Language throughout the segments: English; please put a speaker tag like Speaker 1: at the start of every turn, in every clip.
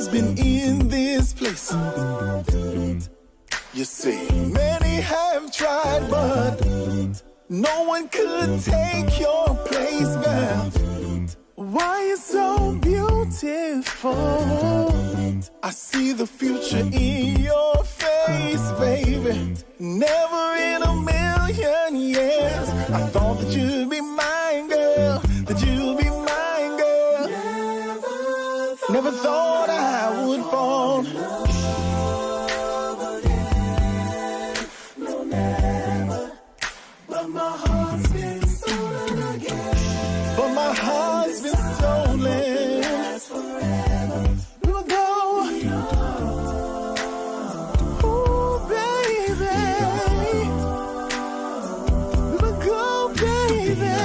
Speaker 1: time's been in this place. You see, many have tried, but no one could take your place, girl. Why you so beautiful? I see the future in your face, baby. Never in a million years I thought that you'd be mine, girl. That you'd be mine, girl. Never thought I would fall. No, never. But my heart's been stolen again. But my heart's been stolen. Last forever. We will go. Ooh, baby. We will go, baby.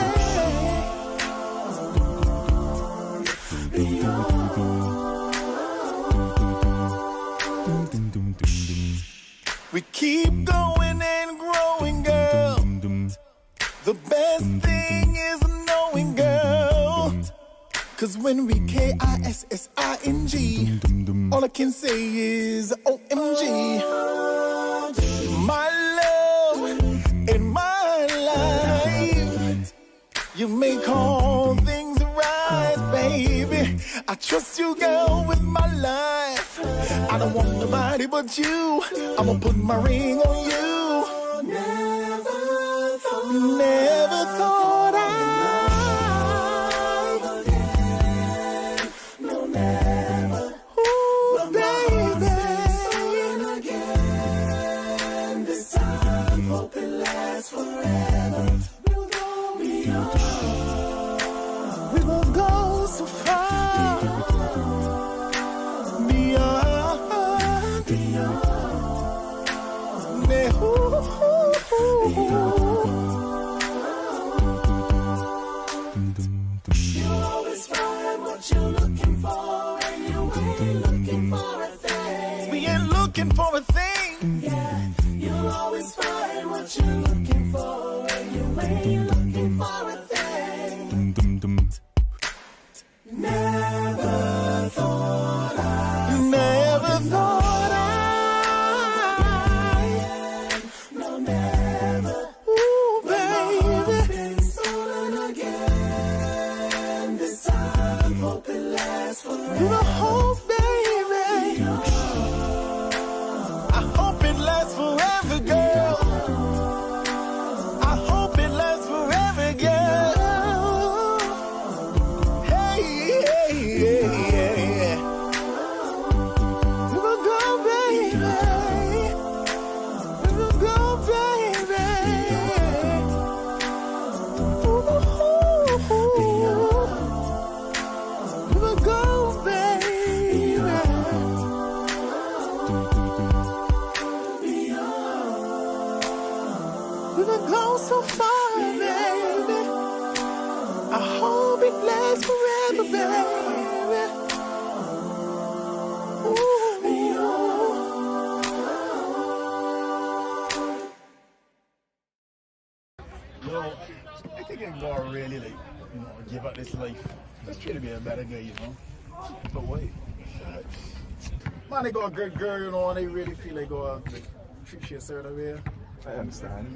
Speaker 1: We keep going and growing, girl. The best thing is knowing, girl. Cause when we KISSING, all I can say is OMG. My love in my life, you make all things right, baby. I trust you, girl, with my life. I don't want nobody but you. I'ma put my ring on you. Never thought I. No, never. Ooh, baby. Again. This time, hope it lasts forever. We'll go beyond. We will go so far. Beyond. Beyond. You'll always find what you're looking for, and you ain't looking for a thing. We ain't looking for a thing. Yeah, you'll always find what you're looking for, and you ain't looking for a thing. Never thought I. Never thought I. No, never. Ooh, baby. Been stolen again. This time, hope it lasts forever. You hope, baby. I hope it lasts forever, girl. I hope it lasts forever, girl. Hey, hey, hey, hey. We will go, baby. We will go, baby. Ooh, we will go, baby. We will go so far, baby. I hope it lasts forever, baby.
Speaker 2: Yo, I think I'm gonna really give up this life. Just try to be a better guy, But wait, man, they got a good girl, and they really feel they go treat you a certain way.
Speaker 3: I understand.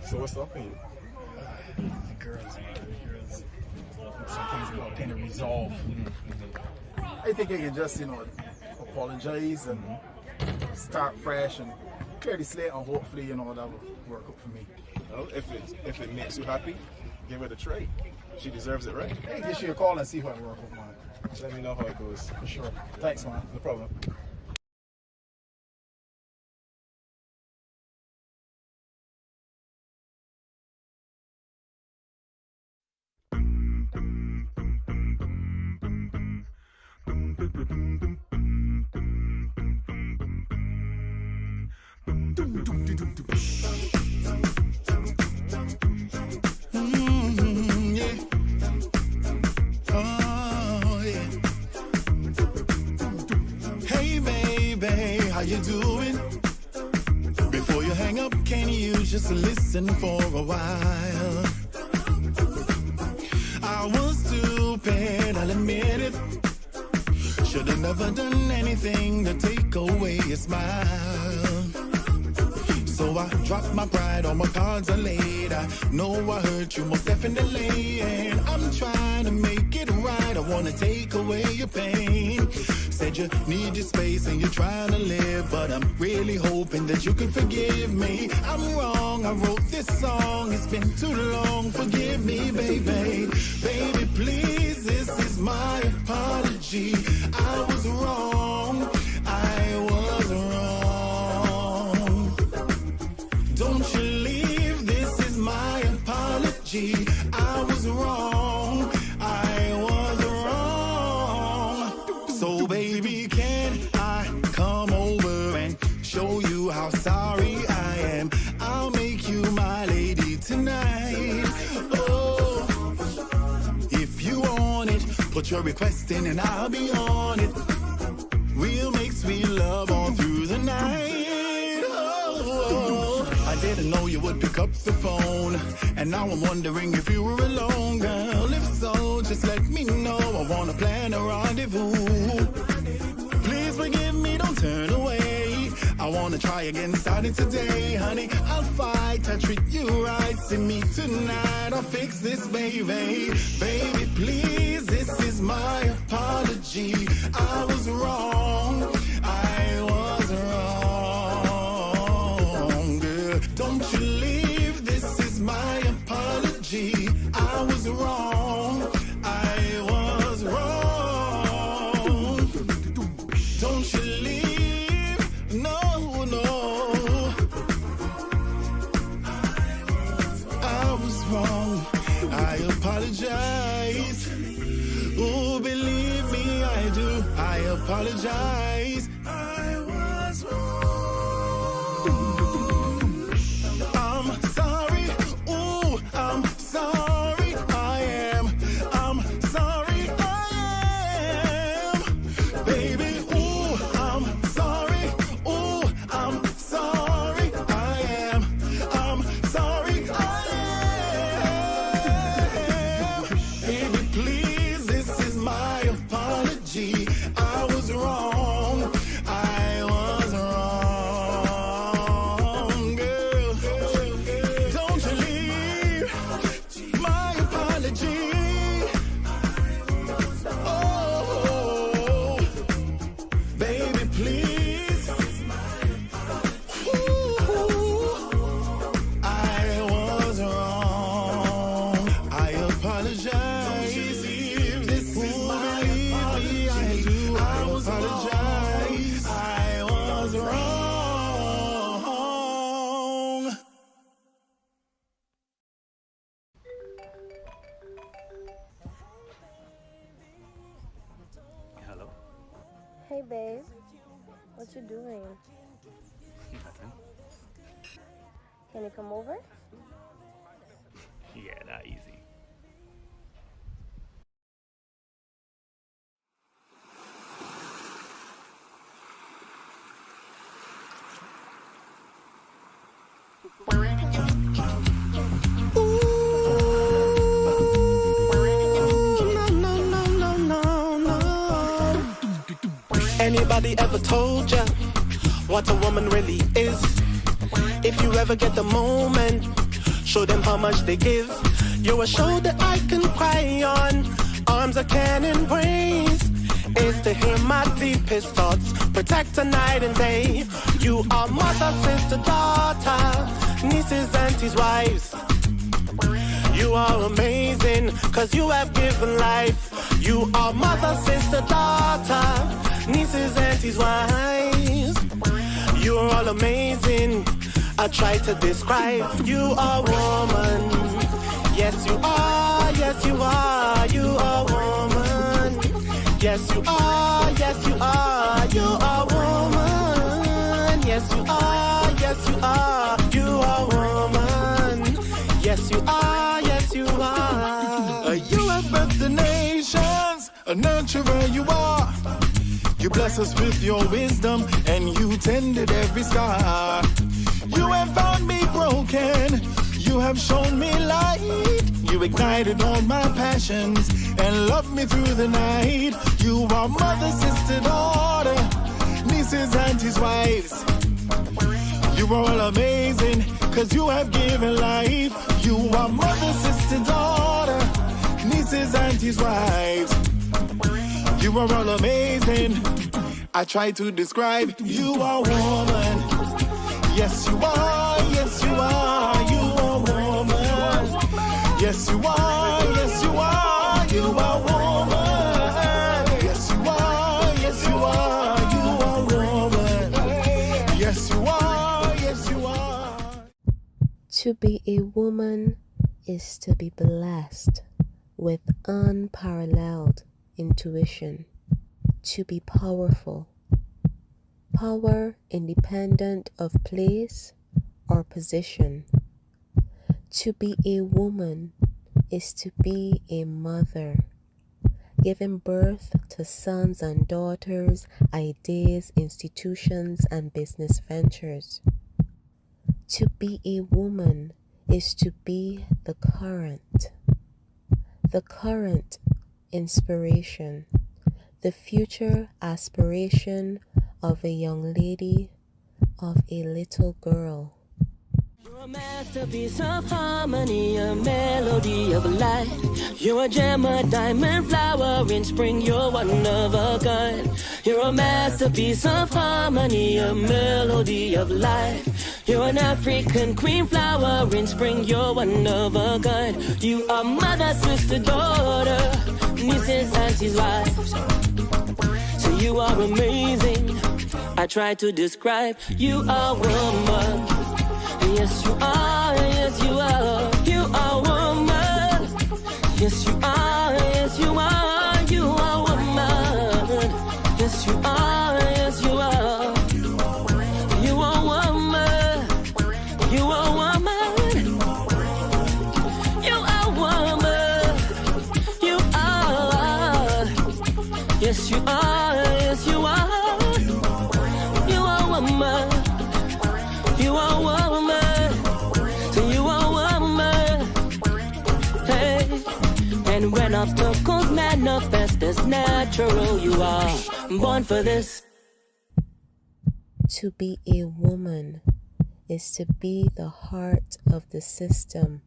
Speaker 3: So what's up with you?
Speaker 2: Girls, some things we got kind of resolve. I think I can just, apologize and start fresh and clear the slate, and hopefully, that will work out for me.
Speaker 3: Well, if it makes you happy, give it a try. She deserves it, right?
Speaker 2: Hey, give you a call and see how it works out, man.
Speaker 3: Let me know how it goes.
Speaker 2: For sure. Thanks, man.
Speaker 3: No problem.
Speaker 1: How you doing? Before you hang up, can you just listen for a while? I was stupid, I'll admit it. Should've never done anything to take away your smile. So I dropped my pride, all my cards are laid. I know I hurt you most definitely, and I'm trying to make it right. I wanna take away your pain. Said you need your space and you're trying to live, but I'm really hoping that you can forgive me. I'm wrong, I wrote this song, it's been too long. Forgive me, baby. Baby, please, this is my apology. I was wrong, I was wrong. Don't you leave, this is my apology. I was wrong, I was wrong. So baby, can I come over and show you how sorry I am? I'll make you my lady tonight. Oh, if you want it, put your request in and I'll be on it. We'll make sweet love all through the night. I didn't know you would pick up the phone, and now I'm wondering if you were alone, girl. If so, just let me know. I wanna plan a rendezvous. Please forgive me, don't turn away. I wanna try again starting today, honey. I'll fight, I'll treat you right. See me tonight, I'll fix this, baby. Baby, please, this is my apology. I was wrong, I was wrong, girl. Don't you leave, this is my apology. I was wrong, I was wrong. Don't you leave, no, no. I was wrong, I apologize. Oh, believe me, I do. I apologize. I was wrong. I'm sorry. Ooh, I'm sorry. I am. I'm sorry. I am. Baby, ooh, I'm sorry. Ooh, I'm sorry. I am. I'm sorry. I am. Baby, please, this is my apology. I was wrong. I was wrong, girl. Don't you leave. My apology. Oh, baby, please. Ooh, I was wrong. I apologize. This is my apology. I do. I apologize. I was wrong.
Speaker 4: Hello?
Speaker 5: Hey babe, what you doing?
Speaker 4: Nothing.
Speaker 5: Can you come over?
Speaker 4: Yeah, not easy.
Speaker 6: Anybody ever told ya what a woman really is? If you ever get the moment, show them how much they give. You're a shoulder I can cry on, arms I can embrace. Is to hear my deepest thoughts, protect her night and day. You are mother, sister, daughter, nieces, aunties, wives. You are amazing, cause you have given life. You are mother, sister, daughter, nieces, aunties, wives. You are all amazing. I try to describe. You are woman. Yes, you are. Yes, you are. You are woman. Yes, you are. Yes, you are. You are woman. Yes, you are. Yes, you are. You are woman. Yes, you are. Yes, you are.
Speaker 1: You have birthed the nations, a nurturer you are. You bless us with your wisdom, and you tended every scar. You have found me broken, you have shown me light. You ignited all my passions and loved me through the night. You are mother, sister, daughter, nieces, aunties, wives. You are all amazing, cause you have given life. You are mother, sister, daughter, nieces, aunties, wives. You are all amazing. I try to describe, you are woman. Yes, you are, yes, you are, you are woman. Yes, you are, yes, you are, you are woman. Yes, you are, yes, you are, you are woman. Yes, you are, yes, you are.
Speaker 5: To be a woman is to be blessed with unparalleled intuition, to be powerful, power independent of place or position. To be a woman is to be a mother, giving birth to sons and daughters, ideas, institutions, and business ventures. To be a woman is to be the current inspiration, the future aspiration of a young lady, of a little girl.
Speaker 7: You're a masterpiece of harmony, a melody of life. You're a gem, a diamond flower in spring, you're one of a kind. You're a masterpiece of harmony, a melody of life. You're an African queen flower in spring, you're one of a kind. You are mother, sister, daughter, nieces, aunties, wives. So you are amazing. I try to describe, you are woman. Yes, you are, yes, you are, you are woman. Yes, you are, yes, you are, you are woman. Yes, you are, yes, you are, you are woman. You are woman. You are woman. You are. Yes, you are, yes, you are. You are woman. You are woman, so you are woman. Hey, and when obstacles manifest as natural, you are born for this.
Speaker 5: To be a woman is to be the heart of the system,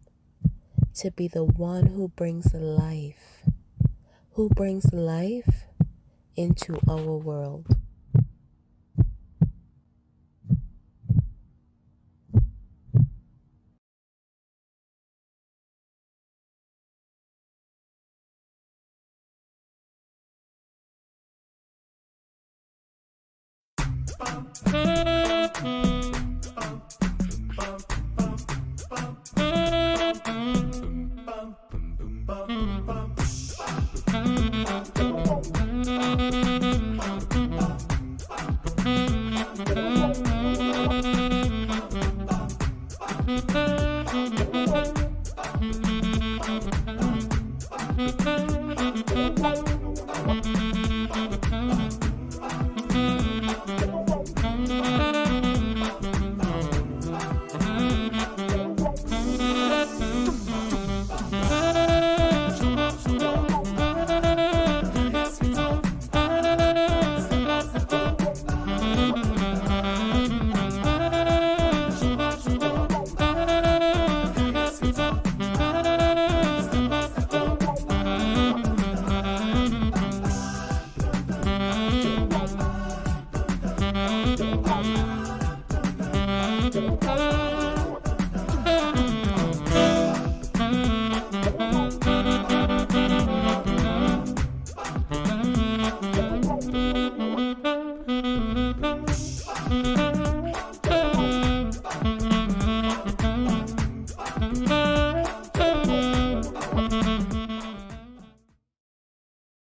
Speaker 5: to be the one who brings life into our world.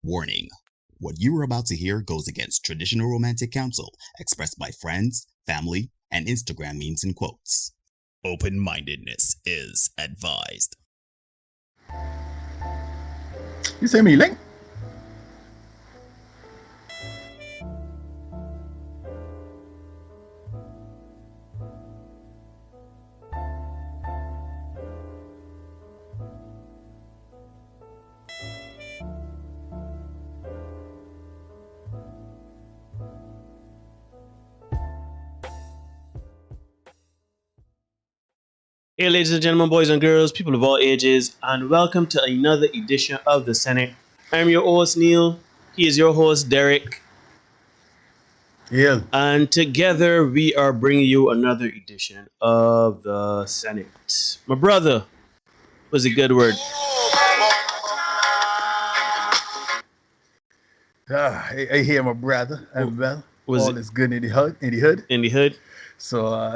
Speaker 8: Warning. What you are about to hear goes against traditional romantic counsel expressed by friends, family, and Instagram memes and quotes. Open-mindedness is advised.
Speaker 2: You send me a link?
Speaker 9: Hey, ladies and gentlemen, boys and girls, people of all ages, and welcome to another edition of The Senate. I'm your host, Neil. He is your host, Derek.
Speaker 2: Yeah.
Speaker 9: And together we are bringing you another edition of The Senate. My brother, was a good word.
Speaker 2: I hear my brother. I'm well.
Speaker 9: Was
Speaker 2: All
Speaker 9: it
Speaker 2: is good in the hood. In the hood.
Speaker 9: in the hood?
Speaker 2: So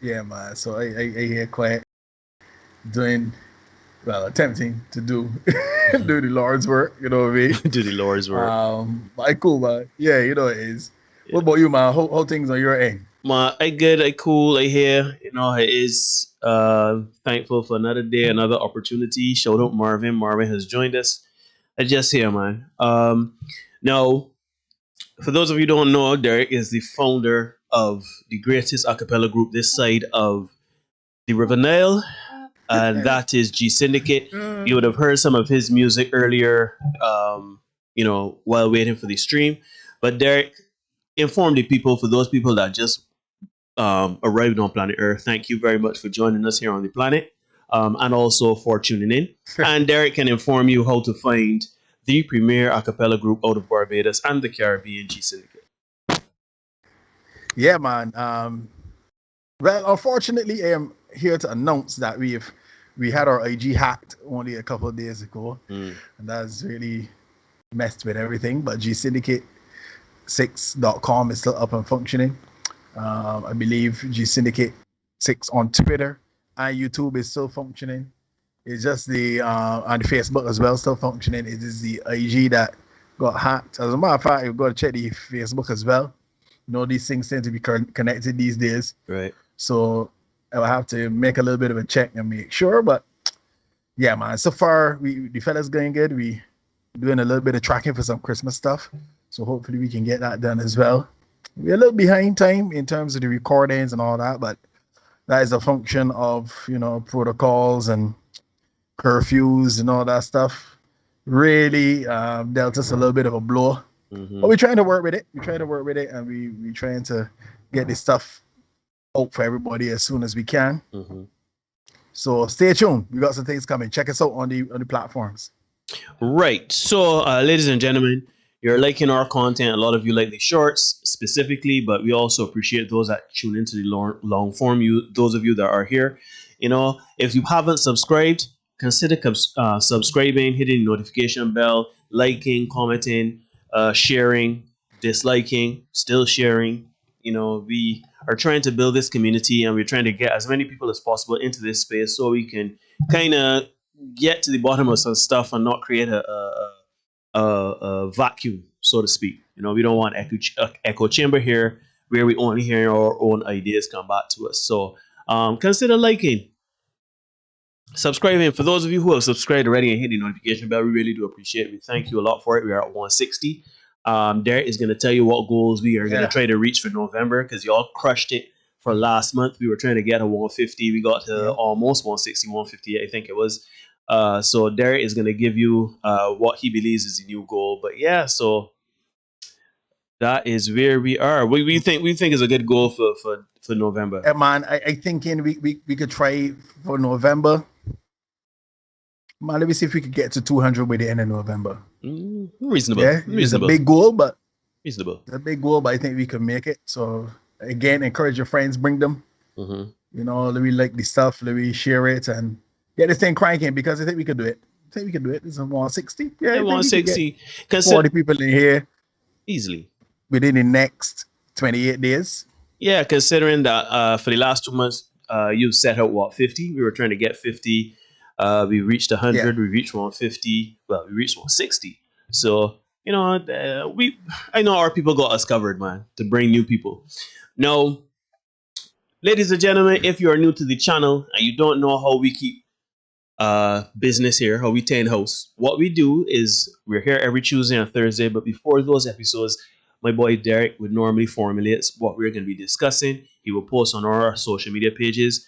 Speaker 2: yeah, man. So I hear quite doing attempting to do do the Lord's work. You know what I mean?
Speaker 9: Do the Lord's work.
Speaker 2: I cool, man. Yeah, you know it is.
Speaker 9: Yeah.
Speaker 2: What about you, man? How things on your end?
Speaker 9: I good, I cool, I here. I is thankful for another day, another opportunity. Shout out Marvin. Marvin has joined us. I just here, man. Now, for those of you who don't know, Derek is the founder of the greatest acapella group this side of the River Nile, and that is G-Syndicate. You would have heard some of his music earlier, while waiting for the stream. But Derek, inform the people, for those people that just arrived on planet Earth, thank you very much for joining us here on the planet, and also for tuning in. And Derek can inform you how to find the premier a cappella group out of Barbados and the Caribbean, G-Syndicate.
Speaker 2: Yeah, man. Well, unfortunately, I am here to announce that we had our IG hacked only a couple of days ago, and that's really messed with everything. But gsyndicate6.com is still up and functioning. I believe G-Syndicate 6 on Twitter and YouTube is still functioning. It's just the on Facebook as well still functioning. It is the IG that got hacked. As a matter of fact, you've got to check the Facebook as well. These things tend to be connected these days.
Speaker 9: Right.
Speaker 2: So I'll have to make a little bit of a check and make sure. But yeah, man, so far the fella's going good. We doing a little bit of tracking for some Christmas stuff. So hopefully we can get that done as well. We're a little behind time in terms of the recordings and all that, but that is a function of, protocols and curfews and all that stuff. Really dealt us a little bit of a blow.
Speaker 9: Mm-hmm.
Speaker 2: But we're trying to work with it. And we're trying to get this stuff out for everybody as soon as we can.
Speaker 9: Mm-hmm.
Speaker 2: So stay tuned. We got some things coming. Check us out on the platforms.
Speaker 9: Right. So, ladies and gentlemen, you're liking our content. A lot of you like the shorts specifically, but we also appreciate those that tune into the long form. Those of you that are here, if you haven't subscribed, consider subscribing, hitting the notification bell, liking, commenting, sharing, disliking, still sharing. We are trying to build this community, and we're trying to get as many people as possible into this space so we can kind of get to the bottom of some stuff and not create a vacuum, so to speak. We don't want echo chamber here where we only hear our own ideas come back to us. So consider liking, subscribing. For those of you who have subscribed already and hit the notification bell, we really do appreciate it. We thank you a lot for it. We are at 160. Derek is going to tell you what goals we are going to try to reach for November, because y'all crushed it for last month. We were trying to get a 150. We got to almost 160, 158, I think it was. So Derek is going to give you what he believes is the new goal. But yeah, so that is where we are. What we think is a good goal for November.
Speaker 2: Yeah, man, I thinking we could try for November. Man, let me see if we could get to 200 by the end of November.
Speaker 9: Reasonable.
Speaker 2: Yeah,
Speaker 9: reasonable.
Speaker 2: It's a big goal, but
Speaker 9: reasonable.
Speaker 2: It's a big goal, but I think we can make it. So again, encourage your friends, bring them.
Speaker 9: Mm-hmm.
Speaker 2: Let me like the stuff, let me share it and get this thing cranking, because I think we could do it. This is 160. Yeah,
Speaker 9: 160.
Speaker 2: 40 people in here
Speaker 9: easily
Speaker 2: within the next 28 days.
Speaker 9: Yeah, considering that for the last 2 months, you set out 50. We were trying to get 50. We reached 100. Yeah. We reached 150. Well, we reached 160. So I know our people got us covered, man, to bring new people. Now, ladies and gentlemen, if you are new to the channel and you don't know how we keep business here, how we tend house, what we do is we're here every Tuesday and Thursday. But before those episodes, my boy Derek would normally formulate what we're going to be discussing. He will post on our social media pages,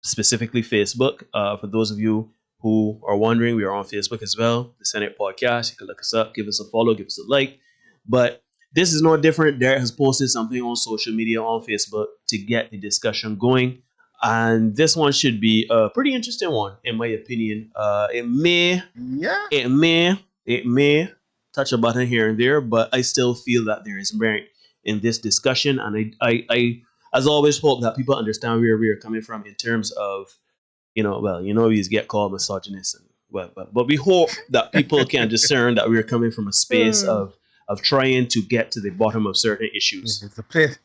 Speaker 9: specifically Facebook. For those of you who are wondering, we are on Facebook as well, the Senate Podcast. You can look us up, give us a follow, give us a like. But this is no different. Derek has posted something on social media on Facebook to get the discussion going. And this one should be a pretty interesting one, in my opinion. It may touch a button here and there, but I still feel that there is merit in this discussion, and I as always hope that people understand where we are coming from in terms of, we get called misogynist, and but we hope that people can discern that we are coming from a space of trying to get to the bottom of certain issues.
Speaker 2: It's a place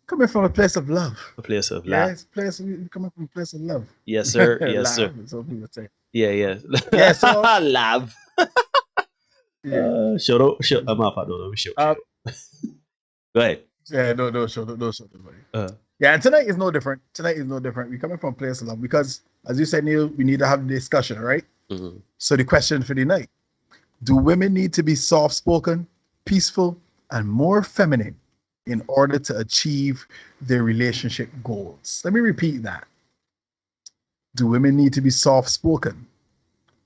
Speaker 2: coming from a place of love.
Speaker 9: A place of
Speaker 2: Yeah,
Speaker 9: love.
Speaker 2: it's coming from a place of love.
Speaker 9: Yes, sir. Yes, sir.
Speaker 2: That's what people say.
Speaker 9: Yeah.
Speaker 2: Yeah, so
Speaker 9: love.
Speaker 2: yeah.
Speaker 9: Shout out. I'm off. I don't know. Shout. Go ahead.
Speaker 2: Yeah, no, show the Yeah, and tonight is no different. We're coming from a place of love because, as you said, Neil, we need to have a discussion, right?
Speaker 9: Mm-hmm.
Speaker 2: So the question for the night: do women need to be soft-spoken, peaceful, and more feminine in order to achieve their relationship goals? Let me repeat that. Do women need to be soft-spoken,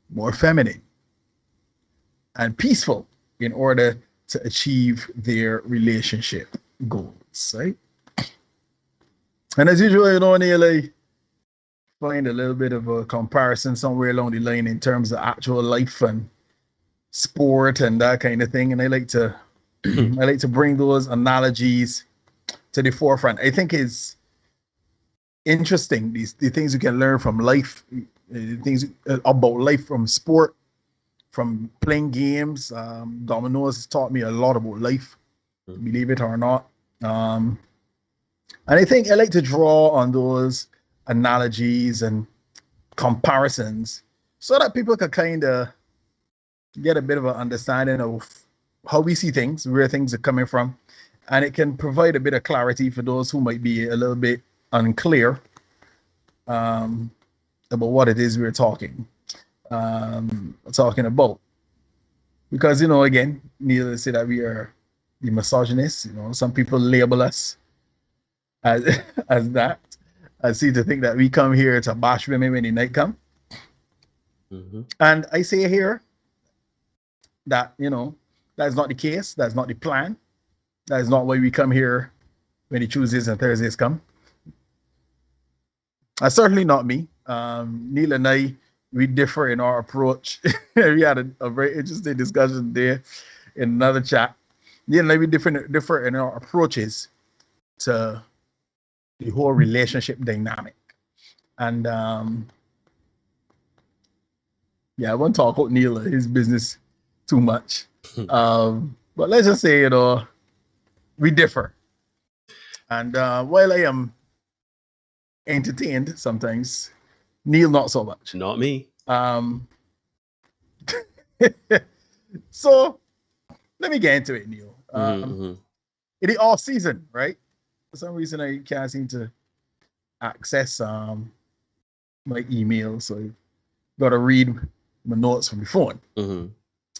Speaker 2: more feminine, and peaceful in order to achieve their relationship goals, right? And as usual, Neil, I find a little bit of a comparison somewhere along the line in terms of actual life and sport and that kind of thing. And I like to bring those analogies to the forefront. I think it's interesting, the things you can learn from life, things about life from sport, from playing games. Dominoes has taught me a lot about life, believe it or not. And I think I like to draw on those analogies and comparisons so that people can kind of get a bit of an understanding of how we see things, where things are coming from, and it can provide a bit of clarity for those who might be a little bit unclear about what it is we're talking about. Because, again, Neil said that we are the misogynists. Some people label us as that. I seem to think that we come here to bash women when the night come.
Speaker 9: Mm-hmm.
Speaker 2: And I say here that, that's not the case. That's not the plan. That is not why we come here when the Tuesdays and Thursdays come. Certainly not me. Neil and I, we differ in our approach. We had a very interesting discussion there in another chat. Neil and I, we differ in our approaches to the whole relationship dynamic. And I won't talk about Neil and his business too much. But let's just say, we differ. And while I am entertained sometimes, Neil not so much.
Speaker 9: Not me.
Speaker 2: So let me get into it, Neil.
Speaker 9: Mm-hmm.
Speaker 2: In the off season, right? For some reason, I can't seem to access my email, so I've got to read my notes from the phone.
Speaker 9: Mm-hmm.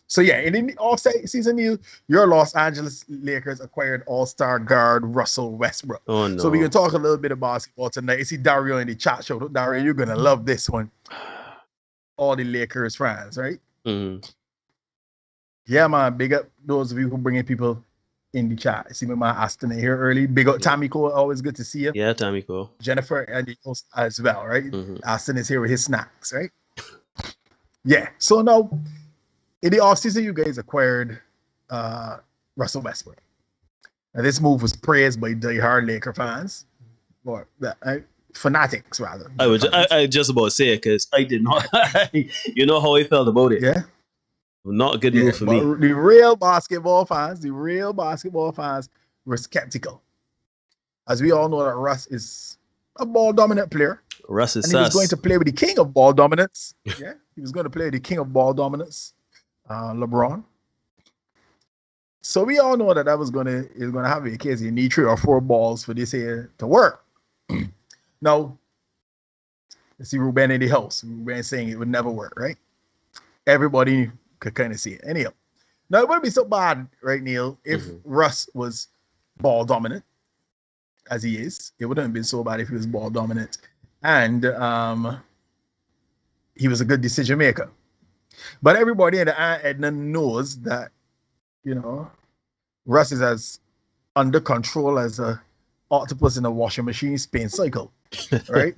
Speaker 2: So yeah, in the off season, Neil, your Los Angeles Lakers acquired all-star guard Russell Westbrook.
Speaker 9: Oh no!
Speaker 2: So we can talk a little bit of basketball tonight. I see Dario in the chat show. Dario, you're gonna love this one. All the Lakers fans, right?
Speaker 9: Mm-hmm.
Speaker 2: Yeah, man. Big up those of you who bringing people in the chat. I see my man Aston here early. Big up Tamiko. Always good to see you.
Speaker 9: Yeah, Tamiko.
Speaker 2: Jennifer and the host as well, right?
Speaker 9: Mm-hmm.
Speaker 2: Aston is here with his snacks, right? Yeah. So now, in the offseason, you guys acquired Russell Westbrook. Now, this move was praised by diehard Laker fans, or fanatics rather.
Speaker 9: I just about to say it because I did not. You know how I felt about it.
Speaker 2: Yeah.
Speaker 9: Not a good move for me.
Speaker 2: The real basketball fans were skeptical. As we all know that Russ is a ball dominant player.
Speaker 9: Russ is
Speaker 2: and he was going to play with the king of ball dominance. Yeah. He was going to play with the king of ball dominance, LeBron. So we all know that was gonna have a case. You need 3 or 4 balls for this here to work. Now, let's see Ruben in the house. Ruben saying it would never work, right? Everybody could kind of see it. Anyhow, now it wouldn't be so bad, right, Neil, if Russ was ball dominant, as he is. It wouldn't have been so bad if he was ball dominant, and he was a good decision maker. But everybody in the Edna knows that, Russ is as under control as a octopus in a washing machine spin cycle, right?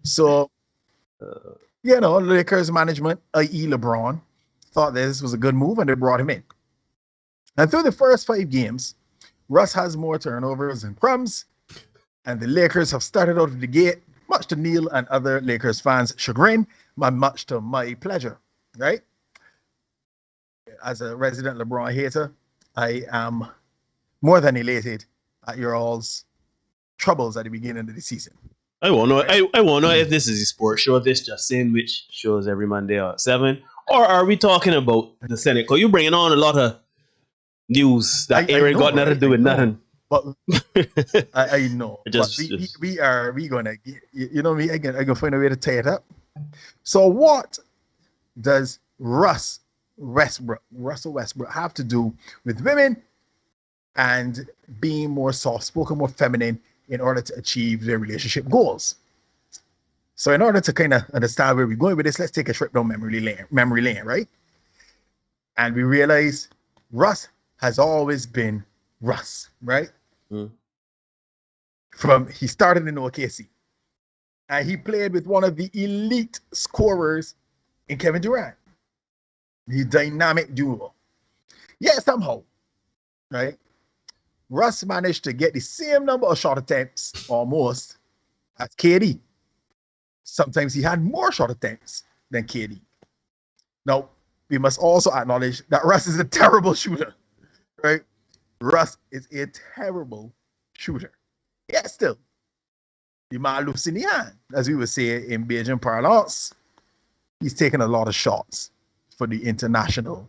Speaker 2: So, Lakers management, i.e. LeBron, thought this was a good move and they brought him in. And through the first 5 games, Russ has more turnovers than crumbs, and the Lakers have started out of the gate, much to Neil and other Lakers fans' chagrin, but much to my pleasure, right? As a resident LeBron hater, I am more than elated at your all's troubles at the beginning of the season.
Speaker 9: I won't know. I won't know if this is a sports show. This just saying which shows every Monday at 7, or are we talking about the Senate? Because you're bringing on a lot of news that ain't got nothing to do with nothing.
Speaker 2: But I know. We gonna get, I can find a way to tie it up. So what does Russell Westbrook have to do with women and being more soft-spoken, more feminine in order to achieve their relationship goals? So in order to kind of understand where we're going with this, let's take a trip down memory lane, right? And we realize Russ has always been Russ, right? He started in OKC, and he played with one of the elite scorers in Kevin Durant, the dynamic duo. Yet somehow, right, Russ managed to get the same number of shot attempts, almost, as KD. Sometimes he had more shot attempts than KD. Now, we must also acknowledge that Russ is a terrible shooter, right? Russ is a terrible shooter. Yet still, the man looks in the hand, as we would say in Bajan parlance. He's taking a lot of shots for the international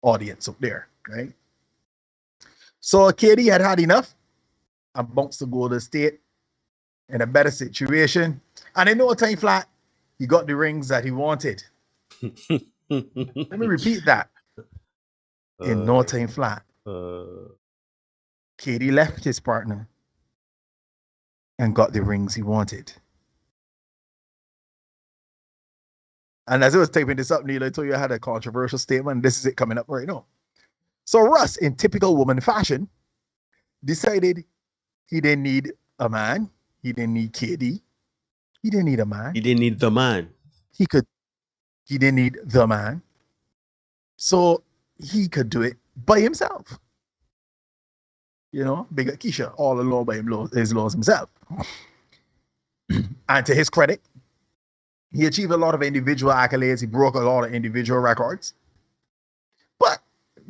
Speaker 2: audience up there, right? So KD had enough and bounced to Golden State in a better situation. And in no time flat, he got the rings that he wanted. Let me repeat that. In no time flat. KD left his partner and got the rings he wanted. And as I was typing this up, Neil, I told you I had a controversial statement. This is it coming up right now. So Russ, in typical woman fashion, decided he didn't need a man. He didn't need KD. He didn't need a man.
Speaker 9: He didn't need the man.
Speaker 2: He didn't need the man. So he could do it by himself. Big Keisha, all alone by his laws himself. And to his credit, he achieved a lot of individual accolades. He broke a lot of individual records. But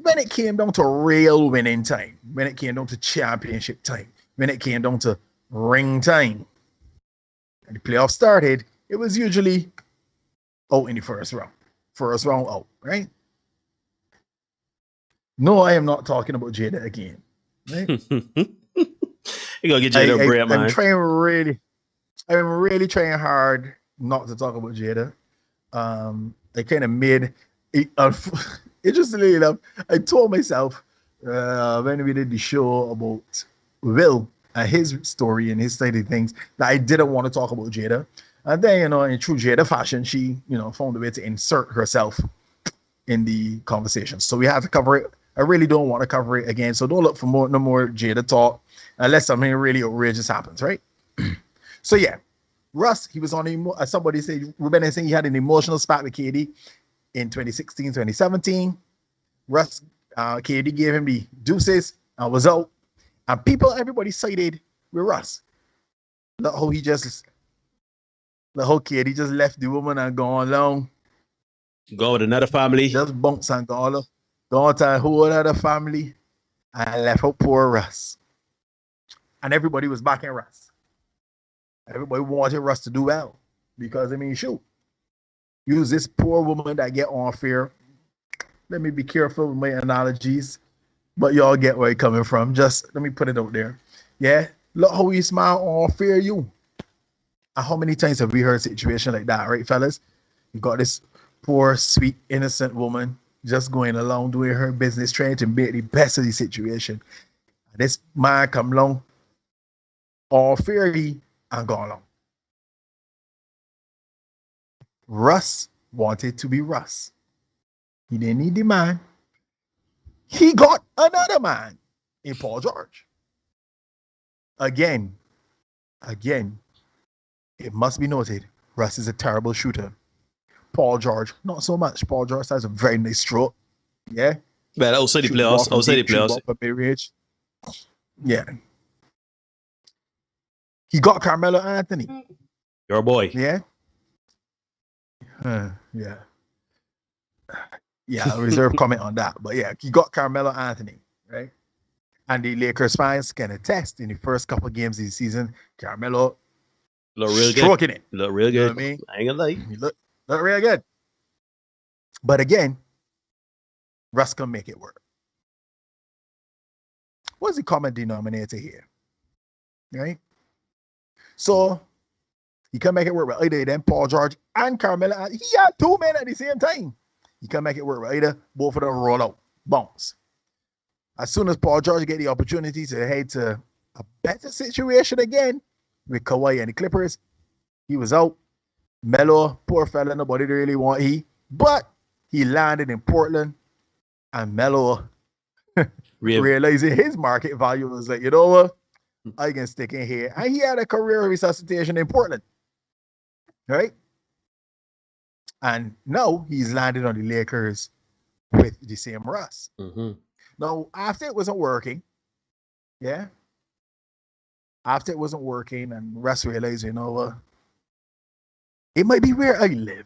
Speaker 2: when it came down to real winning time, when it came down to championship time, when it came down to ring time, and the playoffs started, it was usually out in the first round. First round out, right? No, I am not talking about Jada again. Right?
Speaker 9: You gotta get Jada a break, man.
Speaker 2: I'm really trying hard not to talk about Jada. I kind of made it, interestingly enough, I told myself when we did the show about Will and his story and his side of things that I didn't want to talk about Jada. And then, in true Jada fashion, she, found a way to insert herself in the conversation. So we had to cover it. I really don't want to cover it again. So don't look for no more Jada talk unless something really outrageous happens, right? So yeah, Russ, he was on somebody said, Ruben is saying he had an emotional spat with KD in 2016, 2017. Russ, KD gave him the deuces and was out. And everybody sided with Russ. Look how KD just left the woman and gone along.
Speaker 9: Go with another family.
Speaker 2: Just bunks and gone to a whole other family and left out poor Russ. And everybody was backing Russ. Everybody wanted Russ to do well. Because, shoot. Use this poor woman that get unfair. Let me be careful with my analogies. But y'all get where I'm coming from. Just let me put it out there. Yeah? Look how you smile unfair you. And how many times have we heard a situation like that, right, fellas? You got this poor, sweet, innocent woman just going along doing her business, trying to make the best of the situation. And this man come along, all fairly, and gone along. Russ wanted to be Russ. He didn't need the man. He got another man in Paul George. Again, it must be noted, Russ is a terrible shooter. Paul George, not so much. Paul George has a very nice stroke. Yeah.
Speaker 9: Well, outside the playoffs,
Speaker 2: From mid-range. Yeah. He got Carmelo Anthony.
Speaker 9: Your boy.
Speaker 2: Yeah. Yeah. Yeah, reserve comment on that. But yeah, he got Carmelo Anthony, right? And the Lakers fans can attest in the first couple of games of the season, Carmelo
Speaker 9: look real
Speaker 2: stroking
Speaker 9: good.
Speaker 2: it.
Speaker 9: Look real good.
Speaker 2: You know what I mean?
Speaker 9: I ain't gonna lie.
Speaker 2: He look real good. But again, Russ can make it work. What's the common denominator here? Right? So he can make it work with either them, Paul George and Carmelo. He had two men at the same time. He can make it work with either, both of them roll out, bounce. As soon as Paul George get the opportunity to head to a better situation again with Kawhi and the Clippers, he was out. Melo, poor fella, nobody really want he, but he landed in Portland, and Melo realizing his market value was like, you know what, I can stick in here, and he had a career resuscitation in Portland, right? And now he's landed on the Lakers with the same Russ.
Speaker 9: Mm-hmm.
Speaker 2: Now, after it wasn't working, yeah, after it wasn't working, and Russ realized, you know what, it might be where I live.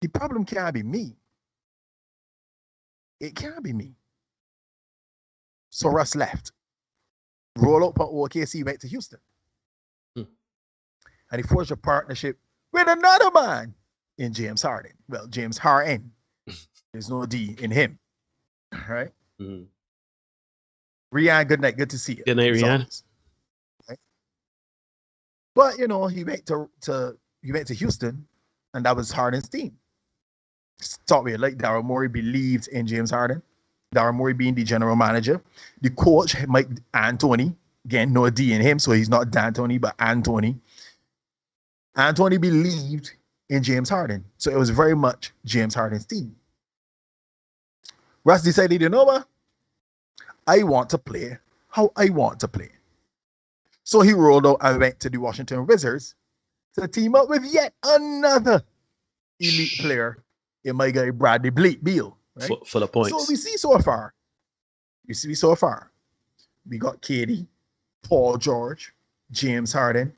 Speaker 2: The problem can't be me. It can't be me. So Russ left. Roll up on OKC, went to Houston. And he forged a partnership with another man in James Harden. Well, James Harden. There's no D in him. All right?
Speaker 9: Mm-hmm.
Speaker 2: Rian, good night. Good to see you.
Speaker 9: Good night, Rian.
Speaker 2: Right? But, you know, he went to Houston, and that was Harden's team. Thought we like Daryl Morey believed in James Harden. Daryl Morey being the general manager. The coach, Mike D'Antoni. Again, no D in him, so he's not D'Antoni, but Anthony. Anthony believed in James Harden. So it was very much James Harden's team. Russ decided, you know what? I want to play how I want to play. So he rolled out and went to the Washington Wizards to team up with yet another elite player in my guy Bradley Beal. Right?
Speaker 9: For the points.
Speaker 2: So we see so far. We got KD, Paul George, James Harden,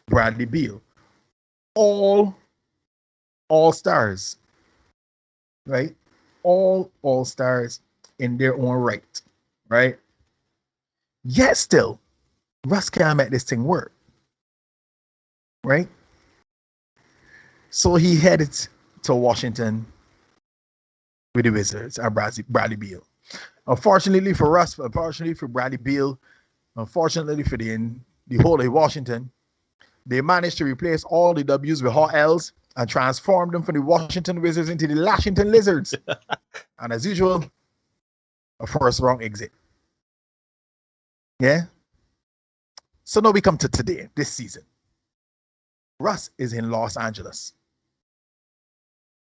Speaker 2: Bradley Beal. All stars. Right? All stars in their own right. Right? Yet still, Russ can't make this thing work. Right? So he headed to Washington with the Wizards and Bradley Beal. Unfortunately for Russ, unfortunately for Bradley Beal, unfortunately for the whole of Washington, they managed to replace all the W's with hot L's and transform them from the Washington Wizards into the Lashington Lizards. And as usual, a first round exit. Yeah? So now we come to today, this season. Russ is in Los Angeles.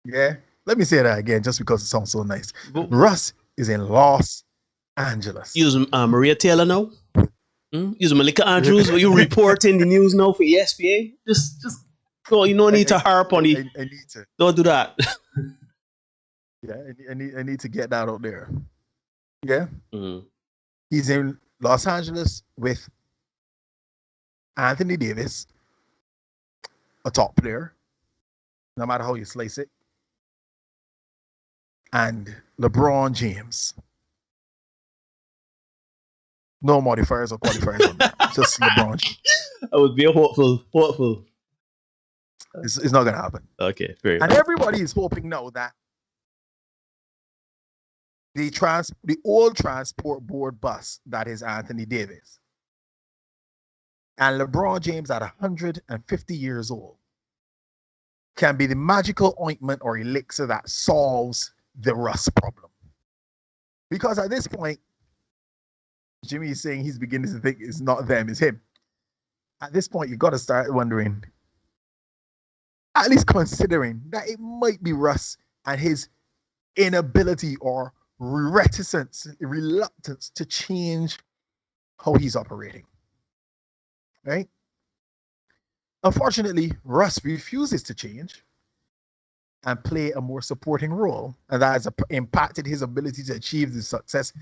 Speaker 2: Yeah? Let me say that again just because it sounds so nice. Russ is in Los Angeles.
Speaker 9: Use Maria Taylor now. Use Malika Andrews. Are you reporting the news now for ESPN? Just go. You don't need to harp on the.
Speaker 2: I need to.
Speaker 9: Don't do that.
Speaker 2: Yeah, I need to get that out there. Yeah.
Speaker 9: Mm-hmm.
Speaker 2: He's in Los Angeles with Anthony Davis, a top player, no matter how you slice it, and LeBron James. No modifiers or qualifiers on that. Just LeBron James.
Speaker 9: I would be hopeful.
Speaker 2: It's not going to happen.
Speaker 9: Okay, very
Speaker 2: And everybody is hoping now that the old transport board bus that is Anthony Davis and LeBron James at 150 years old can be the magical ointment or elixir that solves the Russ problem. Because at this point, Jimmy is saying he's beginning to think it's not them, it's him. At this point, you got to start wondering, at least considering that it might be Russ and his inability or reluctance to change how he's operating, right? Unfortunately, Russ refuses to change and play a more supporting role, and that has impacted his ability to achieve the success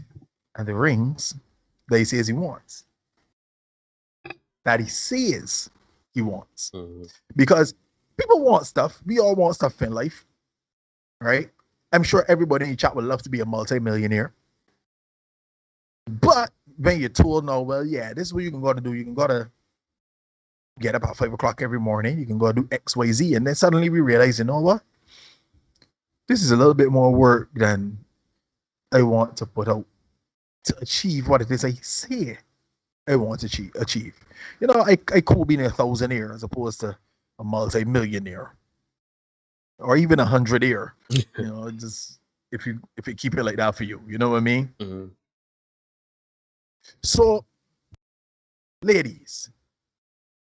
Speaker 2: and the rings that he says he wants. That he says he wants. Because people want stuff. We all want stuff in life, right? I'm sure everybody in the chat would love to be a multi-millionaire. But when you're told, no, well, yeah, this is what you can go to do. You can go to get up at 5 o'clock every morning. You can go do X, Y, Z. And then suddenly we realize, you know what? This is a little bit more work than I want to put out to achieve what it is I say I want to achieve. You know, I could be a thousandaire as opposed to a multi-millionaire or even 100-aire. You know, just if you keep it like that for you, you know what I mean?
Speaker 9: Mm-hmm.
Speaker 2: So, ladies,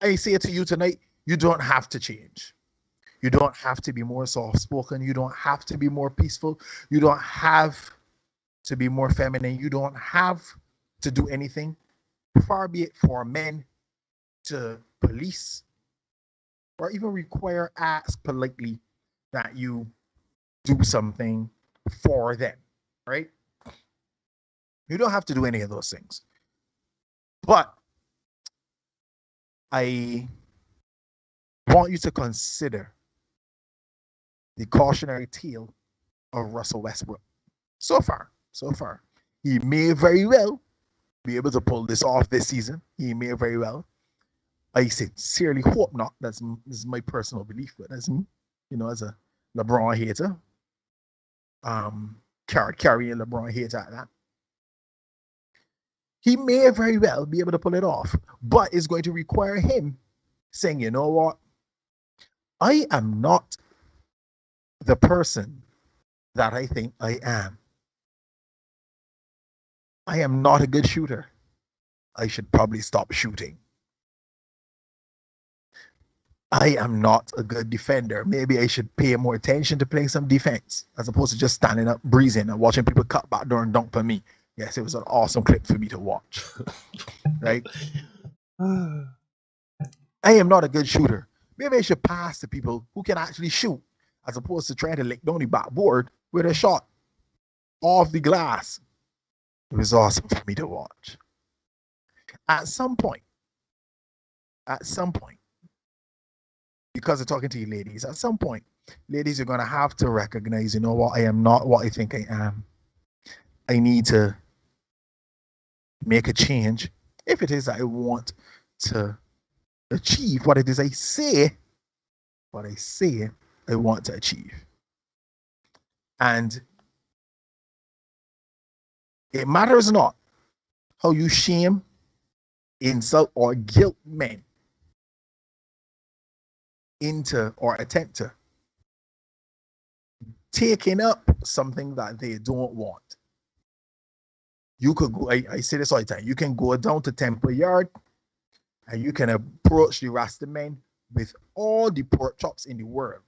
Speaker 2: I say to you tonight, you don't have to change. You don't have to be more soft-spoken. You don't have to be more peaceful. You don't have to be more feminine. You don't have to do anything. Far be it for men to police or even require, ask politely that you do something for them, right? You don't have to do any of those things. But I want you to consider the cautionary tale of Russell Westbrook. So far. He may very well be able to pull this off this season. He may very well. I sincerely hope not. This is my personal belief, but that's me. You know, as a LeBron hater. Carrying LeBron hater at that. He may very well be able to pull it off, but it's going to require him saying, you know what? I am not the person that I think I am. I am not a good shooter. I should probably stop shooting. I am not a good defender. Maybe I should pay more attention to playing some defense as opposed to just standing up, breezing, and watching people cut back door and dunk for me. Yes, it was an awesome clip for me to watch. Right? I am not a good shooter. Maybe I should pass to people who can actually shoot as opposed to trying to lick down the backboard with a shot off the glass. It was awesome for me to watch. At some point, because I'm talking to you ladies, at some point, ladies, you're going to have to recognize, you know what, I am not what I think I am. I need to make a change if it is that I want to achieve what it is I say I want to achieve. And it matters not how you shame, insult, or guilt men into or attempt to taking up something that they don't want. You could go, I say this all the time, you can go down to Temple Yard and you can approach the Rasta men with all the pork chops in the world.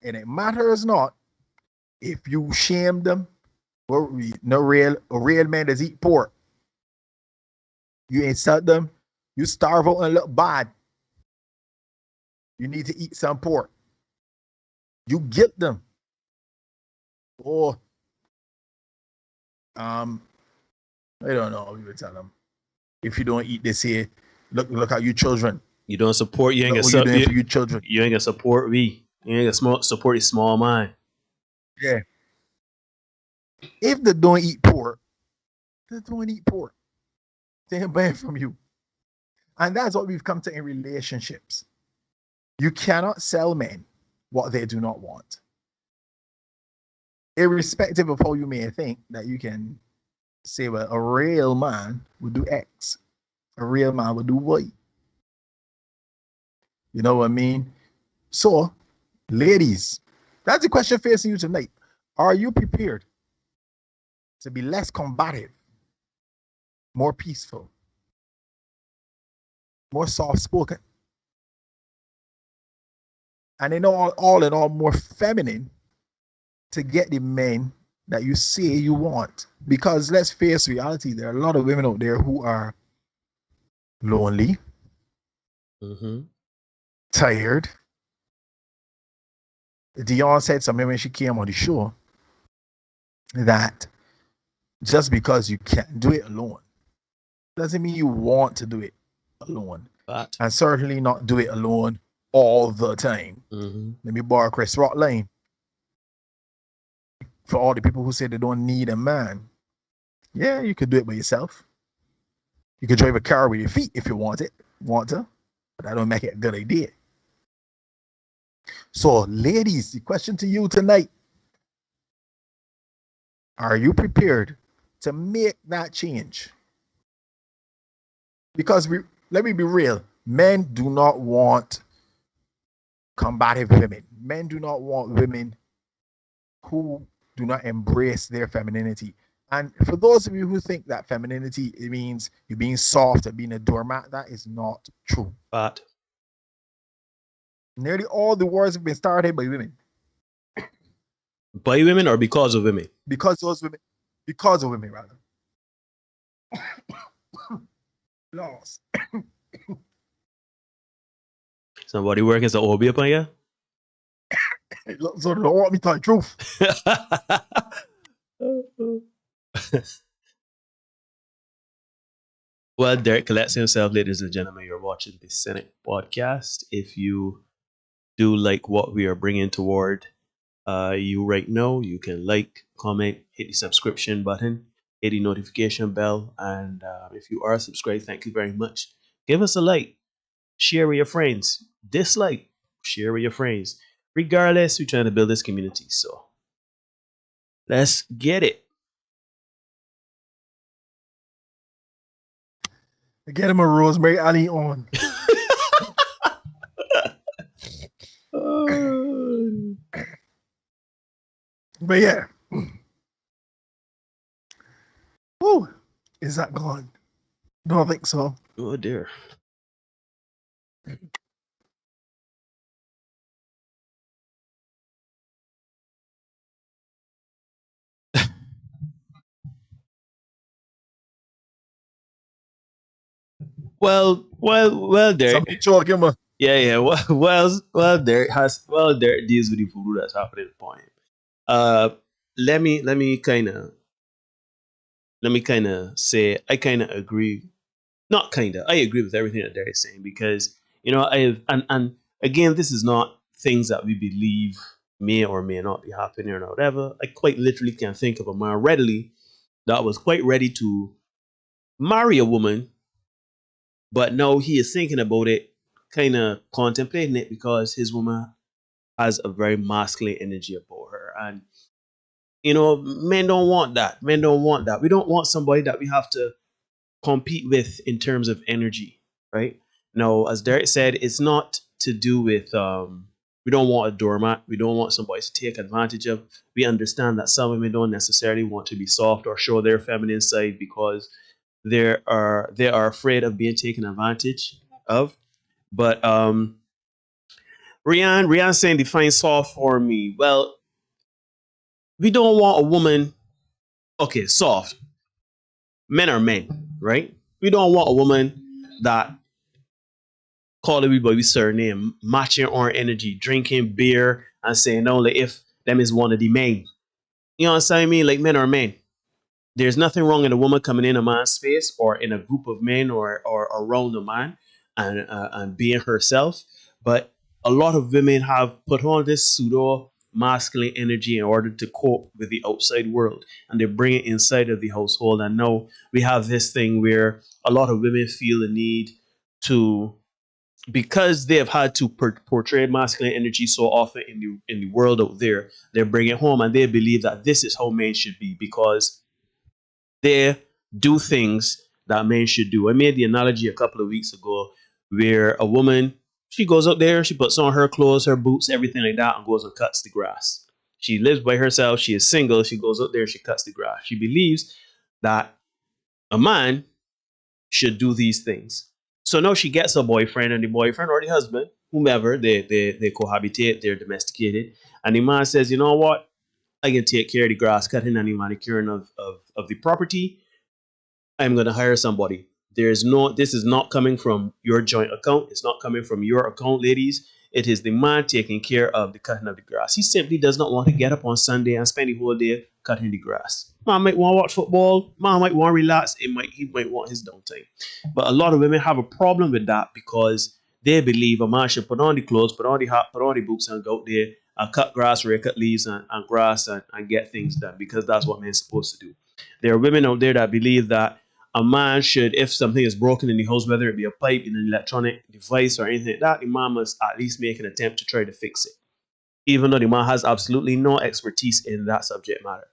Speaker 2: And it matters not if you shame them. No real man does eat pork. You insult them, you starve out and look bad. You need to eat some pork. You guilt them. Or I don't know. You would tell them, if you don't eat this here, look at you children.
Speaker 9: You don't support. You ain't gonna support
Speaker 2: you children.
Speaker 9: You ain't gonna support me. You ain't gonna support a small mind.
Speaker 2: Yeah. If they don't eat pork, they don't eat pork. They ain't buying from you. And that's what we've come to in relationships. You cannot sell men what they do not want. Irrespective of how you may think that you can say, well, a real man would do X. A real man would do Y. You know what I mean? So, ladies, that's the question facing you tonight. Are you prepared to be less combative, more peaceful, more soft-spoken, and in all in all, more feminine to get the men that you say you want. Because let's face reality, there are a lot of women out there who are lonely, tired. Dion said something when she came on the show that just because you can't do it alone doesn't mean you want to do it alone. And certainly not do it alone all the time. Let me borrow Chris Rock line. For all the people who say they don't need a man, yeah, you could do it by yourself. You could drive a car with your feet if you want to, but that don't make it a good idea. So, ladies, the question to you tonight: are you prepared to make that change? Because let me be real, men do not want combative women. Men do not want women who do not embrace their femininity. And for those of you who think that femininity, it means you being soft and being a doormat, that is not true.
Speaker 9: But
Speaker 2: nearly all the wars have been started by women.
Speaker 9: By women or because of women?
Speaker 2: Because of women, rather. Lost.
Speaker 9: Somebody working as an OB up on you?
Speaker 2: So they don't want me to tell the truth.
Speaker 9: Well, Derek collects himself, ladies and gentlemen. You're watching the Senate podcast. If you do like what we are bringing toward you right now, you can like, comment, hit the subscription button, hit the notification bell, and if you are subscribed, thank you very much. Give us a like, share with your friends, dislike, share with your friends. Regardless, we're trying to build this community, so let's get it.
Speaker 2: Get him a Rosemary Alley on. But yeah. Oh, is that gone? Don't think so.
Speaker 9: Oh dear. Well, Derek.
Speaker 2: Somebody choke him.
Speaker 9: Yeah. Well, Derek deals with the voodoo that's happening at the point. Let me kind of say I kind of agree. Not kind of. I agree with everything that Derek's saying because I have and again, this is not things that we believe may or may not be happening or whatever. I quite literally can think of a man readily that was quite ready to marry a woman. But now he is thinking about it, kind of contemplating it because his woman has a very masculine energy about her. And, men don't want that. Men don't want that. We don't want somebody that we have to compete with in terms of energy, right? Now, as Derek said, it's not to do with, we don't want a doormat. We don't want somebody to take advantage of. We understand that some women don't necessarily want to be soft or show their feminine side because they are afraid of being taken advantage of. But Rian saying define soft for me. Well, we don't want a woman. Okay, soft. Men are men, right? We don't want a woman that call everybody surname, matching our energy, drinking beer, and saying only if them is one of the men. You know what I'm saying? Like men are men. There's nothing wrong in a woman coming in a man's space or in a group of men or around a man and being herself. But a lot of women have put on this pseudo masculine energy in order to cope with the outside world, and they bring it inside of the household. And now we have this thing where a lot of women feel the need to, because they have had to portray masculine energy so often in the world out there, they bring it home and they believe that this is how men should be because they do things that men should do. I made the analogy a couple of weeks ago where a woman, she goes out there, she puts on her clothes, her boots, everything like that, and goes and cuts the grass. She lives by herself. She is single. She goes out there, she cuts the grass. She believes that a man should do these things. So now she gets a boyfriend, and the boyfriend or the husband, whomever, they cohabitate, they're domesticated. And the man says, you know what? I can take care of the grass cutting and the manicuring of the property. I'm going to hire somebody. This is not coming from your joint account. It's not coming from your account, ladies. It is the man taking care of the cutting of the grass. He simply does not want to get up on Sunday and spend the whole day cutting the grass. Man might want to watch football. Man might want to relax. He might want his downtime. But a lot of women have a problem with that because they believe a man should put on the clothes, put on the hat, put on the boots, and go out there and cut grass, rake cut leaves and grass and get things done because that's what men are supposed to do. There are women out there that believe that a man should, if something is broken in the house, whether it be a pipe in an electronic device or anything like that, the man must at least make an attempt to try to fix it, even though the man has absolutely no expertise in that subject matter.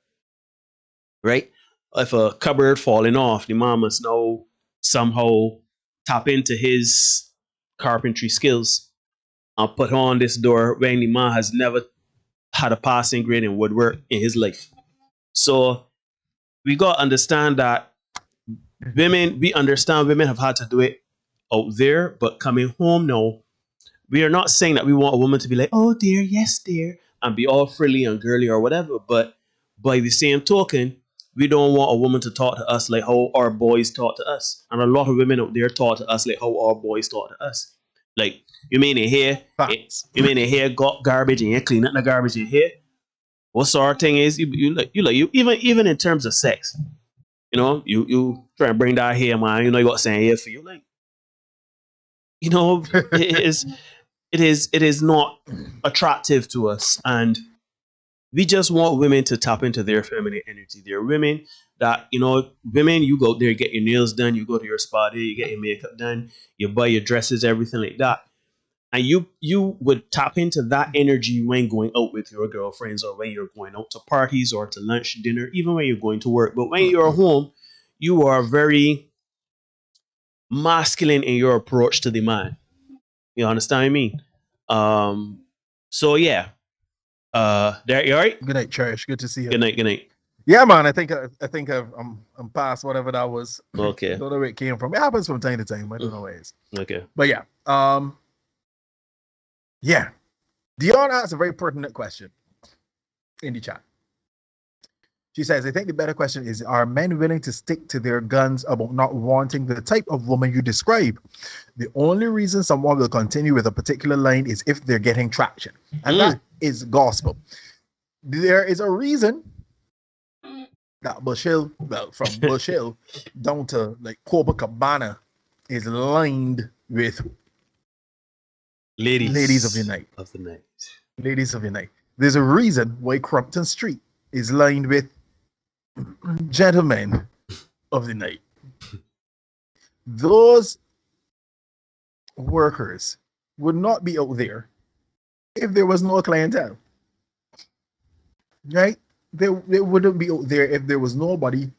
Speaker 9: Right? If a cupboard falling off, the man must now somehow tap into his carpentry skills and put on this door when the man has never had a passing grade in woodwork in his life. So we got to understand that women have had to do it out there, but coming home now, we are not saying that we want a woman to be like, oh dear, yes dear, and be all frilly and girly or whatever. But by the same token, we don't want a woman to talk to us like how our boys talk to us. And a lot of women out there talk to us like how our boys talk to us. Like, you mean in here got garbage and you clean up the garbage in here? What sort of thing is you even in terms of sex? You know, you try and bring that here, man. You know, you got saying here for you, like, you know, it is not attractive to us, and we just want women to tap into their feminine energy. There are women that, you know, you go there, get your nails done, you go to your spa there, you get your makeup done, you buy your dresses, everything like that. And you would tap into that energy when going out with your girlfriends or when you're going out to parties or to lunch, dinner, even when you're going to work. But when you're home, you are very masculine in your approach to the man. You understand what I mean? So yeah. Derek, you all right?
Speaker 10: Good night, Cherish. Good to see you.
Speaker 9: Good night.
Speaker 10: Yeah, man. I think I'm past whatever that was.
Speaker 9: Okay.
Speaker 10: Don't know where it came from. It happens from time to time. I don't know where it is.
Speaker 9: Okay.
Speaker 10: But yeah. Yeah. Dion asked a very pertinent question in the chat. She says, I think the better question is, are men willing to stick to their guns about not wanting the type of woman you describe? The only reason someone will continue with a particular line is if they're getting traction. And that is gospel. There is a reason that Bush Hill, well, from Bush Hill down to like Copacabana is lined with ladies of the night. Ladies of the night. There's a reason why Crumpton Street is lined with gentlemen of the night. Those workers would not be out there if there was no clientele. Right? They wouldn't be out there if there was nobody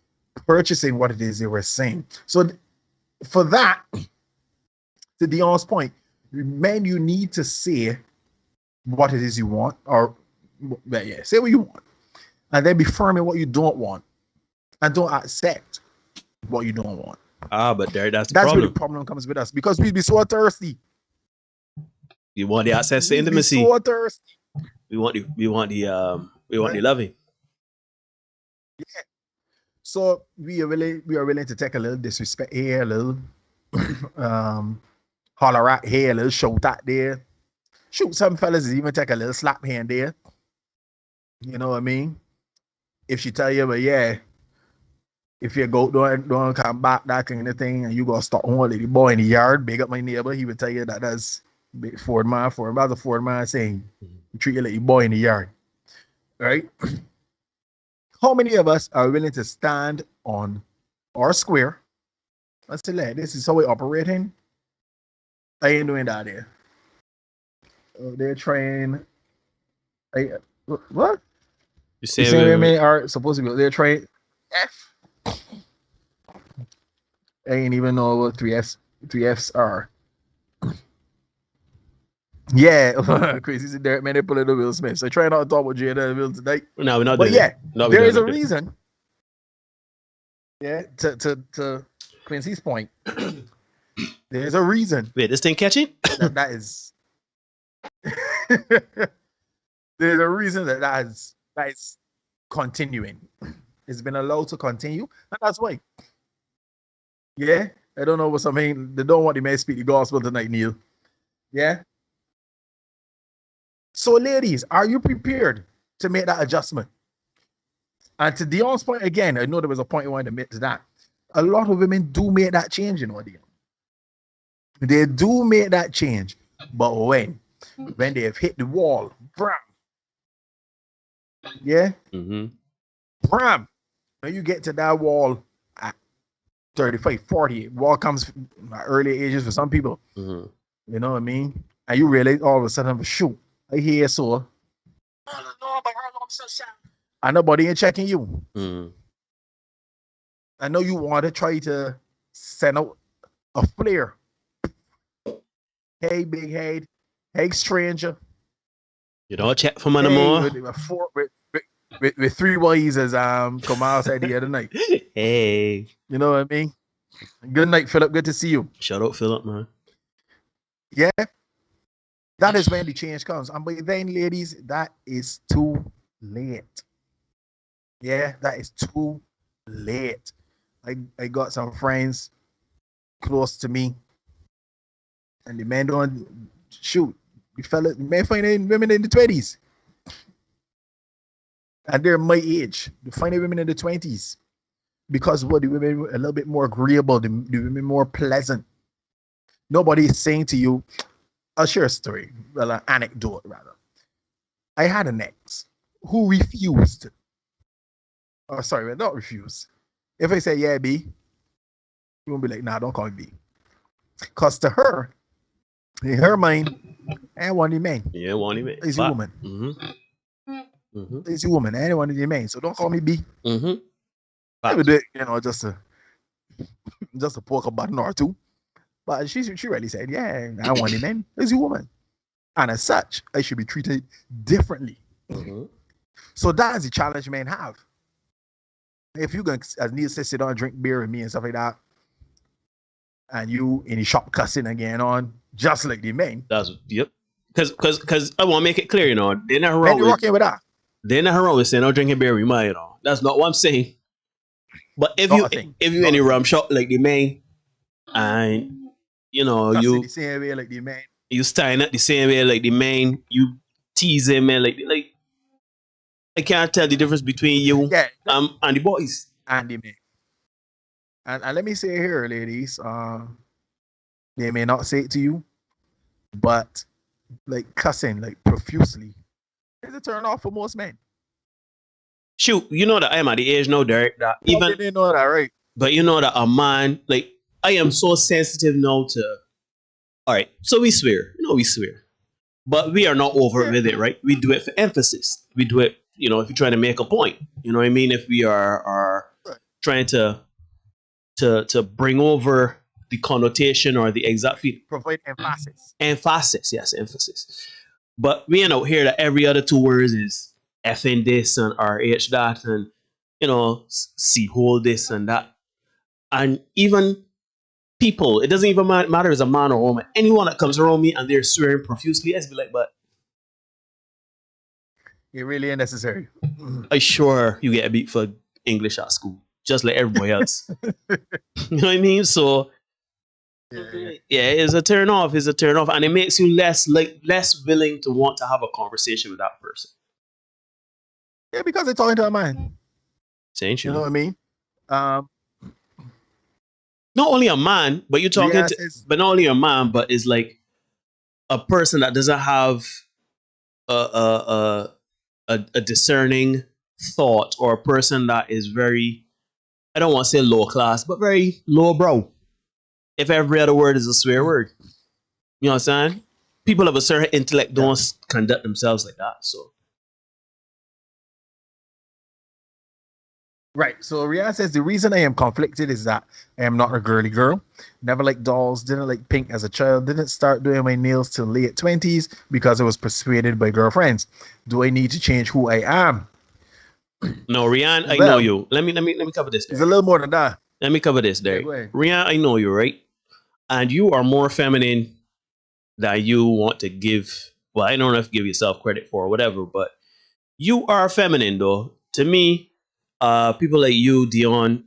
Speaker 10: purchasing what it is they were saying. So for that, to Dion's point, men, you need to say what it is you want, or say what you want, and then be firm in what you don't want, and don't accept what you don't want.
Speaker 9: But that's
Speaker 10: where the problem comes with us, because we be so thirsty.
Speaker 9: You want the access to intimacy.
Speaker 10: So thirsty.
Speaker 9: We want the loving.
Speaker 10: Yeah. So we are willing to take a little disrespect here, a little holler at here, a little shout at there. Shoot, some fellas even take a little slap hand there. You know what I mean? If she tell you, but yeah, if you go don't come back, that kind of thing, and you go start one lady boy in the yard, big up my neighbor, he would tell you that that's Ford man saying, you treat you like your boy in the yard. Right? How many of us are willing to stand on our square? Let's say, like, this is how we're operating. I ain't doing that there. They're trying. What?
Speaker 9: You say
Speaker 10: women are supposed to be. They're trying. F. I ain't even know what 3Fs are. Yeah, crazy. Derek, man, they pull it to Will Smith. So try not to talk about Jada and Will tonight.
Speaker 9: No, we're not.
Speaker 10: But yeah, there is a reason. Yeah, to Quincy's point, there's a reason.
Speaker 9: Wait, this thing catching?
Speaker 10: That is. There's a reason that is continuing. It's been allowed to continue, and that's why. Yeah, I don't know what something they don't want the man speak the gospel tonight, Neil. Yeah. So, ladies, are you prepared to make that adjustment? And to Dion's point again, I know there was a point you wanted to make to that. A lot of women do make that change, you know, Dion. They do make that change, but when they have hit the wall, bram, yeah, bram. When you get to that wall at 35, 40, wall comes at early ages for some people. You know what I mean? And you realize all of a sudden, shoot, I hear so. And nobody ain't checking you. I know you want to try to send out a flare. Hey, big head. Hey, stranger.
Speaker 9: You don't check for money more.
Speaker 10: With 3 Y's as Kamal said the other night.
Speaker 9: Hey.
Speaker 10: You know what I mean? Good night, Philip. Good to see you.
Speaker 9: Shout out, Philip, man.
Speaker 10: Yeah. That is when the change comes. And by then, ladies, that is too late. Yeah, that is too late. I got some friends close to me, and the men don't shoot. The men finding women in the 20s. And they're my age. They finding women in the 20s. Because what the women were a little bit more agreeable, the women more pleasant. Nobody is saying to you, I'll share a story, well, an anecdote rather. I had an ex who refused. Oh, sorry, not refuse. If I say, yeah, B, you won't be like, nah, don't call me B. Because to her, in her mind, I want the man.
Speaker 9: Yeah, want him.
Speaker 10: Is a woman. Is a woman. I want the man. So don't call me B. I would do it, you know, just to poke a button or two. But she really said, yeah, I want the man. Is a woman. And as such, I should be treated differently. So that is the challenge men have. If you going as Neil says, sit down and drink beer with me and stuff like that, and you in the shop cussing again on, just like the men.
Speaker 9: That's yep. Because I want to make it clear, you know, they're not wrong
Speaker 10: with that.
Speaker 9: They're not wrong with saying, "I'm drinking beer with me," you know. That's not what I'm saying. But if you in a rum shop like the man, and you know you
Speaker 10: the same way like the man,
Speaker 9: you stand up the same way like the man, you tease him, man, like I can't tell the difference between you and the boys.
Speaker 10: And the men. And let me say here, ladies, they may not say it to you, but like cussing like profusely is a turn off for most men.
Speaker 9: Shoot, you know that I am at the age now, Derek, that even
Speaker 10: you know that, right?
Speaker 9: But you know that a man, like, I am so sensitive now to, all right, so we swear, we swear, but we are not over with it, right? We do it for emphasis. We do it, if you're trying to make a point, you know what I mean? If we are trying to bring over the connotation or the exact feeling.
Speaker 10: Provide emphasis.
Speaker 9: Emphasis, yes, emphasis. But we ain't out here that every other 2 words is effing this and RH that and, see hold this and that. And even people, it doesn't even matter as a man or woman. Anyone that comes around me and they're swearing profusely, I just be like, but
Speaker 10: it really ain't necessary.
Speaker 9: I sure you get a beat for English at school, just like everybody else. You know what I mean? So yeah, it's a turn off. It's a turn off, and it makes you less willing to want to have a conversation with that person.
Speaker 10: Yeah, because they're talking to a man.
Speaker 9: Saying
Speaker 10: you know what I mean?
Speaker 9: Not only a man, but you're talking but not only a man, but it's like a person that doesn't have a discerning thought, or a person that is very, I don't want to say low class, but very low brow. If every other word is a swear word. You know what I'm saying? People of a certain intellect don't conduct themselves like that. So
Speaker 10: right. So Rihanna says the reason I am conflicted is that I am not a girly girl. Never liked dolls, didn't like pink as a child, didn't start doing my nails till late 20s because I was persuaded by girlfriends. Do I need to change who I am?
Speaker 9: No, Rihanna, I know you. Let me cover this.
Speaker 10: It's a little more than that.
Speaker 9: Let me cover this there. Rihanna, I know you, right? And you are more feminine than you want to give. Well, I don't know if you give yourself credit for or whatever, but you are feminine though to me, people like you, Dion,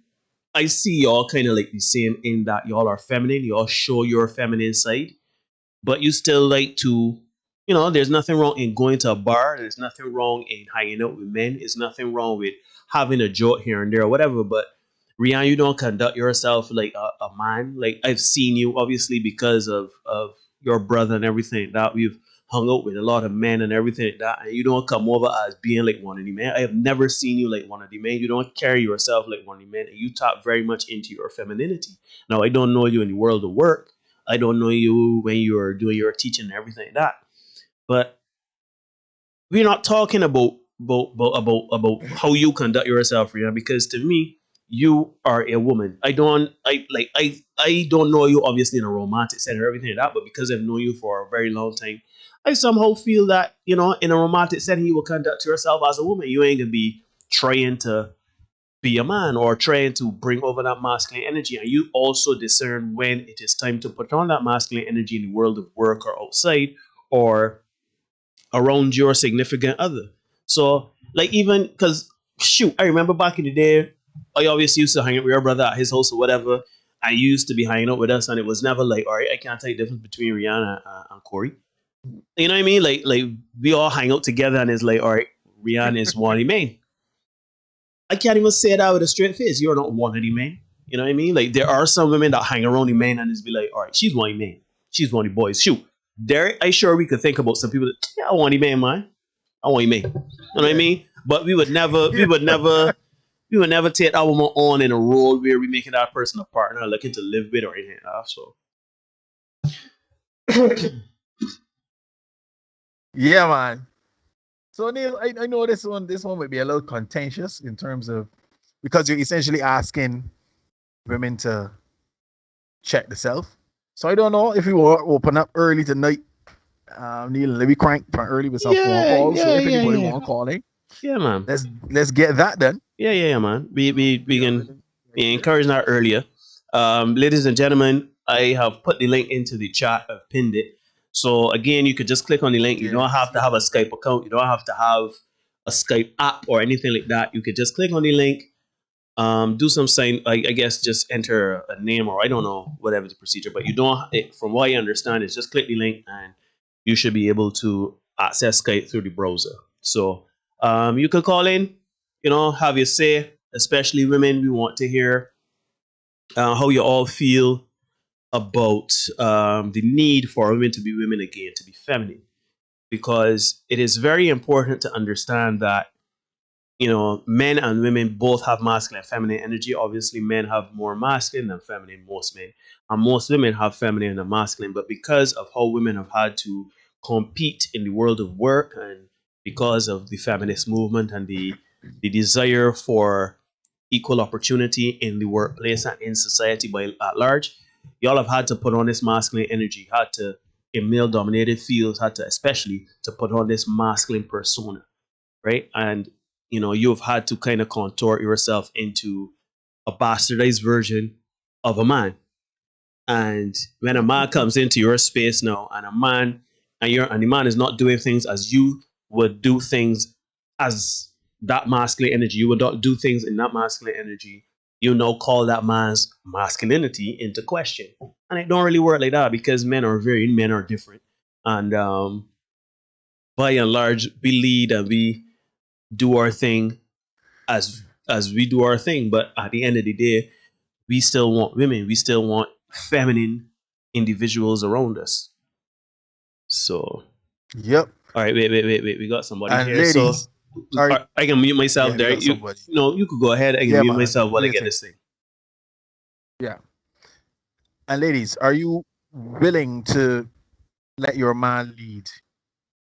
Speaker 9: I see y'all kind of like the same in that y'all are feminine. Y'all show your feminine side, but you still like to, there's nothing wrong in going to a bar. There's nothing wrong in hanging out with men. There's nothing wrong with having a joke here and there or whatever. But Rihanna, you don't conduct yourself like a man. Like I've seen you, obviously, because of your brother and everything that we've hung out with a lot of men and everything like that. And you don't come over as being like one of the men. I have never seen you like one of the men. You don't carry yourself like one of the men. And you tap very much into your femininity. Now, I don't know you in the world of work. I don't know you when you're doing your teaching and everything like that. But we're not talking about how you conduct yourself, Rihanna, because to me, you are a woman. I don't know you obviously in a romantic setting or everything like that, but because I've known you for a very long time, I somehow feel that, in a romantic setting, you will conduct yourself as a woman. You ain't gonna be trying to be a man or trying to bring over that masculine energy. And you also discern when it is time to put on that masculine energy in the world of work or outside or around your significant other. So, like, even because, shoot, I remember back in the day, I obviously used to hang out with your brother at his house or whatever. I used to be hanging out with us, and it was never like, all right, I can't tell the difference between Rihanna and Corey. You know what I mean? Like we all hang out together, and it's like, all right, Rihanna is one of the men. I can't even say that with a straight face. You're not one of the men. You know what I mean? Like there are some women that hang around the men and just be like, all right, she's one of the men. She's one of the boys. Shoot. There, I sure we could think about some people that, yeah, I want the man, man. I want the man. You know what I mean? But we would never take that woman on in a role where we making that person a partner, looking to live with or anything like that. So
Speaker 10: Yeah, man. So Neil, I know this one might be a little contentious in terms of because you're essentially asking women to check the self. So I don't know if we will open up early tonight. Neil, let me crank from early with some phone calls. So if anybody want to call in,
Speaker 9: yeah, man.
Speaker 10: Let's get that done.
Speaker 9: Yeah, man. We can encourage that earlier. Ladies and gentlemen, I have put the link into the chat. I've pinned it. So again, you could just click on the link. You don't have to have a Skype account. You don't have to have a Skype app or anything like that. You could just click on the link. Do some sign. I guess just enter a name or I don't know whatever the procedure. But you don't. From what I understand, is just click the link and you should be able to access Skype through the browser. So you could call in. Have your say. Especially women, we want to hear how you all feel about the need for women to be women again, to be feminine, because it is very important to understand that men and women both have masculine and feminine energy. Obviously, men have more masculine than feminine, most men, and most women have feminine and masculine. But because of how women have had to compete in the world of work, and because of the feminist movement and the desire for equal opportunity in the workplace and in society by at large, y'all have had to put on this masculine energy, had to, in male dominated fields, had to especially to put on this masculine persona, right? And you've had to kind of contort yourself into a bastardized version of a man. And when a man comes into your space now, and the man is not doing things as you would do things as that masculine energy, you would not do things in that masculine energy. You now call that man's masculinity into question, and it don't really work like that because men are different, and by and large, we lead and we do our thing as we do our thing. But at the end of the day, we still want women. We still want feminine individuals around us. So,
Speaker 10: yep.
Speaker 9: All right, wait. We got somebody
Speaker 10: and
Speaker 9: here.
Speaker 10: Ladies,
Speaker 9: so I can mute myself there. You could go ahead. I can mute myself while I get this thing.
Speaker 10: Yeah. And ladies, are you willing to let your man lead?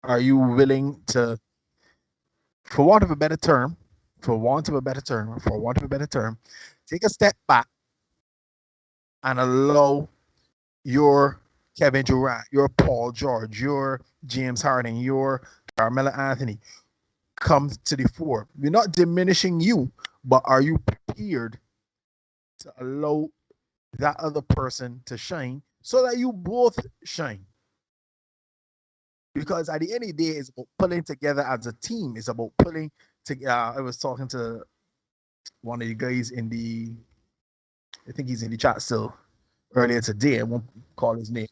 Speaker 10: Are you willing to, for want of a better term, take a step back and allow your Kevin Durant, your Paul George, your James Harden, your Carmelo Anthony come to the fore? We're not diminishing you, but are you prepared to allow that other person to shine so that you both shine? Because at the end of the day, it's about pulling together as a team. It's about pulling I was talking to one of you guys in the, I think he's in the chat still, earlier today. I won't call his name.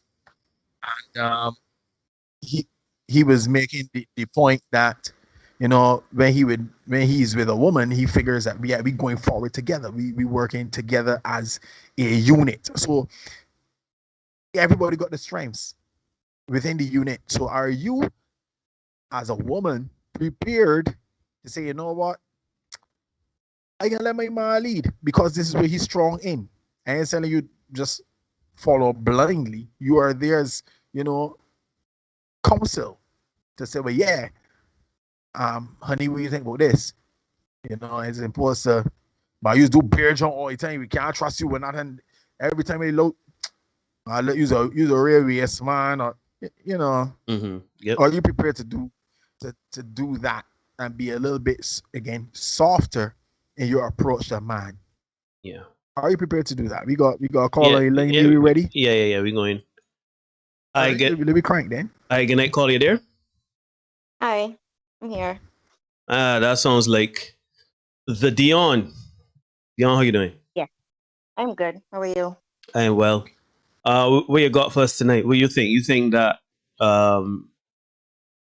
Speaker 10: And he was making the point that, you know, when he's with a woman, he figures that we going forward together. We working together as a unit. So everybody got the strengths within the unit. So are you, as a woman, prepared to say, you know what, I can let my man lead because this is where he's strong in. I ain't telling you just follow blindly. You are there as, you know, counsel to say, well, yeah, honey, what do you think about this? You know, it's important to, but you do bear jump all the time. We can't trust you. We're not, and every time we look, I let use a real yes man, or you know,
Speaker 9: Yep.
Speaker 10: are you prepared to do that and be a little bit again softer in your approach to a man?
Speaker 9: Yeah.
Speaker 10: Are you prepared to do that? We got a call on the line. You ready?
Speaker 9: Yeah. We going.
Speaker 10: Let me crank then.
Speaker 9: Good night. Call you there.
Speaker 11: Hi, I'm here.
Speaker 9: That sounds like the Dion. Dion, how you doing?
Speaker 11: Yeah, I'm good. How are you?
Speaker 9: I am well. What you got for us tonight? What do you think? You think that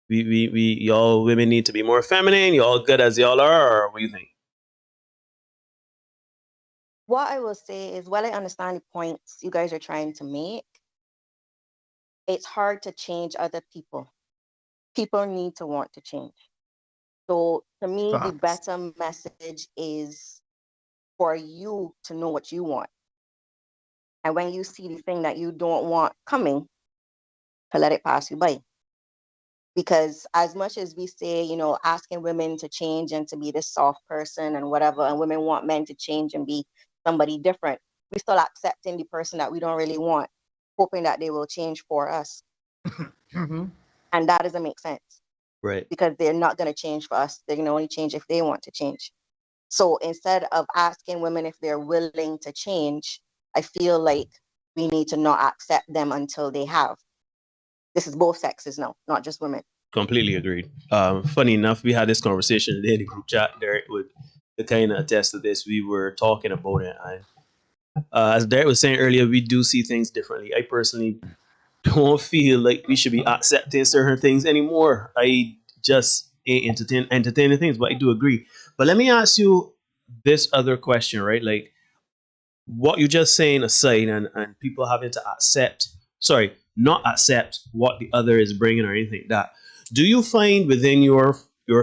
Speaker 9: we y'all women need to be more feminine? Y'all good as y'all are, or what do you think?
Speaker 11: What I will say is, while I understand the points you guys are trying to make, it's hard to change other people. People need to want to change. So to me, the better message is for you to know what you want. And when you see the thing that you don't want coming, to let it pass you by. Because as much as we say, you know, asking women to change and to be this soft person and whatever, and women want men to change and be somebody different, we still accepting the person that we don't really want, hoping that they will change for us. And that doesn't make sense.
Speaker 9: Right.
Speaker 11: Because they're not going to change for us. They're going to only change if they want to change. So instead of asking women if they're willing to change, I feel like we need to not accept them until they have. This is both sexes now, not just women.
Speaker 9: Completely agreed. Funny enough, we had this conversation today in the group chat. Derek would kind of attest to this. We were talking about it, and as Derek was saying earlier, we do see things differently. I personally don't feel like we should be accepting certain things anymore. I just ain't entertaining things, but I do agree. But let me ask you this other question, right? Like what you're just saying aside, and people having to not accept what the other is bringing or anything like that. Do you find within your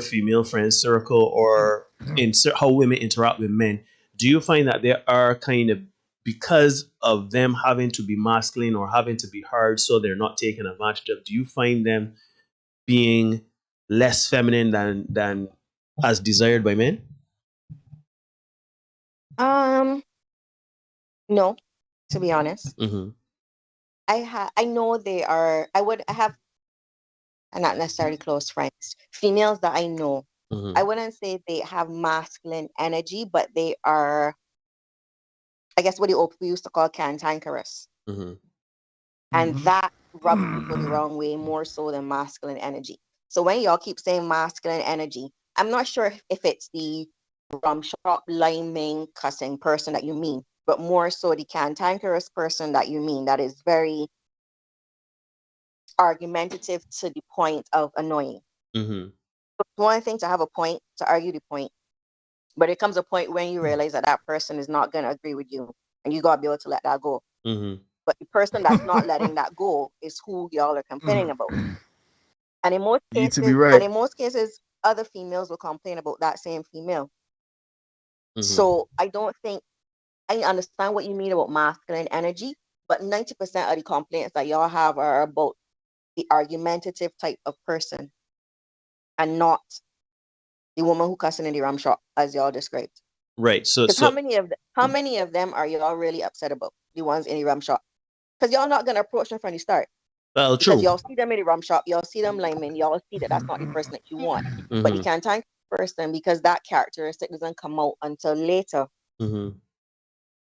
Speaker 9: female friend circle or in how women interact with men, do you find that there are kind of, because of them having to be masculine or having to be hard so they're not taken advantage of, do you find them being less feminine than as desired by men?
Speaker 11: No, to be honest. I know they are. I have not necessarily close friends, females that I know. I wouldn't say they have masculine energy, but they are, I guess, what we used to call cantankerous. And that rubs people the wrong way more so than masculine energy. So when y'all keep saying masculine energy, I'm not sure if it's the shop liming cussing person that you mean, but more so the cantankerous person that you mean, that is very argumentative to the point of annoying. It's one thing to have a point, to argue the point, but it comes a point when you realize that that person is not going to agree with you, and you got to be able to let that go. But the person that's not letting that go is who y'all are complaining about. And in most cases, other females will complain about that same female. So I don't think, I understand what you mean about masculine energy, but 90% of the complaints that y'all have are about the argumentative type of person and not the woman who cussing in the ram shop, as y'all described.
Speaker 9: Right. So
Speaker 11: how many of them are y'all really upset about? The ones in the ram shop? Because y'all not gonna approach them from the start.
Speaker 9: Well,
Speaker 11: because y'all see them in the ram shop, y'all see them liming, y'all see that that's not the person that you want. But you can't thank the person because that characteristic doesn't come out until later.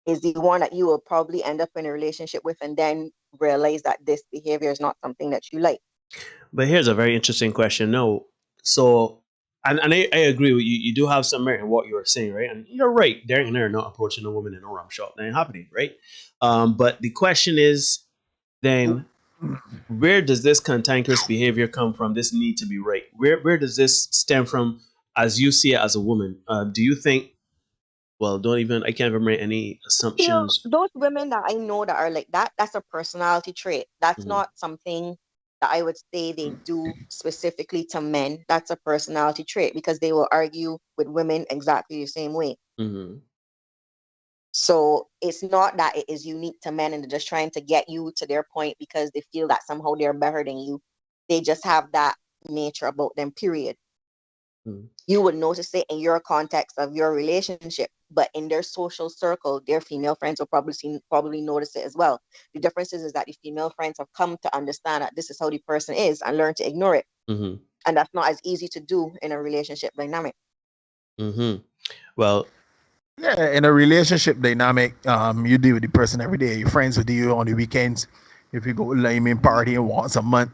Speaker 11: Is the one that you will probably end up in a relationship with and then realize that this behavior is not something that you like.
Speaker 9: But here's a very interesting question. No, so And I agree with you. You do have some merit in what you were saying, right? And you're right. They're not approaching a woman in a rum shop. That ain't happening, right? But the question is then, where does this cantankerous behavior come from? This need to be right. Where does this stem from as you see it as a woman? Do you think, well, don't even, I can't even make any
Speaker 11: You know,
Speaker 9: assumptions.
Speaker 11: those women that I know that are like that, that's a personality trait. That's
Speaker 9: Mhm.
Speaker 11: not something that I would say they do specifically to men. That's a personality trait because they will argue with women exactly the same way.
Speaker 9: Mm-hmm.
Speaker 11: So it's not that it is unique to men and they're just trying to get you to their point because they feel that somehow they're better than you. They just have that nature about them, period.
Speaker 9: Mm-hmm.
Speaker 11: You would notice it in your context of your relationship, but in their social circle, their female friends will probably notice it as well. The difference is that the female friends have come to understand that this is how the person is and learn to ignore it.
Speaker 9: Mm-hmm.
Speaker 11: And that's not as easy to do in a relationship dynamic.
Speaker 9: Mm-hmm. Well,
Speaker 10: Yeah, in a relationship dynamic, you deal with the person every day. Your friends will deal on the weekends. If you go laming party and once a month,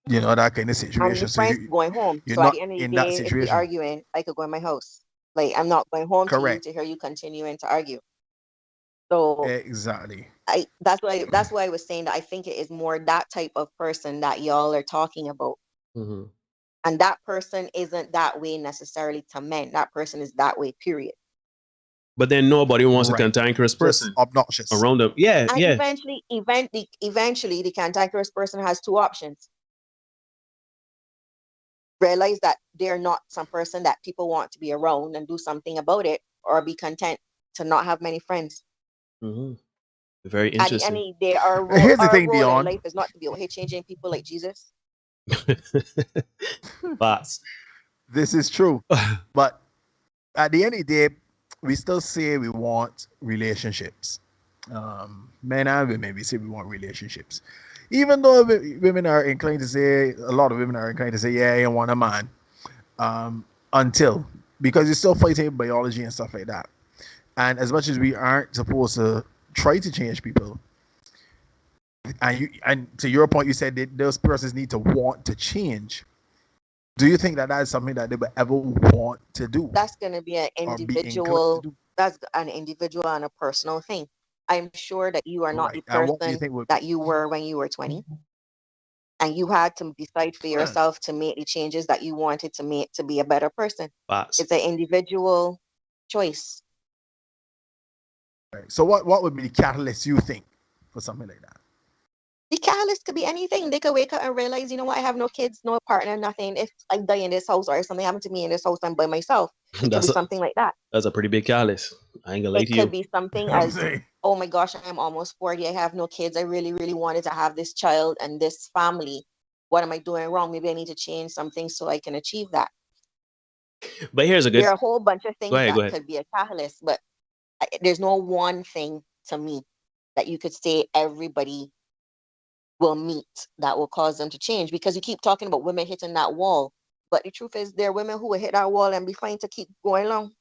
Speaker 10: that kind of
Speaker 11: And the
Speaker 10: situation. So
Speaker 11: friends going home.
Speaker 10: you're
Speaker 11: So at
Speaker 10: not
Speaker 11: the end of the
Speaker 10: in that
Speaker 11: day, if we
Speaker 10: situation.
Speaker 11: arguing, I could go in my house. Like I'm not going home to you
Speaker 10: Correct.
Speaker 11: to hear you continuing to argue. So
Speaker 10: Exactly.
Speaker 11: that's why I was saying that I think it is more that type of person that y'all are talking about.
Speaker 9: mm-hmm.
Speaker 11: And that person isn't that way necessarily to men. That person is that way, period.
Speaker 9: But then nobody wants a
Speaker 10: Right.
Speaker 9: cantankerous
Speaker 10: Just
Speaker 9: person
Speaker 10: obnoxious.
Speaker 9: around them. Yeah,
Speaker 11: And
Speaker 9: yeah.
Speaker 11: eventually, the cantankerous person has two options. Realize that they're not some person that people want to be around and do something about it, or be content to not have many friends.
Speaker 9: Mm-hmm. Very
Speaker 11: At the end
Speaker 9: interesting.
Speaker 11: of the day,
Speaker 10: Here's the
Speaker 11: our
Speaker 10: thing,
Speaker 11: role in
Speaker 10: Dion.
Speaker 11: life is not to be out here changing people like Jesus.
Speaker 9: Bots.
Speaker 10: This is true. But at the end of the day, we still say we want relationships. Men and women, we say we want relationships. Even though women are inclined to say, a lot of women are inclined to say, yeah, I want a man. Until, because you're still fighting biology and stuff like that. And as much as we aren't supposed to try to change people, and to your point, you said that those persons need to want to change. Do you think that that is something that they would ever want to do
Speaker 11: That's going to be an
Speaker 10: or be inclined to
Speaker 11: individual.
Speaker 10: do?
Speaker 11: That's an individual and a personal thing. I'm sure that you are not the
Speaker 10: Right. And what do you
Speaker 11: person
Speaker 10: think would
Speaker 11: that you were when you were 20, and you had to decide for
Speaker 10: right.
Speaker 11: yourself to make the changes that you wanted to make to be a better person.
Speaker 9: Bots.
Speaker 11: It's an individual choice.
Speaker 10: So what would be the catalyst you think for something like that?
Speaker 11: The catalyst could be anything. They could wake up and realize, you know what, I have no kids, no partner, nothing. If I die in this house or if something happened to me in this house, I'm by myself. It could be
Speaker 9: That's
Speaker 11: something like that.
Speaker 9: a pretty big catalyst. I ain't gonna lie
Speaker 11: It
Speaker 9: to
Speaker 11: could
Speaker 9: you.
Speaker 11: be something
Speaker 10: I'm
Speaker 11: as,
Speaker 10: saying,
Speaker 11: oh my gosh, I'm almost 40. I have no kids. I really, really wanted to have this child and this family. What am I doing wrong? Maybe I need to change something so I can achieve that.
Speaker 9: But here's a
Speaker 11: There
Speaker 9: good.
Speaker 11: are a whole bunch of
Speaker 9: Go
Speaker 11: things
Speaker 9: ahead. Go
Speaker 11: that
Speaker 9: ahead.
Speaker 11: could be a catalyst, but there's no one thing to me that you could say everybody will meet that will cause them to change, because you keep talking about women hitting that wall. But the truth is there are women who will hit that wall and be fine to keep going along.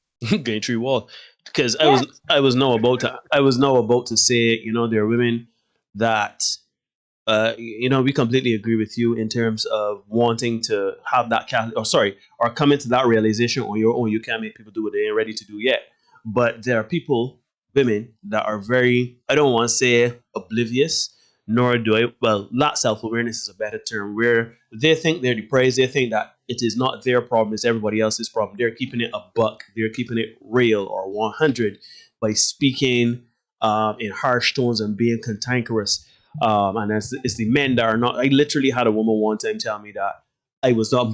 Speaker 9: Gantry wall. Because
Speaker 11: Yes.
Speaker 9: I was now about to say, there are women that we completely agree with you in terms of wanting to have that or coming to that realization on your own. You can't make people do what they ain't ready to do yet. But there are women that are very, I don't want to say oblivious, nor do I, well, not self-awareness is a better term, where they think they're depraved, they think that it is not their problem, it's everybody else's problem. They're keeping it a buck, they're keeping it real or 100 by speaking in harsh tones and being cantankerous. And it's the men that are not. I literally had a woman one time tell me that I was not.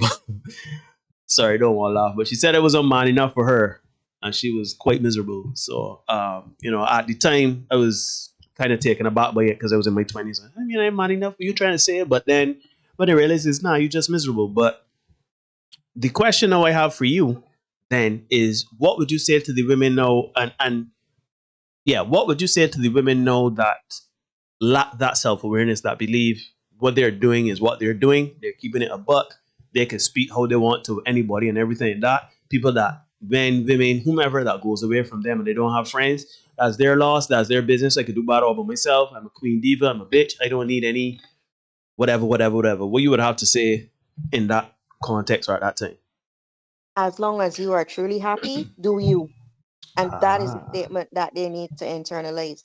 Speaker 9: Sorry, I don't want to laugh, but she said I wasn't man enough for her, and she was quite miserable. So, at the time, I was kind of taken aback by it because I was in my 20s. I mean, I'm man enough. You trying to say it, but then when I realized it's not, you're just miserable. But the question now I have for you then is, what would you say to the women now? And yeah, what would you say to the women now that lack that self-awareness, that believe what they're doing is what they're doing, they're keeping it a buck, they can speak how they want to anybody and everything like that? People that, when women, whomever that goes away from them and they don't have friends, that's their loss, that's their business. I could do bad all by myself. I'm a queen diva, I'm a bitch, I don't need any whatever. What you would have to say in that context or at that time?
Speaker 11: As long as you are truly happy, do you. And that is a statement that they need to internalize.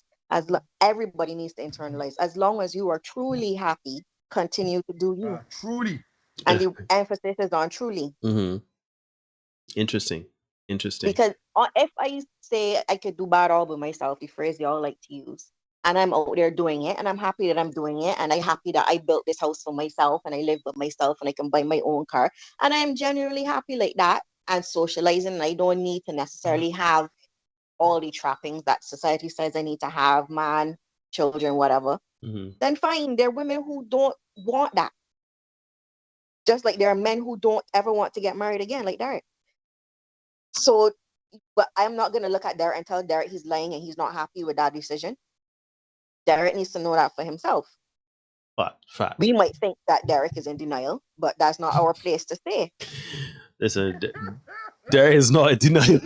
Speaker 11: Everybody needs to internalize. As long as you are truly happy, continue to do you.
Speaker 10: Truly.
Speaker 11: And the emphasis is on truly.
Speaker 9: Mm-hmm. Interesting.
Speaker 11: Because if I say I could do bad all by myself, the phrase y'all like to use, and I'm out there doing it, and I'm happy that I'm doing it, and I'm happy that I built this house for myself, and I live with myself, and I can buy my own car, and I'm genuinely happy like that, and socializing, and I don't need to necessarily have all the trappings that society says I need to have, man, children, whatever, then fine. There are women who don't want that. Just like there are men who don't ever want to get married again, like Derek. So, but I'm not going to look at Derek and tell Derek he's lying and he's not happy with that decision. Derek needs to know that for himself.
Speaker 9: Fact.
Speaker 11: We might think that Derek is in denial, but that's not our place to say.
Speaker 9: Listen, Derek is not in denial.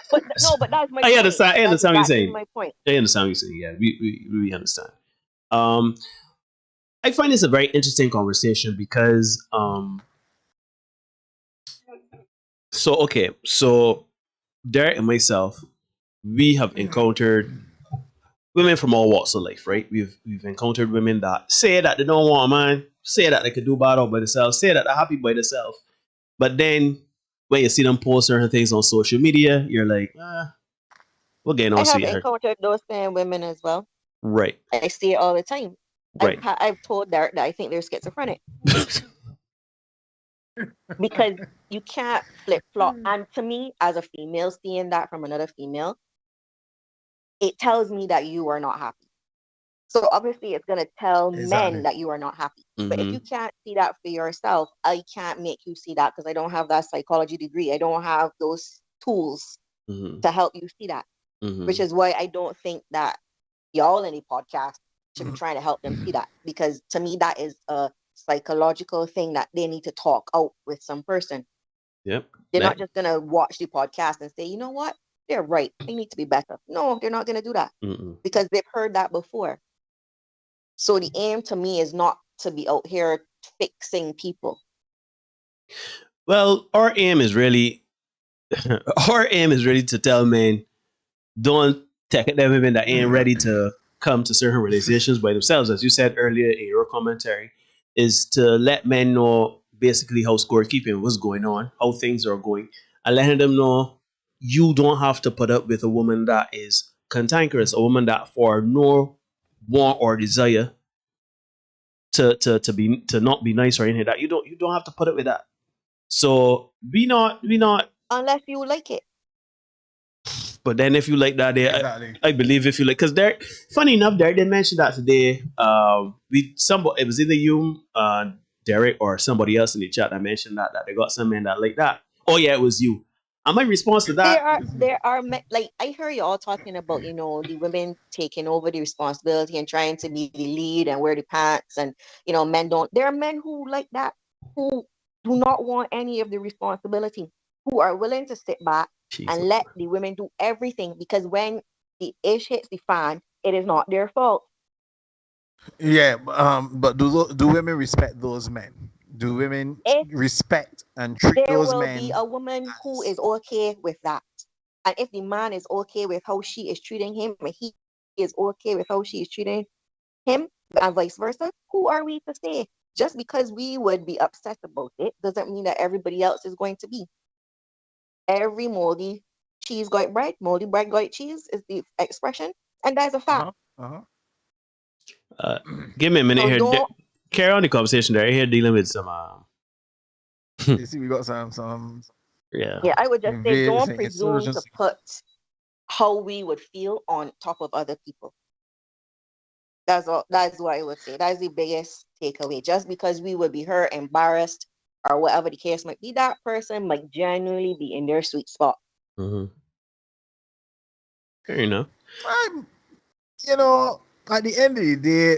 Speaker 11: But that's my
Speaker 9: I
Speaker 11: point.
Speaker 9: understand. I understand what you're saying.
Speaker 11: My point.
Speaker 9: I understand what you're saying. Yeah, we understand. I find this a very interesting conversation because so Derek and myself, we have encountered women from all walks of life, right? We've encountered women that say that they don't want a man, say that they could do bad all by themselves, say that they're happy by themselves. But then when you see them post certain things on social media, you're like, we're getting on, sweetheart.
Speaker 11: I have encountered those same women as well.
Speaker 9: Right.
Speaker 11: I see it all the time.
Speaker 9: Right.
Speaker 11: I've told Derek that I think they're schizophrenic. Because you can't flip-flop. And to me, as a female, seeing that from another female, it tells me that you are not happy. So obviously it's going to tell men that you are not happy. But if you can't see that for yourself, I can't make you see that because I don't have that psychology degree. I don't have those tools to help you see that. Which is why I don't think that y'all in the podcast should be trying to help them see that. Because to me, that is a psychological thing that they need to talk out with some person.
Speaker 9: Yep.
Speaker 11: They're not just going to watch the podcast and say, you know what? They're right. They need to be better. No, they're not going to do that because they've heard that before. So the aim to me is not to be out here fixing people.
Speaker 9: Well, our aim is really to tell men, don't take them women that ain't ready to come to certain realizations by themselves. As you said earlier in your commentary, is to let men know basically how scorekeeping was going on, how things are going, and letting them know you don't have to put up with a woman that is cantankerous, a woman that for no want or desire to not be nice or anything like that. You don't have to put up with that. So be not
Speaker 11: unless you like it.
Speaker 9: But then if you like that, I believe if you like, because there, funny enough, Derek did mention that today. It was either you, Derek, or somebody else in the chat that mentioned that they got some men that like that. Oh yeah, it was you. And my response to that,
Speaker 11: there are like I hear you all talking about the women taking over the responsibility and trying to be the lead and wear the pants, and men don't. There are men who like that, who do not want any of the responsibility, who are willing to sit back and let the women do everything, because when the ish hits the fan, it is not their fault.
Speaker 10: Yeah, but do women respect those men? Do women respect and treat those men?
Speaker 11: There will be a woman who is okay with that. And if the man is okay with how she is treating him, and he is okay with how she is treating him, and vice versa, who are we to say? Just because we would be upset about it doesn't mean that everybody else is going to be. Every moldy cheese got bread, moldy bread got cheese is the expression, and that's a fact.
Speaker 9: Give me a minute here. Carry on the conversation there. Here dealing with some.
Speaker 10: You see, we got some.
Speaker 9: Yeah.
Speaker 11: Yeah, I would just say don't presume to put how we would feel on top of other people. That's all. That's what I would say. That's the biggest takeaway. Just because we would be hurt, embarrassed, or whatever the case might be, that person might genuinely be in their sweet spot.
Speaker 9: Fair enough.
Speaker 10: At the end of the day,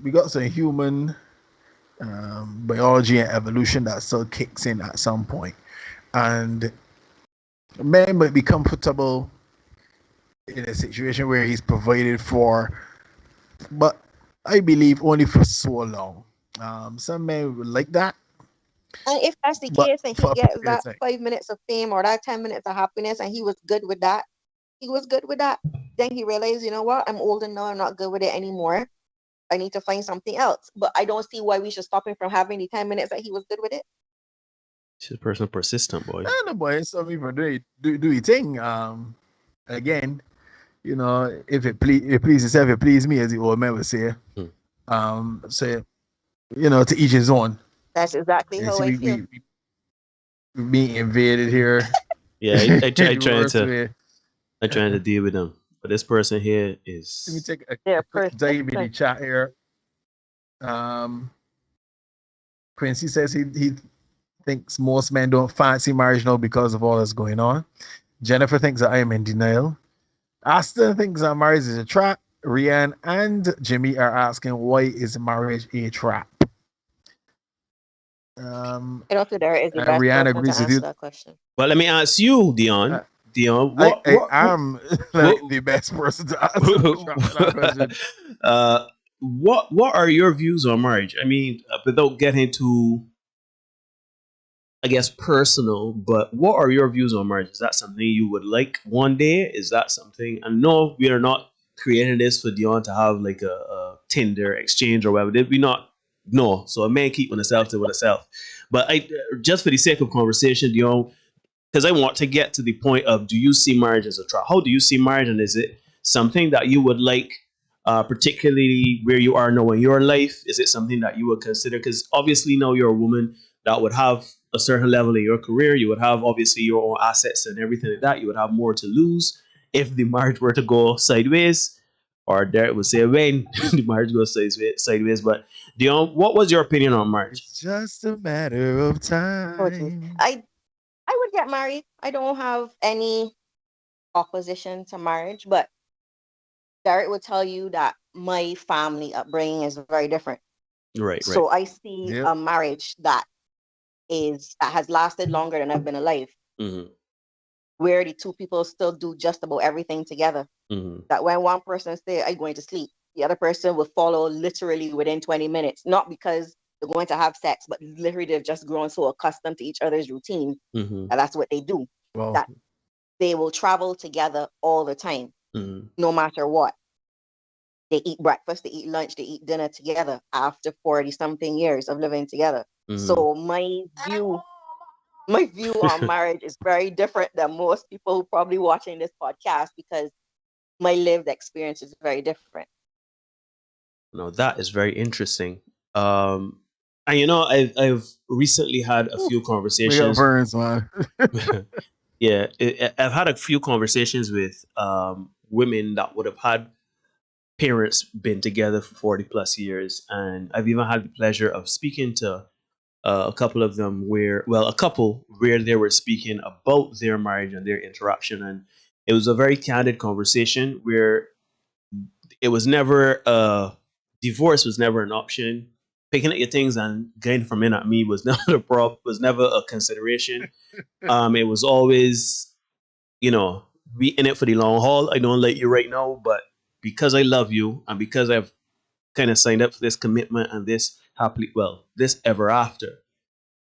Speaker 10: we got some human biology and evolution that still kicks in at some point, and men might be comfortable in a situation where he's provided for, but I believe only for so long. Some men would like that,
Speaker 11: And if that's the
Speaker 10: But
Speaker 11: case and he
Speaker 10: for a
Speaker 11: gets
Speaker 10: period of
Speaker 11: that
Speaker 10: time.
Speaker 11: 5 minutes of fame or that 10 minutes of happiness and he was good with that, then he realized, you know what, I'm older now, I'm not good with it anymore. I need to find something else. But I don't see why we should stop him from having the 10 minutes that he was good with it.
Speaker 9: She's a person persistent, boy.
Speaker 10: I don't know, boy. Some people do your thing. Again, you know, if it please yourself, it please me, as the old man would say. So you know, to each his own.
Speaker 11: That's exactly
Speaker 10: You
Speaker 11: how
Speaker 10: see,
Speaker 11: I feel.
Speaker 10: we being invaded here.
Speaker 9: Yeah, I
Speaker 10: The
Speaker 9: trying
Speaker 10: worst
Speaker 9: to
Speaker 10: way.
Speaker 9: I trying to deal with them, but this person here
Speaker 10: Let me
Speaker 9: is
Speaker 10: take a
Speaker 11: They're
Speaker 10: quick dive in the
Speaker 11: persistent.
Speaker 10: chat here. Quincy says he thinks most men don't fancy marriage now because of all that's going on. Jennifer thinks that I am in denial. Aston thinks that marriage is a trap. Rianne and Jimmy are asking, why is marriage a trap?
Speaker 11: I don't think there is the
Speaker 10: And
Speaker 11: best
Speaker 10: Rianne
Speaker 11: person to
Speaker 10: agrees with
Speaker 11: answer
Speaker 10: you.
Speaker 11: that question.
Speaker 9: Well, let me ask you, Dion.
Speaker 10: Uh,
Speaker 9: Dion,
Speaker 10: I
Speaker 9: what
Speaker 10: am like the best person to answer that question.
Speaker 9: what are your views on marriage? I mean, without getting too, I guess, personal, but what are your views on marriage? Is that something you would like one day? Is that something? And no, we are not creating this for Dion to have like a Tinder exchange or whatever. Did we not? No. So a man keep on himself to himself. But I, just for the sake of conversation, Dion, because I want to get to the point of, do you see marriage as a trap? How do you see marriage, and is it something that you would like, particularly where you are now in your life? Is it something that you would consider? Because obviously now you're a woman that would have a certain level in your career. You would have obviously your own assets and everything like that. You would have more to lose if the marriage were to go sideways, or Derek would say when the marriage goes sideways. But Dion, what was your opinion on marriage?
Speaker 10: It's just a matter of
Speaker 11: Oh, geez.
Speaker 10: time.
Speaker 11: I would get married. I don't have any opposition to marriage, but Derek would tell you that my family upbringing is very different.
Speaker 9: Right, right.
Speaker 11: So I see
Speaker 10: Yep.
Speaker 11: a marriage that has lasted longer than I've been alive,
Speaker 9: Mm-hmm.
Speaker 11: where the two people still do just about everything together.
Speaker 9: Mm-hmm.
Speaker 11: That when one person say, I'm going to sleep, the other person will follow literally within 20 minutes, not because they're going to have sex, but literally they've just grown so accustomed to each other's routine
Speaker 9: Mm-hmm.
Speaker 11: that that's what they do.
Speaker 10: Well,
Speaker 11: That they will travel together all the time,
Speaker 9: Mm-hmm.
Speaker 11: no matter what. They eat breakfast, they eat lunch, they eat dinner together after 40 something years of living together.
Speaker 9: Mm-hmm.
Speaker 11: So my view on marriage is very different than most people who probably watching this podcast, because my lived experience is very different.
Speaker 9: No, that is very interesting. And you know, I've recently had a few
Speaker 10: we got
Speaker 9: conversations.
Speaker 10: burns, man.
Speaker 9: Yeah, I've had a few conversations with women that would have had parents been together for 40 plus years, and I've even had the pleasure of speaking to a couple of them a couple where they were speaking about their marriage and their interruption, and it was a very candid conversation where it was never divorce was never an option. Picking up your things and going from in at me was never a problem, was never a consideration. It was always, you know, we in it for the long haul. I don't like you right now, but because I love you and because I've kind of signed up for this commitment and this ever after,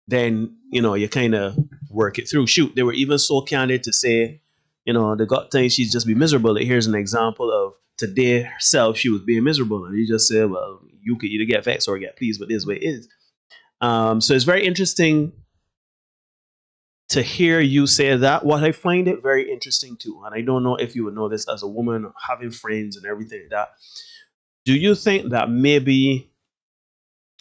Speaker 9: then you know you kind of work it through. Shoot, they were even so candid to say, you know, they got things she'd just be miserable. Like, here's an example of today herself, she was being miserable, and he just said, well, you could either get vexed or get pleased, but this way it is. So it's very interesting to hear you say that. What I find it very interesting too, and I don't know if you would know this as a woman, having friends and everything like that. Do you think that maybe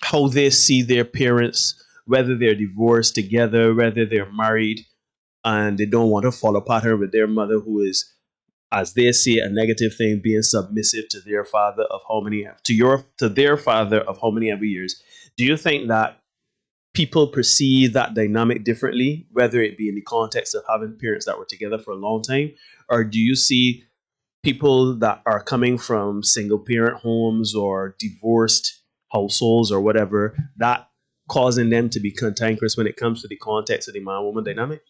Speaker 9: how they see their parents, whether they're divorced together, whether they're married, and they don't want to follow pattern with their mother, who is, as they see a negative thing, being submissive to their father of how many to their father of how many ever years? Do you think that people perceive that dynamic differently, whether it be in the context of having parents that were together for a long time, or do you see people that are coming from single parent homes or divorced households or whatever, that causing them to be cantankerous when it comes to the context of the man woman dynamic?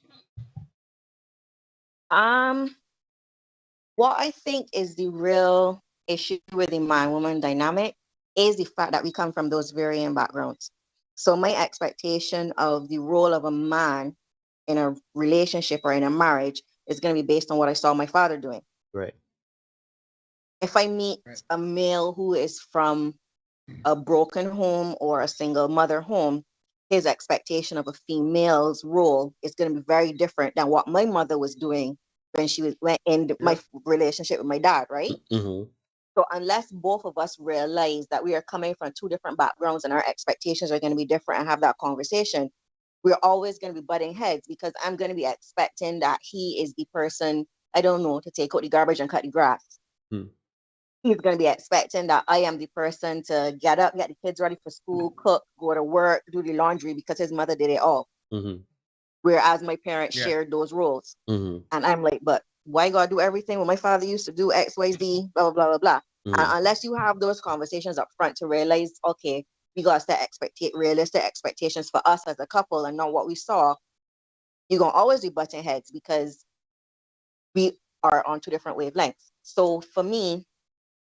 Speaker 11: What I think is the real issue with the man woman dynamic is the fact that we come from those varying backgrounds. So my expectation of the role of a man in a relationship or in a marriage is going to be based on what I saw my father doing.
Speaker 9: Right.
Speaker 11: If I meet a male who is from a broken home or a single mother home, his expectation of a female's role is going to be very different than what my mother was doing when she was in my relationship with my dad, right?
Speaker 9: Mm-hmm.
Speaker 11: So unless both of us realize that we are coming from two different backgrounds and our expectations are going to be different and have that conversation, we're always going to be butting heads because I'm going to be expecting that he is the person, I don't know, to take out the garbage and cut the grass. He's going to be expecting that I am the person to get up, get the kids ready for school, cook, go to work, do the laundry because his mother did it all.
Speaker 9: Mm-hmm.
Speaker 11: Whereas my parents shared those roles.
Speaker 9: Mm-hmm.
Speaker 11: And I'm like, but why gotta do everything when my father used to do X, Y, Z, blah, blah, blah, blah, blah. And unless you have those conversations up front to realize, okay, we got to set realistic expectations for us as a couple and not what we saw, you're going to always be butting heads because we are on two different wavelengths. So for me,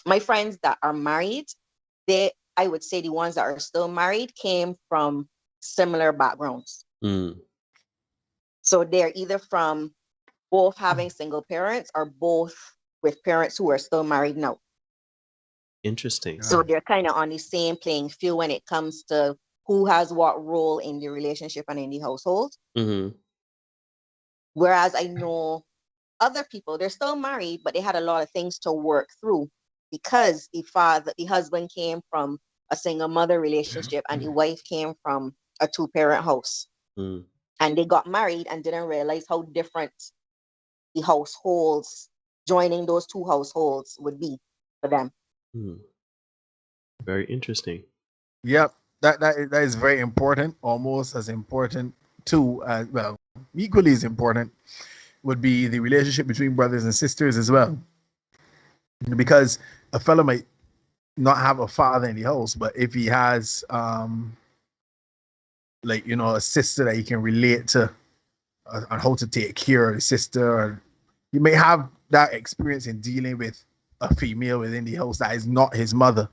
Speaker 11: my friends that are married, I would say the ones that are still married came from similar backgrounds. So they're either from both having single parents or both with parents who are still married now.
Speaker 9: Interesting.
Speaker 11: So they're kind of on the same playing field when it comes to who has what role in the relationship and in the household.
Speaker 9: Mm-hmm.
Speaker 11: Whereas I know other people, they're still married, but they had a lot of things to work through because the husband came from a single mother relationship and the wife came from a two-parent house. And they got married and didn't realize how different the households, joining those two households would be for them.
Speaker 9: Very interesting.
Speaker 10: Yep, that is very important, almost as important too, well, equally as important would be the relationship between brothers and sisters as well. Because a fellow might not have a father in the house, but if he has like, you know, a sister that he can relate to on how to take care of the sister, or you may have that experience in dealing with a female within the house that is not his mother.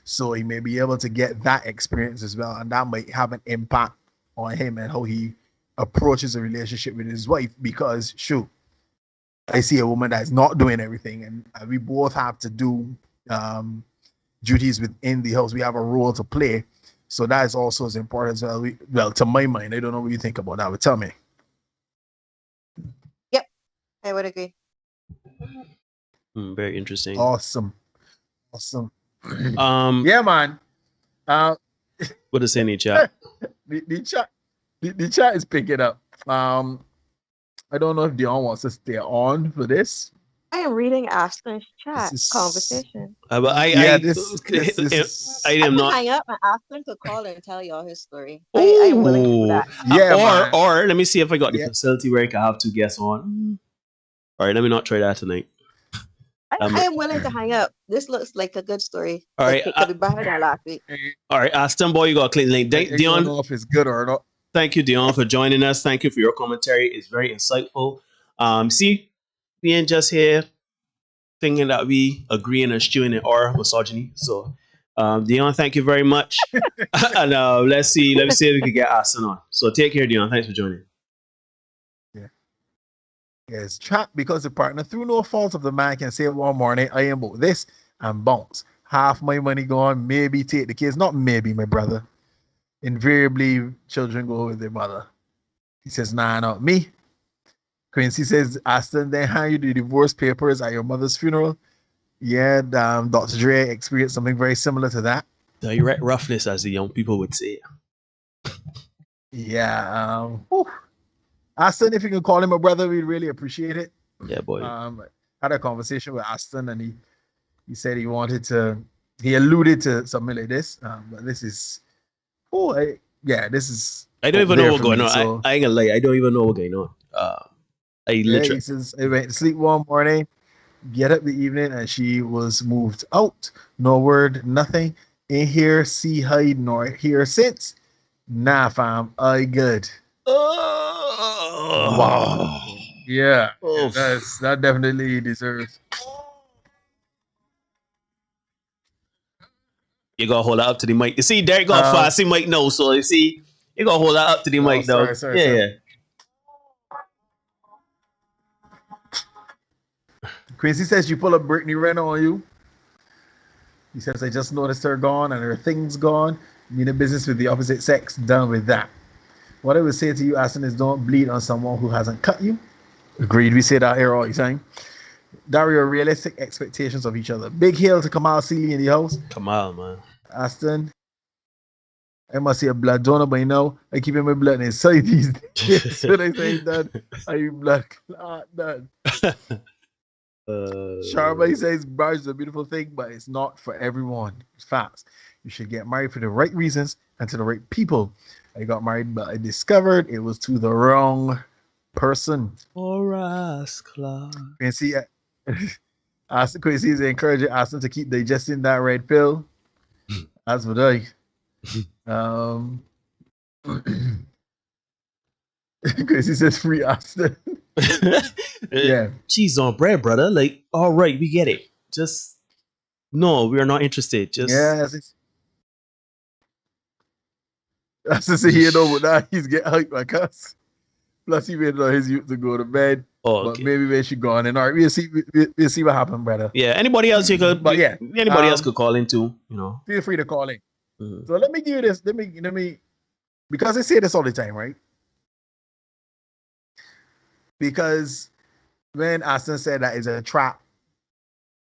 Speaker 10: So he may be able to get that experience as well, and that might have an impact on him and how he approaches a relationship with his wife. Because shoot, I see a woman that's not doing everything, and we both have to do duties within the house. We have a role to play, so that is also as important as well. Well, to my mind, I don't know what you think about that, but tell me.
Speaker 11: Yep, I would agree.
Speaker 9: Very interesting.
Speaker 10: Awesome. Yeah, man.
Speaker 9: What is in the chat?
Speaker 10: the chat is picking up. I don't know if Dion wants to stay on for this.
Speaker 11: I am reading Aston's chat conversation.
Speaker 9: But I am not.
Speaker 11: Hang up and Aston to call and tell y'all his story. I am willing to do that.
Speaker 10: Yeah,
Speaker 9: or let me see if I got the facility where I can have two guests on. All right, let me not try that tonight.
Speaker 11: I am willing to hang up. This looks like a good story.
Speaker 9: All right,
Speaker 11: it could be better than last week.
Speaker 9: All right, Aston boy, you got a clean link. Dion,
Speaker 10: I don't know if it's good or not.
Speaker 9: Thank you, Dion, for joining us. Thank you for your commentary. It's very insightful. See, we ain't just here thinking that we agree and eschewing or misogyny. So, Dion, thank you very much. And let's see if we can get Aston on. So take care, Dion. Thanks for joining.
Speaker 10: Yes, trapped because the partner, through no fault of the man, can say one morning, I am about this, and bounce. Half my money gone, maybe take the kids. Not maybe, my brother. Invariably, children go with their mother. He says, nah, not me. Quincy says, Aston, then hand you the divorce papers at your mother's funeral. Yeah, Dr. Dre experienced something very similar to that.
Speaker 9: Direct roughness, as the young people would say.
Speaker 10: Yeah, Aston, if you can call him a brother, we'd really appreciate it.
Speaker 9: Yeah, boy.
Speaker 10: Had a conversation with Aston, and he said he alluded to something like this. But this is, this is.
Speaker 9: I don't even know what's going on. So. I ain't gonna lie, I don't even know what's going on.
Speaker 10: He says, I went to sleep one morning, get up the evening, and she was moved out. No word, nothing. Ain't here, see, hide, nor hear since. Nah, fam, I good. Wow. Yeah, that definitely deserves.
Speaker 9: You gotta hold that up to the mic. You see, Derek got a fancy mic now, so you see, you gotta hold that up to the mic, dog. Yeah.
Speaker 10: Quincy says you pull up Brittany Renner on you. He says, I just noticed her gone and her things gone. Mean a business with the opposite sex, done with that. What I would say to you, Aston, is don't bleed on someone who hasn't cut you. Agreed, we say that here all the time. Dario, realistic expectations of each other. Big hail to Kamal Sealy in the house.
Speaker 9: Kamal, man.
Speaker 10: Aston, I must see a blood donor, but you know, I keep my blood inside these days. So they say that are you blood clot done? Sharma says marriage is a beautiful thing, but it's not for everyone. It's facts. You should get married for the right reasons and to the right people. I got married, but I discovered it was to the wrong person. Quincy, Aston Quincy is encouraging Aston to keep digesting that red pill. As would I. Quincy says free Aston. Yeah.
Speaker 9: Cheese on bread, brother. Like, all right, we get it. Just no, we are not interested. Just
Speaker 10: that's to say here though, but now he's getting hyped like us. Plus he made his youth to go to bed.
Speaker 9: Oh,
Speaker 10: but maybe when she gone and all right, we'll see what happened, brother.
Speaker 9: Yeah, anybody else you could anybody else could call in too, you know.
Speaker 10: Feel free to call in. Mm-hmm. So let me give you this. Let me because I say this all the time, right? Because when Aston said that is a trap,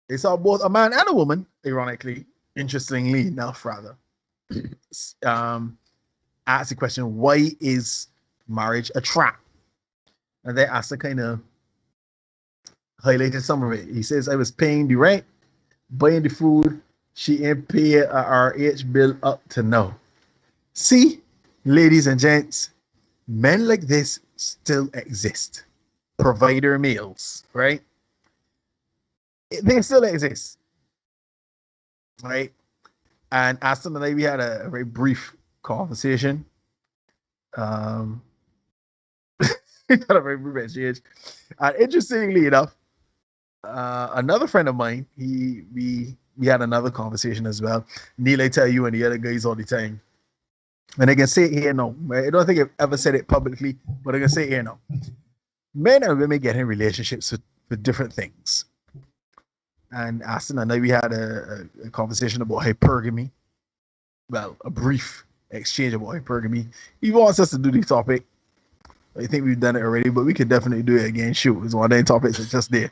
Speaker 10: they saw both a man and a woman, ironically, interestingly enough, rather. Asked the question, why is marriage a trap? And then Aston kind of highlighted some of it. He says, I was paying the rent, buying the food, she ain't pay a RH bill up to now. See, ladies and gents, men like this still exist. Provider males, right? They still exist, right? And Aston and I, we had a very brief conversation. Not a very brief exchange. And interestingly enough, another friend of mine, we had another conversation as well. Neil, I tell you and the other guys all the time. And I can say it here now. Right? I don't think I've ever said it publicly, but I can say it here now. Men and women get in relationships for different things. And Aston and I, we had a conversation about hypergamy. Well, a brief exchange about hypergamy. He wants us to do the topic. I think we've done it already, but we could definitely do it again. Shoot, it's one of the topics that's just there.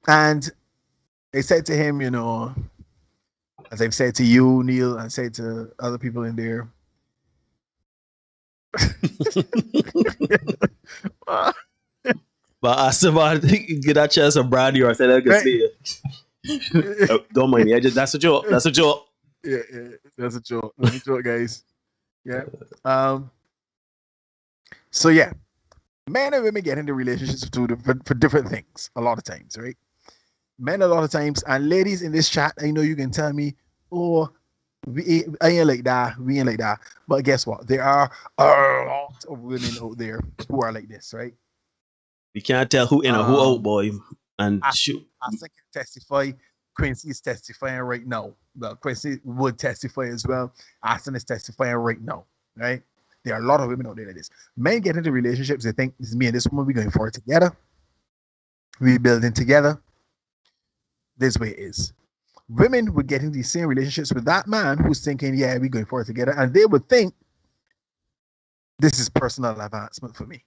Speaker 10: And they said to him, you know, as I've said to you, Neil, and said to other people in there,
Speaker 9: but I still get that chance of brandy, or I said I could see it. Don't mind me. That's a joke. That's a joke.
Speaker 10: Yeah, that's a joke. That's a joke, guys. Yeah. So yeah, men and women get into relationships for different things a lot of times, right? Men a lot of times, and ladies in this chat, I know you can tell me, oh, I ain't like that, we ain't like that. But guess what? There are a lot of women out there who are like this, right?
Speaker 9: You can't tell who in or who out, boy. And shoot.
Speaker 10: I can testify. Quincy is testifying right now. Well, Quincy would testify as well. Aston is testifying right now, right? There are a lot of women out there like this. Men get into relationships, they think, this is me and this woman, we're going forward together. We're building together. This way it is. Women would get into the same relationships with that man who's thinking, yeah, we're going forward together. And they would think, this is personal advancement for me.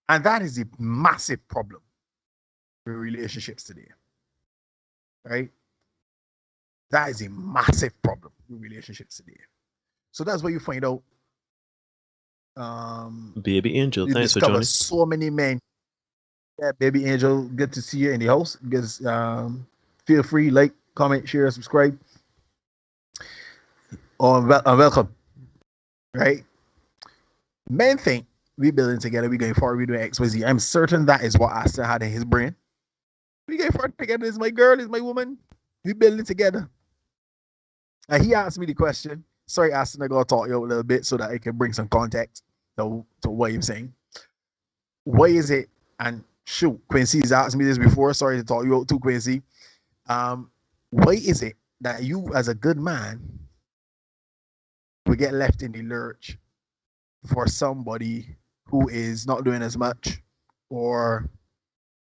Speaker 10: And that is a massive problem with relationships today. Right? That is a massive problem with relationships today. So that's where you find out.
Speaker 9: Baby Angel, thanks for joining.
Speaker 10: So many men. Yeah, Baby Angel, good to see you in the house. Because feel free, like, comment, share, subscribe. Welcome. Right? Men think we building together, we going forward, we doing XYZ. I'm certain that is what Aston had in his brain. We going forward together. This is my girl, this is my woman. We building together. And he asked me the question. Sorry, Aston, I gotta talk to you a little bit so that I can bring some context to what you're saying. why is it? And shoot, Quincy's asked me this before. Sorry to talk you out too, Quincy. Why is it that you, as a good man, will get left in the lurch for somebody who is not doing as much, or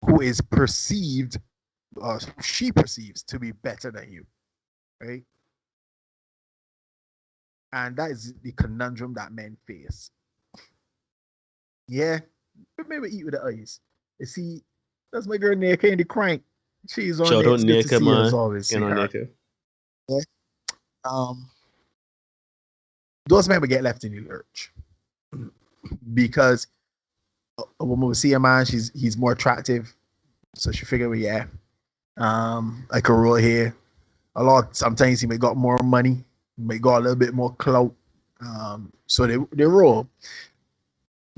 Speaker 10: who is perceived, she perceives to be better than you, right? And that is the conundrum that men face. Yeah, but maybe eat with the eyes. You see, that's my girl Nika in the crank. She's on
Speaker 9: Shout
Speaker 10: there.
Speaker 9: out
Speaker 10: It's good to
Speaker 9: Nika,
Speaker 10: see her as
Speaker 9: man.
Speaker 10: always.
Speaker 9: Get on Nika.
Speaker 10: Yeah. Those men will get left in the lurch because a woman will see a man, he's more attractive, so she figure, well, yeah, I could roll here. Sometimes he may got more money, may got a little bit more clout, so they roll.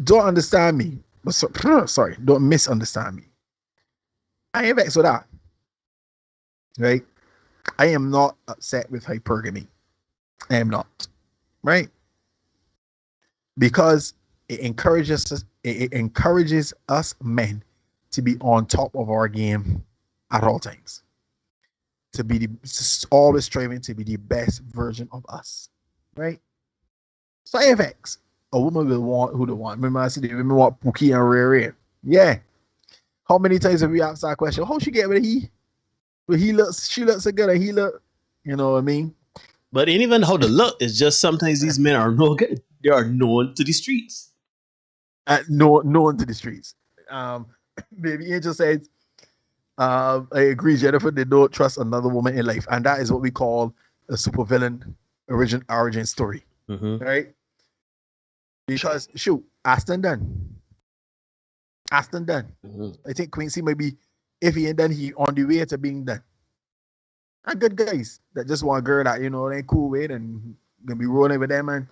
Speaker 10: Don't understand me, but sorry, don't misunderstand me. I ain't vexed with that, right? I am not upset with hypergamy. I am not, right? Because it encourages us men to be on top of our game at all times, to be always striving to be the best version of us, right? So AFX, a woman will want who they want. Remember I said the women want Pookie and Rare. Yeah. How many times have we asked that question? How she get with he? But she looks so good and he look, you know what I mean?
Speaker 9: But ain't even how to look. It's just sometimes these men are no good. They are known to the streets.
Speaker 10: Known to the streets. Baby Angel says, I agree, Jennifer. They don't trust another woman in life, and that is what we call a supervillain origin story, right? Because shoot, Aston done. I think Quincy maybe, if he ain't done, he on the way to being done. And good guys that just want a girl that, you know, they ain't cool with and gonna be rolling with them and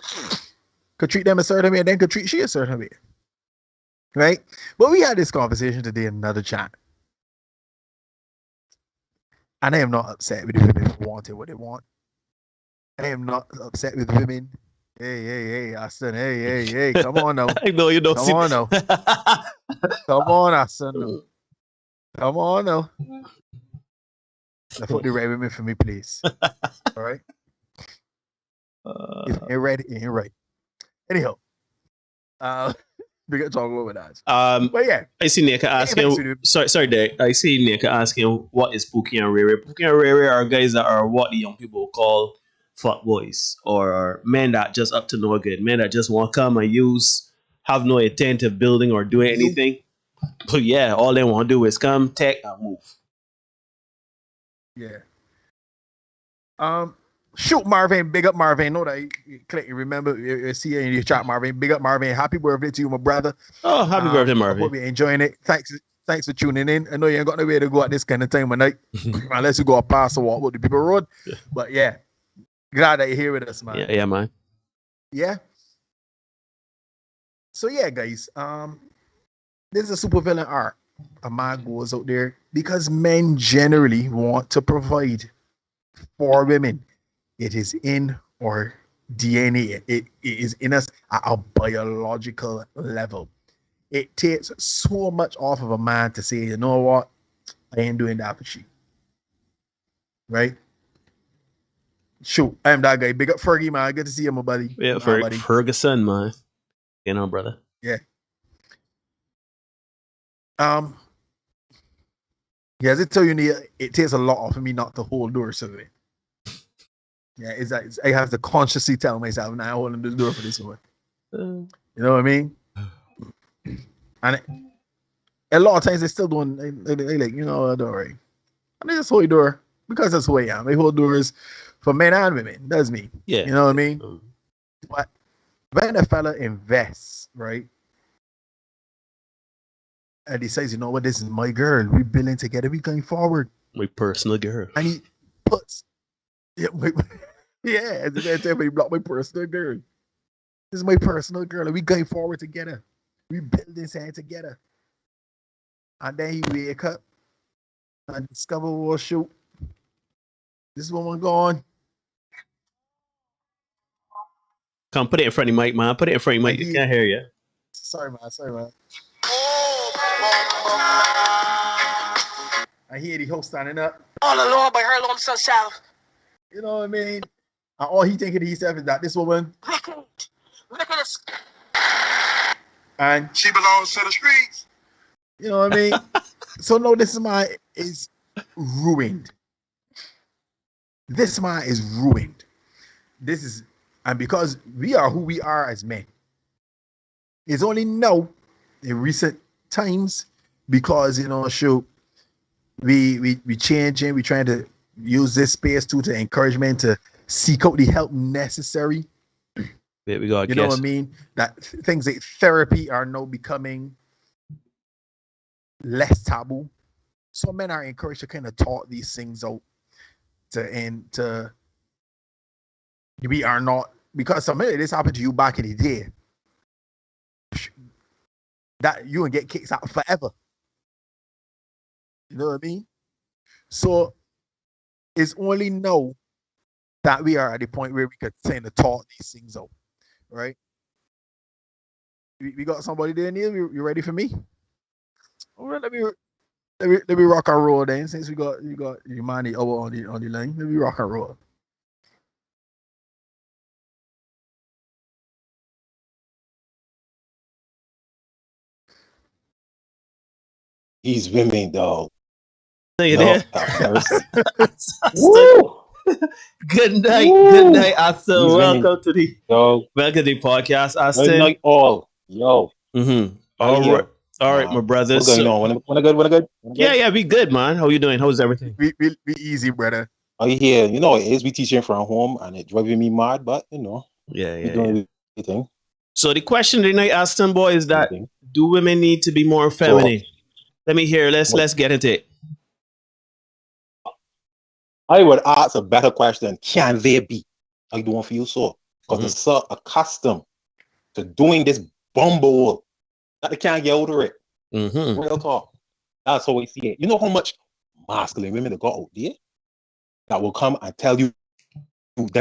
Speaker 10: could treat them a certain way and then could treat she a certain way, right? But we had this conversation today in another chat, and I am not upset with the women who wanted what they want. I am not upset with women. Hey, Aston. Hey, come on now.
Speaker 9: I know you don't.
Speaker 10: Come on now. Come on, Aston. Come on now. Put the right women for me, please. All right. If it ain't right, it ain't right. Anyhow, we got to talk about that. But yeah,
Speaker 9: I see Nika asking. Sorry, Derek. I see Nika asking, what is Pookie and Rere? Pookie and Rere are guys that are what the young people call fuck boys, or men that just up to no good, men that just want to come and use, have no intent of building or doing anything. But yeah, all they want to do is come, take, and move.
Speaker 10: Yeah. Shoot, Marvin. Big up, Marvin. Know that you remember, you see you in your chat, Marvin. Big up, Marvin. Happy birthday to you, my brother.
Speaker 9: Oh, happy birthday, Marvin.
Speaker 10: I hope you're enjoying it. Thanks for tuning in. I know you ain't got nowhere to go at this kind of time of night, unless you go a pass or walk with the people road. But yeah, glad that you're here with us, man.
Speaker 9: Yeah, man.
Speaker 10: Yeah. So yeah, guys. This is a supervillain arc. A man goes out there because men generally want to provide for women. It is in our DNA. It is in us at a biological level. It takes so much off of a man to say, you know what, I ain't doing that for you. Right? Shoot, I am that guy. Big up Fergie, man. Good to see you, my buddy.
Speaker 9: Yeah, Ferguson, man. You know, brother.
Speaker 10: Yeah. Yeah, as I tell you, it takes a lot of me not to hold doors to it. Yeah, it's like I have to consciously tell myself, now I'm holding this door for this one. You know what I mean? And a lot of times they still don't, they like, you know, don't worry. And they just hold the door because that's who I am. I hold doors for men and women. That's me.
Speaker 9: Yeah.
Speaker 10: You know what I mean? But when a fella invests, right? And decides, you know what, this is my girl. We're building together. We're going forward.
Speaker 9: My personal girl.
Speaker 10: And he puts, as I tell me, block my personal girl. This is my personal girl. And we going forward together. We build this hand together. And then he wake up and discover, well, shoot, this woman gone.
Speaker 9: Come put it in front of the mic, man. Put it in front of the mic. You can't hear you.
Speaker 10: Sorry, man. I hear the host standing up.
Speaker 6: All alone by her lumps herself.
Speaker 10: You know what I mean? And all he thinking to himself is that this woman.
Speaker 6: Look at this.
Speaker 10: And
Speaker 3: She belongs to the streets.
Speaker 10: you know what I mean? So no, this man is ruined. This man is ruined. And because we are who we are as men, it's only now in recent times because we changing, we trying to use this space to encouragement to seek out the help necessary.
Speaker 9: There we go.
Speaker 10: You know what I mean? That things like therapy are now becoming less taboo. So men are encouraged to kind of talk these things out to we are not, because something like this happened to you back in the day, that you can get kicked out forever. You know what I mean? So it's only now that we are at the point where we could kind of talk these things out, right? We got somebody there, Neil. You ready for me? All right, let me rock and roll then. Since you got Imani over on the line, let me rock and roll.
Speaker 12: He's women, dog.
Speaker 9: You
Speaker 12: No,
Speaker 9: there?
Speaker 12: Woo!
Speaker 9: Good night.
Speaker 12: Woo!
Speaker 9: Good night, Austin.
Speaker 12: He's
Speaker 9: Welcome
Speaker 12: women,
Speaker 9: to the
Speaker 12: dog.
Speaker 9: podcast,
Speaker 12: Good
Speaker 9: Austin.
Speaker 12: night, all. Yo.
Speaker 9: Mm-hmm.
Speaker 12: How
Speaker 9: All
Speaker 12: you
Speaker 9: right. All right, my brothers.
Speaker 12: What's going on? Wanna good?
Speaker 9: Yeah, we good, man. How you doing? How's everything?
Speaker 10: We easy, brother.
Speaker 12: Are you here? You know, it is we teaching from home and it's driving me mad, but we doing everything.
Speaker 9: So the question tonight, Aston boy, is that do women need to be more feminine? Let me hear. Let's get into it.
Speaker 12: I would ask a better question. Can they be? I don't feel so. Because they're so accustomed to doing this bumble that they can't get over it. Real talk. That's how I see it. You know how much masculine women that got out there that will come and tell you, but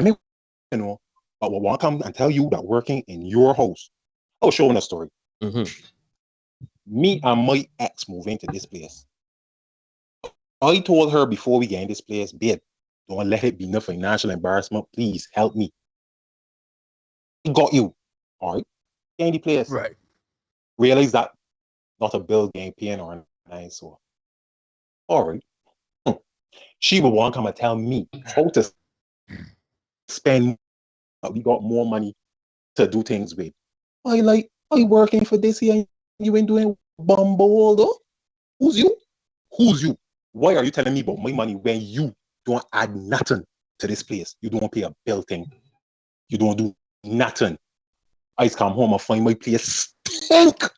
Speaker 12: will want to come and tell you that working in your house. I was showing a story. Me and my ex moved into this place. I told her before we get in this place, babe, don't let it be no financial embarrassment. Please help me. Got you. All right. Get in the place.
Speaker 10: Right.
Speaker 12: Realize that not a bill getting paid or anything. So, all right. She would want to come and tell me how to spend. We got more money to do things with. I working for this here. You ain't doing bumble though. Who's you? Why are you telling me about my money when you don't add nothing to this place? You don't pay a bill thing. You don't do nothing. I just come home and find my place stink. I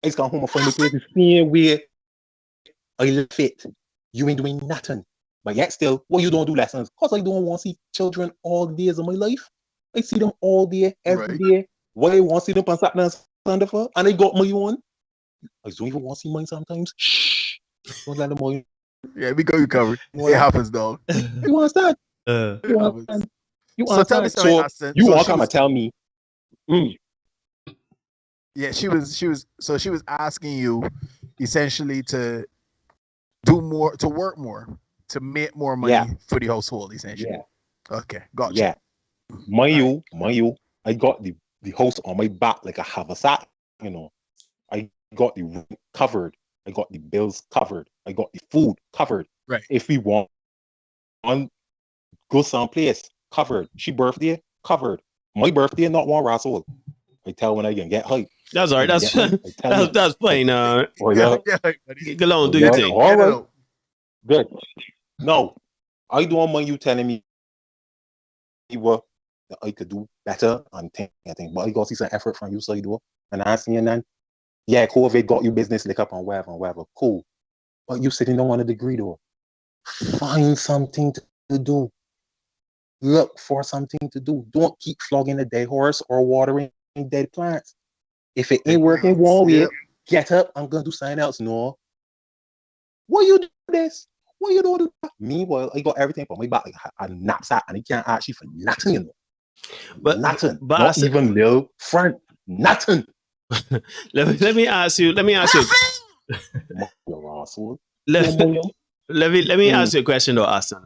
Speaker 12: just come home and find my place the same way I left it. You ain't doing nothing. But yet still, why you don't do lessons? Because I don't want to see children all days of my life. I see them all day, every day. Why I want to see them on Saturday and Sunday for? And I got my own. I don't even want to see mine sometimes. Shh. Don't let them all.
Speaker 10: Yeah, we got you covered. It happens, dog.
Speaker 12: You understand? You understand? So tell me something, Austin. You want to come and tell me.
Speaker 10: Yeah, she was asking you essentially to do more, to work more, to make more money for the household, essentially.
Speaker 12: Yeah.
Speaker 10: Okay, gotcha.
Speaker 12: Yeah. Mind you, I got the house on my back like a haversack, I got the rent covered. I got the bills covered. I got the food covered.
Speaker 10: Right.
Speaker 12: If we want go someplace, covered. She birthday, covered. My birthday, not one rascal. I tell when I can get hype.
Speaker 9: That's all right. That's fine. Go on, do your thing.
Speaker 12: All right. Good. No, I don't mind you telling me what I could do better and think, but I got to see some effort from you, so you do. And I see, and then, yeah, COVID got you business lick up and whatever. Cool. But you sitting on a degree though. Find something to do. Look for something to do. Don't keep flogging a dead horse or watering dead plants. If it ain't working one way, get up. I'm gonna do something else. No. Why you do this? Why you don't do that? Meanwhile, I got everything from my back like a knapsack, and I can't ask you for nothing,
Speaker 9: But
Speaker 12: nothing.
Speaker 9: But
Speaker 12: not even little front. Nothing.
Speaker 9: let me ask you. Let me ask you a question though, Aston.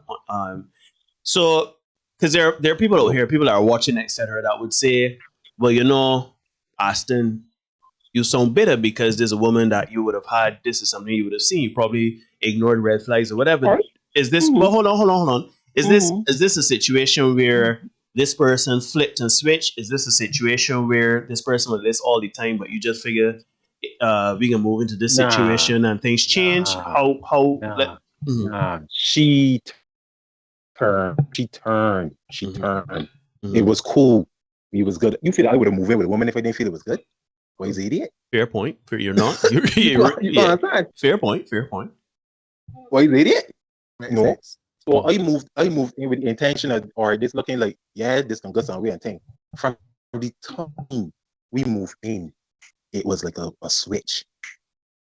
Speaker 9: So because there are people out here, people that are watching, etc., that would say, well, Aston, you sound bitter because there's a woman that you would have had. This is something you would have seen. You probably ignored red flags or whatever. Right. Is this? But hold on. Is this a situation where this person flipped and switched? Is this a situation where this person was this all the time, but you just figure we can move into this situation and things change?
Speaker 12: She turned. It was cool. It was good. You feel I would have moved in with a woman if I didn't feel it was good? Why is an idiot?
Speaker 9: Fair point. You're not. Yeah. Fair point.
Speaker 12: Why is an idiot? No. So I moved in with the intention of, or this looking like, yeah, this can go somewhere and thing. From the time we moved in, it was like a switch.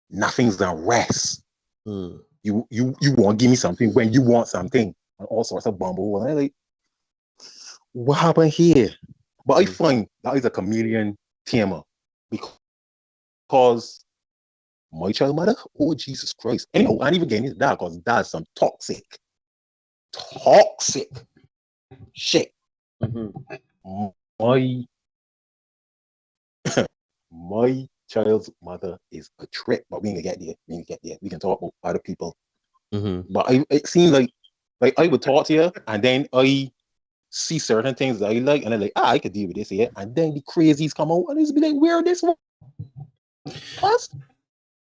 Speaker 12: Nothing's gonna rest. You want to give me something when you want something. And all sorts of bumble. And I'm like, what happened here? But I find that is a chameleon tamer because my child mother, oh Jesus Christ. Anyhow, I ain't even getting into that because that's some toxic shit. My child's mother is a trip, but we ain't gonna get there. We can talk about other people. But it seems like I would talk to you, and then I see certain things that I like, and I'm like, I could deal with this here. And then the crazies come out, and it's be like, where this one? What?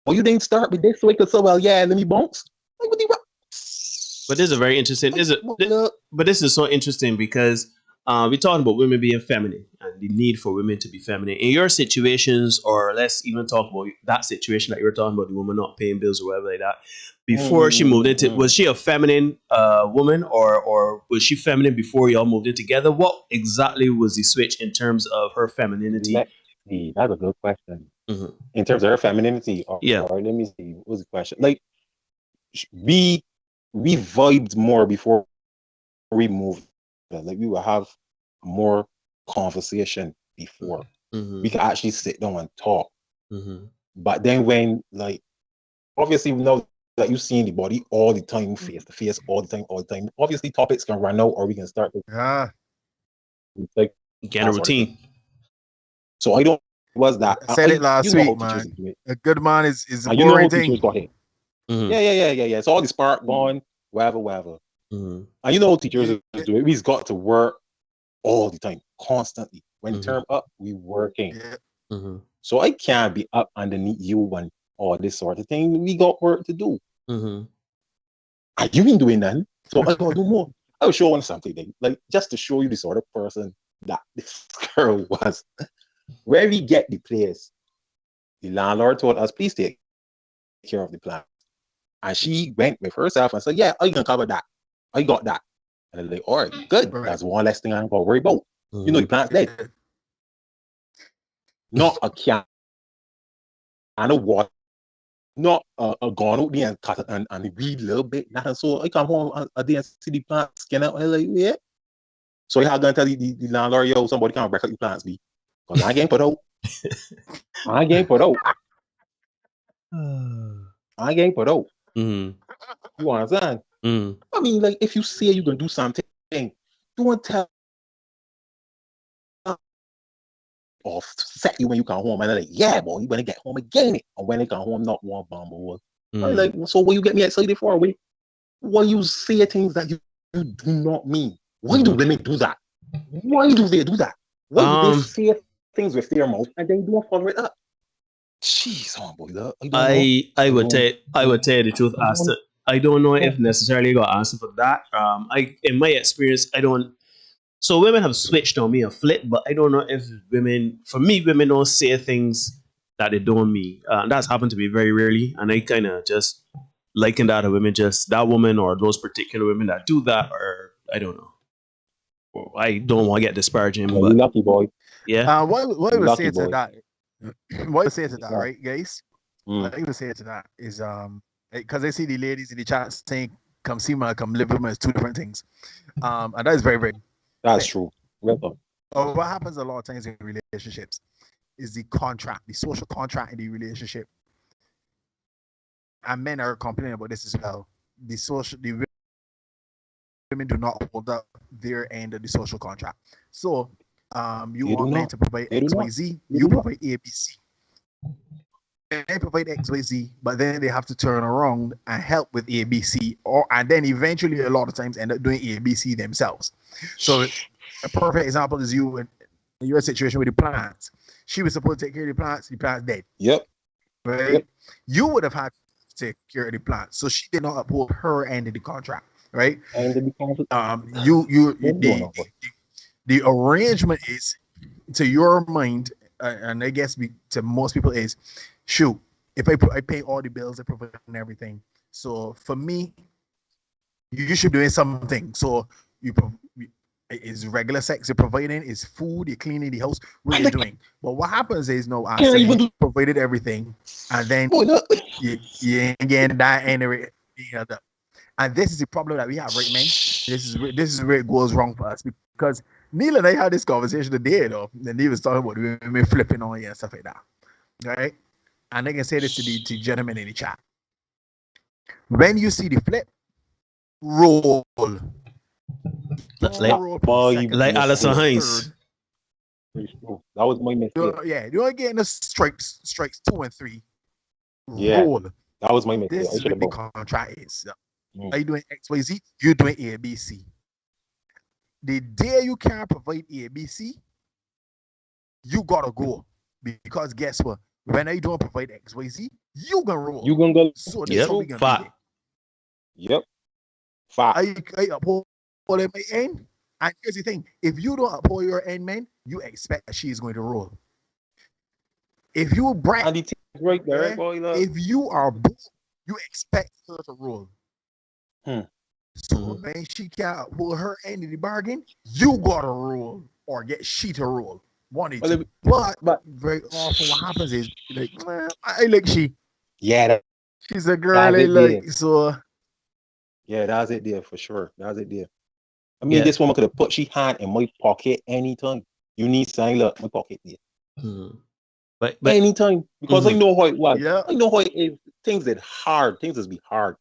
Speaker 12: Oh, you didn't start with this, so I could say, well, yeah, let me bounce. Like, what the?
Speaker 9: But this is very interesting. But this is so interesting because we're talking about women being feminine and the need for women to be feminine. In your situations, or let's even talk about that situation that you were talking about, the woman not paying bills or whatever like that. Before she moved into, was she a feminine woman, or was she feminine before y'all moved in together? What exactly was the switch in terms of her femininity?
Speaker 12: That's a good question. In terms of her femininity, or let me see, what was the question? Like, we vibed more before we moved. Like, we would have more conversation before. We could actually sit down and talk. But then when, like, obviously now that you're seeing the body all the time, face to face, all the time, obviously topics can run out, or we can start to like
Speaker 9: get a routine.
Speaker 12: So I don't was that
Speaker 10: I said it last week, man. A good man is a boring thing.
Speaker 12: Yeah. So all the spark gone, whatever. And you know how teachers do it. We've got to work all the time, constantly. When term up, we working. So I can't be up underneath you and all this sort of thing. We got work to do. And you been doing that, so I gotta do more. I was showing something, like just to show you the sort of person that this girl was. Where we get the place, the landlord told us, please take care of the plant. And she went with herself and said, yeah, I can cover that. I got that. And I'm like, all right, good. That's one less thing I'm going to worry about. You know, the plant's dead. Not a can of water. Not a gone out there and cut it and weed a little bit. Nothing. So I come home and I didn't see the plant skin out. And I'm like, yeah. So I going to tell the landlord, yo, somebody can't break up your plants, be. Because I ain't put out. I ain't put out. You understand? I mean, like, if you say you're going to do something, don't tell or set you when you come home. And they're like, yeah, boy, you going to get home again. And when they come home, not one bumble. Like, so what you get me excited for? Why you say things that you do not mean? Why do women do that? Why do they do that? Why do they say things with their mouth and then don't follow it up? Jeez, boy,
Speaker 9: I would tell you the truth, Aston. I don't know if necessarily got an answer for that. In my experience, I don't. So women have switched on me a flip, but I don't know if women don't say things that they don't mean. That's happened to me very rarely, and I kind of just liken that to women, just that woman or those particular women that do that, or I don't know. Well, I don't want to get disparaging, but
Speaker 12: lucky boy.
Speaker 10: Yeah. What I would say to that? What I would say to that, right, guys? What I would say to that is because I see the ladies in the chat saying, "Come see me, come live with me," it's two different things. And that is very, very.
Speaker 12: That's true. Well,
Speaker 10: what happens a lot of times in relationships is the contract, the social contract in the relationship. and men are complaining about this as well. The women do not hold up their end of the social contract. So, you
Speaker 12: They do
Speaker 10: want men
Speaker 12: not.
Speaker 10: to provide
Speaker 12: They do
Speaker 10: X, Y,
Speaker 12: not.
Speaker 10: Z.
Speaker 12: They
Speaker 10: You
Speaker 12: do not.
Speaker 10: provide A, B, C. They provide X, Y, Z, but then they have to turn around and help with A, B, C, and then eventually a lot of times end up doing A, B, C themselves. So a perfect example is you in your situation with the plants. She was supposed to take care of the plants dead.
Speaker 12: Yep.
Speaker 10: Right?
Speaker 12: Yep.
Speaker 10: You would have had to take care of the plants. So she did not uphold her end of the contract, right?
Speaker 12: And the conflict.
Speaker 10: The arrangement is, to your mind, and I guess to most people, is shoot, if I pay all the bills, I provide and everything. So for me, you should be doing something. So is regular sex you're providing, is food, you're cleaning the house, what you're doing. But what happens is, no, I say you provided everything, and then you ain't getting that anyway. And this is the problem that we have, right, men? This is where it goes wrong for us, because Neil and I had this conversation today, though, and he was talking about the women flipping on you and stuff like that, right? And I can say this to the gentlemen in the chat: when you see the flip, roll.
Speaker 9: Like Alison Hines.
Speaker 12: That was my mistake.
Speaker 10: You don't get in the strikes 2 and 3.
Speaker 12: Yeah,
Speaker 10: roll.
Speaker 12: That was my mistake.
Speaker 10: This is what the contract is. Are you doing X, Y, Z? You're doing A, B, C. The day you can't provide A, B, C, you gotta go. Because guess what? When I don't provide X, Y, Z, you gonna roll.
Speaker 12: You gonna go.
Speaker 10: So this is how we gonna do it.
Speaker 12: Yep. Fact.
Speaker 10: I uphold my end. And here's the thing: if you don't uphold your end, man, you expect that she is going to roll. If you brag,
Speaker 12: right there,
Speaker 10: if you are bold, you expect her to roll. So when she can't hold her end of the bargain, you gotta roll or get she to roll. But very often what happens is, like, I like she.
Speaker 12: Yeah,
Speaker 10: she's a girl I like, so.
Speaker 12: Yeah, that's it there for sure. That's it there. I mean, this woman could have put she hand in my pocket anytime. You need something, look, my pocket there.
Speaker 9: But
Speaker 12: anytime, because I know how it was.
Speaker 10: Yeah.
Speaker 12: I know how it is. Things is hard. Things is be hard.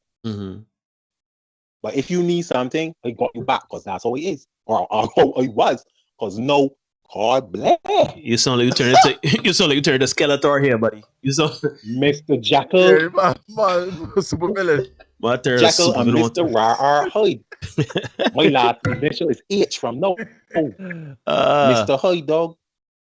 Speaker 12: But if you need something, I got you back, because that's how it is. Or how it was. Because no, God bless.
Speaker 9: You sound like you turned into Skeletor here, buddy. You sound
Speaker 12: Mr. Jackal.
Speaker 10: Yeah, my super villain.
Speaker 12: Jackal and Mr. Rar Hyde. My last initial is H from now. Mr. Hyde, dog.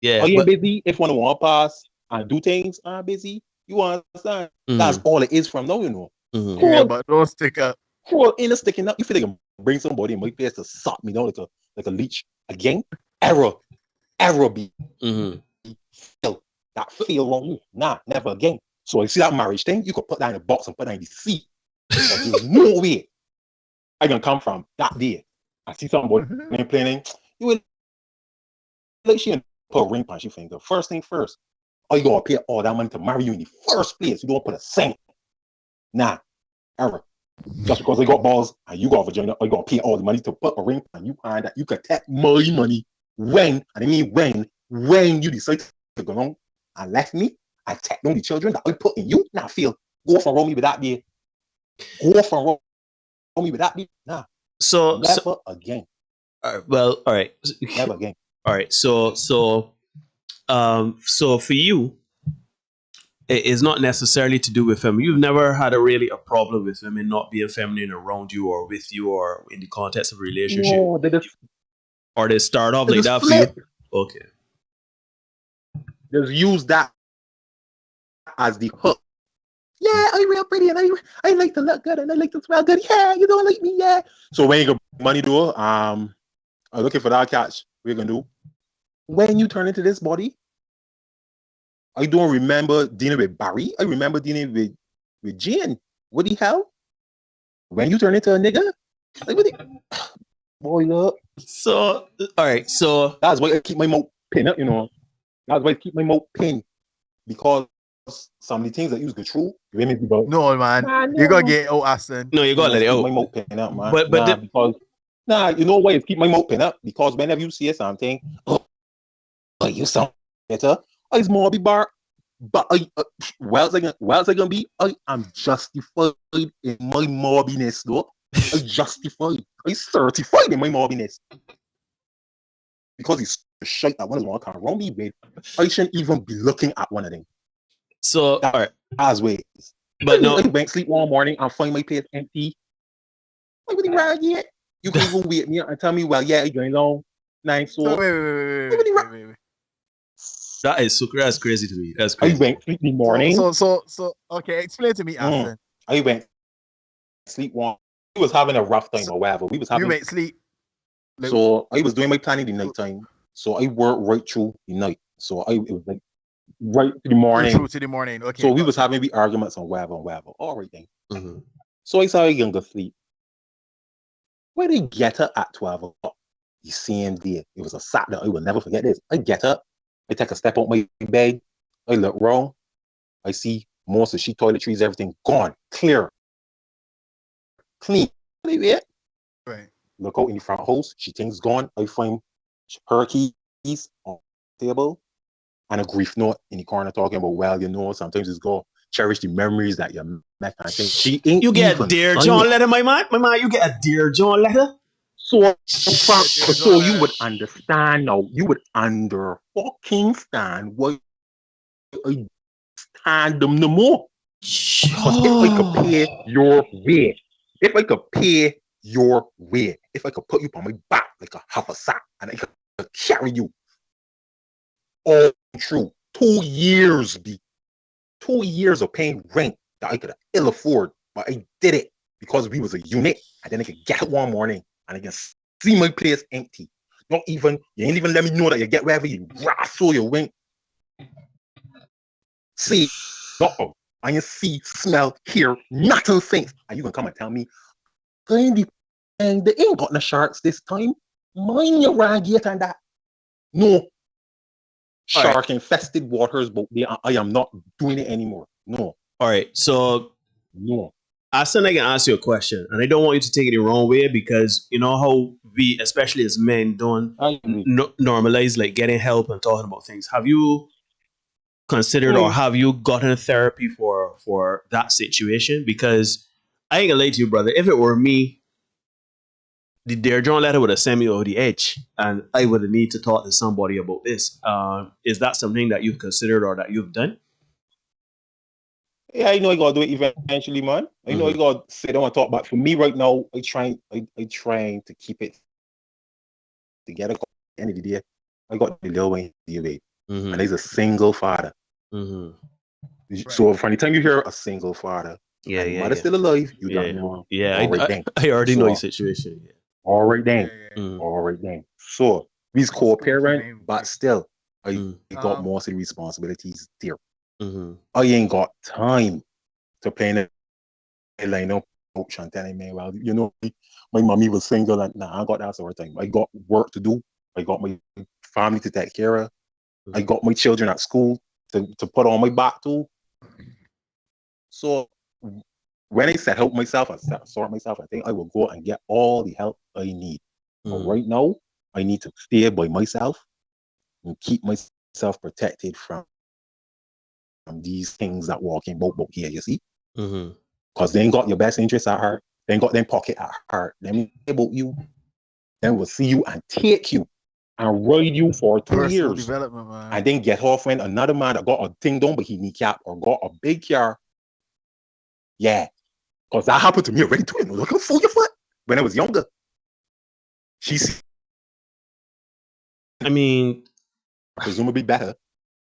Speaker 9: Yeah.
Speaker 12: Are you busy? If one want to pass and do things, I'm busy. You understand? That's all it is from now, you know.
Speaker 10: Yeah, but don't stick up.
Speaker 12: Cool, ain't a sticking up. You feel like I'm bring somebody in my face to suck me down like a leech again. Error be feel that feel wrong. Nah, never again. So you see that marriage thing, you could put that in a box and put that in the seat. There's no way I can come from that day. I see somebody complaining. You would like she put a ring on your finger. First thing first, are you gonna pay all that money to marry you in the first place? You don't put a cent. Nah, error. Just because I got balls and you got vagina, are you gonna pay all the money to put a ring on you and that you could take my money when you decide to go on and left me and take down the children that I put in you? Nah, feel go for me with that day. Go for me with that day. Nah.
Speaker 9: So
Speaker 12: never again.
Speaker 9: Well, all right.
Speaker 12: Never again.
Speaker 9: All right. So for you, it's not necessarily to do with him. You've never had a problem with women not being feminine around you or with you or in the context of a relationship.
Speaker 12: No,
Speaker 9: or they start off like that for you. Okay.
Speaker 12: Just use that as the hook. Yeah, I'm real pretty and I like to look good and I like to smell good. Yeah, you don't like me, yeah. So when you get money do, I'm looking for that catch. What you gonna do? When you turn into this body, I don't remember dealing with Barry. I remember dealing with Jane. What the hell? When you turn into a nigga, like what the boy look.
Speaker 9: So all right, so
Speaker 12: that's why I keep my mouth pinned up, you know. That's why I keep my mouth pinned, because some of the things that you go through,
Speaker 10: no man, you gotta get out, Aston.
Speaker 9: No, you gotta let it out.
Speaker 12: My mouth pinned up, man.
Speaker 9: But
Speaker 12: because you know why I keep my mouth pinned up? Because whenever you see something, oh, you sound better. It's more be bar. But where else I gonna be? I am justified in my mobbiness, though. I justified. I certified in my mobbiness. Because he's shite that one is one can't run me with. I shouldn't even be looking at one of them.
Speaker 9: So, all right.
Speaker 12: As ways.
Speaker 9: But no.
Speaker 12: I went sleep one morning and find my place empty. I wouldn't rag yet. You can even wait me and tell me, well, yeah, you're going long. Nice. So,
Speaker 10: wait.
Speaker 9: That's crazy to me. That's crazy.
Speaker 12: I went sleep in the morning.
Speaker 10: So, okay, explain to me, Aston.
Speaker 12: I went sleep one. We was having a rough time or whatever. We was having.
Speaker 10: You went sleep.
Speaker 12: So I was doing my planning the night time. So I worked right through the night. So it was like right to the morning.
Speaker 10: Through to the morning. Okay.
Speaker 12: So we was having the arguments on whatever. All right then. Mm-hmm. So I saw a younger sleep. Where did I get her at 12 o'clock? The same day. It was a Saturday. I will never forget this. I get up. I take a step out my bed. I look wrong. I see most of the sheet toiletries, everything gone, clear, clean. Right. Look out in the front house. She thinks gone. I find her keys on the table and a grief note in the corner talking about, well, you know, sometimes it's go cherish the memories that you met. I think she ain't.
Speaker 9: You get a Dear John letter, my man. You get a Dear John letter.
Speaker 12: So you would understand now. You would fucking stand why I stand them no more. Because if I could pay your way, if I could put you on my back like a haversack and I could carry you all through 2 years, 2 years of paying rent that I could have ill afford, but I did it because we was a unit, and then I could get up one morning and I can see my place empty. You ain't even let me know that you get wherever you wrestle your wing. See, and you see, smell, hear, nothing things. And you can come and tell me, and they ain't got no sharks this time. Mind your radiator and that. No. Shark infested waters, but I am not doing it anymore. No.
Speaker 9: All right. So,
Speaker 12: no.
Speaker 9: Aston, I can ask you a question, and I don't want you to take it the wrong way because you know how we, especially as men, don't normalize like getting help and talking about things. Have you considered or have you gotten therapy for that situation? Because I ain't gonna lie to you, brother. If it were me, the Dear John letter would have sent me over the edge, and I would have need to talk to somebody about this. Is that something that you've considered or that you've done?
Speaker 12: Yeah, I know I gotta do it eventually, man. I know I gotta sit down and talk. But for me right now, I trying to keep it together. At the end of the day, I got the little one away, and he's a single father. So from the time you hear a single father, mother's still alive, you don't know.
Speaker 9: Yeah, I already know your situation. Yeah.
Speaker 12: All right then. So he's co-parent, but still, I got most of the responsibilities there. I ain't got time to play in a line up and telling me, well, you know, my mommy was single and I got that sort of time. I got work to do. I got my family to take care of. I got my children at school to put on my back too. So when I set help myself and sort myself, I think I will go and get all the help I need. But right now, I need to stay by myself and keep myself protected from these things that walk in both here, you see? Because they ain't got your best interests at heart. They ain't got them pocket at heart. Them about you. Then will see you and take you and ride you for 2 years. And then get off when another man that got a thing done but he kneecap or got a big car. Yeah. Because that happened to me already too. Looking for your foot when I was younger. Presumably better.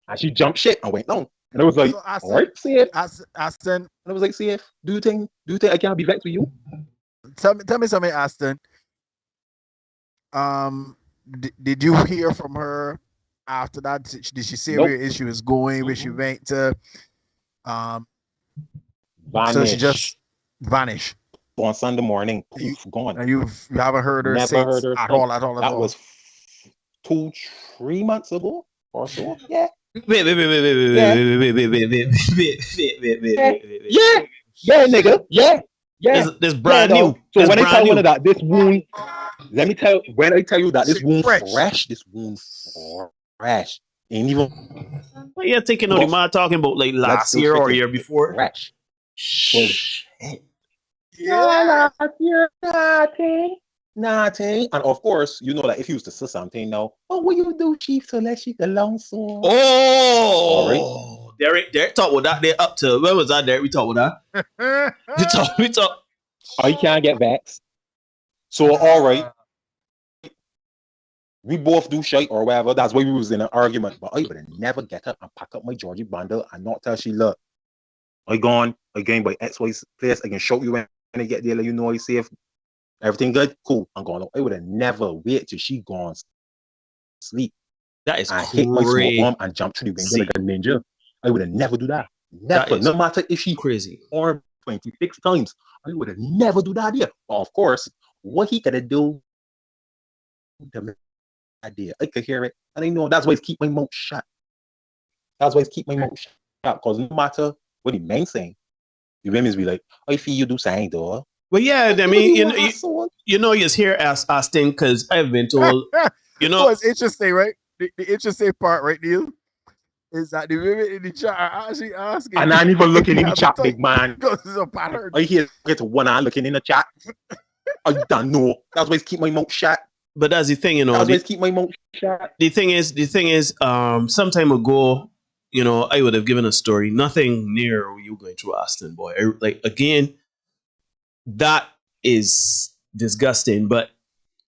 Speaker 12: And she jumped shit and went down. And I was like, all right, see it.
Speaker 10: Aston.
Speaker 12: And I was like, see it. Do you think I can't be vexed with you?
Speaker 10: Tell me something, Aston. Did you hear from her after that? Did she say where she was going, where she went to?
Speaker 12: Vanish.
Speaker 10: So she just vanished.
Speaker 12: On Sunday morning, gone.
Speaker 10: And you haven't heard her
Speaker 12: Never
Speaker 10: since
Speaker 12: heard her
Speaker 10: at all.
Speaker 12: That was 2-3 months ago or so. Yeah.
Speaker 9: Wait,
Speaker 12: Yeah, nigga. Yeah.
Speaker 9: This brand new.
Speaker 12: So when I tell you that this wound, let me tell you, when I tell you that this wound fresh, Ain't even
Speaker 9: What you thinking of the man talking about like
Speaker 12: blood
Speaker 9: last
Speaker 12: still
Speaker 9: year or
Speaker 12: shaking.
Speaker 9: year before?
Speaker 12: Fresh.
Speaker 10: Yeah.
Speaker 12: Nothing. And of course, you know that if you used to say something now, oh, what you do, Chief, to let you along so. All right.
Speaker 9: Oh, Derek talk with that. There up to when was that? Derek, we talk with that. We talk.
Speaker 12: Oh, you can't get vexed. So all right, we both do shit or whatever. That's why we was in an argument. But I would never get up and pack up my Georgie bundle and not tell she look, I gone again by XY place. I can show you when I get there, let you know I safe. Everything good, cool. I'm going. I would have never wait till she gone sleep.
Speaker 9: That is
Speaker 12: I hit my small
Speaker 9: crazy.
Speaker 12: arm and jump through the window like a ninja. I would have never do that. Never.
Speaker 9: That is
Speaker 12: No matter if she
Speaker 9: crazy.
Speaker 12: or 26 times, I would have never do that here. But of course, what he gonna do? The idea. I could hear it, and I know that's why I keep my mouth shut. That's why I keep my mouth shut. Because no matter what the men saying, the women's be like, I feel you do something though.
Speaker 9: Well, yeah, I mean, you know, you're here asking because I've been told, you know,
Speaker 10: what's interesting, right? The interesting part, right, Neil, is that the women in the chat are actually asking.
Speaker 12: And I'm even looking in the chat, big man.
Speaker 10: Because it's a pattern.
Speaker 12: I hear get one eye looking in the chat. I don't know. That's why I keep my mouth shut.
Speaker 9: But that's the thing, you know.
Speaker 12: That's why I keep my mouth shut.
Speaker 9: The thing is, some time ago, you know, I would have given a story, nothing near you going through Aston, boy. Like again, that is disgusting. But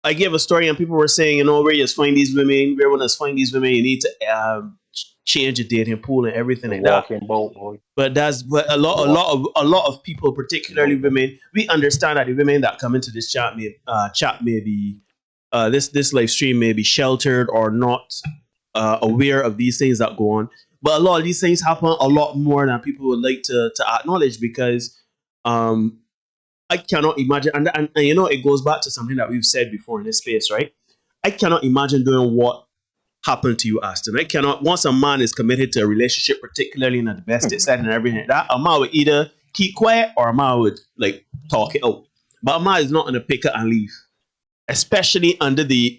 Speaker 9: I gave a story, and people were saying, you know, where you find these women, where when you find these women, you need to change your dating pool and everything like that.
Speaker 12: Boat, boy.
Speaker 9: But a lot of people, particularly women, we understand that the women that come into this chat may be this live stream may be sheltered or not aware of these things that go on. But a lot of these things happen a lot more than people would like to acknowledge because I cannot imagine, and you know, it goes back to something that we've said before in this space, right? I cannot imagine doing what happened to you, Aston. I cannot, once a man is committed to a relationship, particularly in the domestic setting and everything like that, a man would either keep quiet or a man would like talk it out. But a man is not going to pick up and leave, especially under the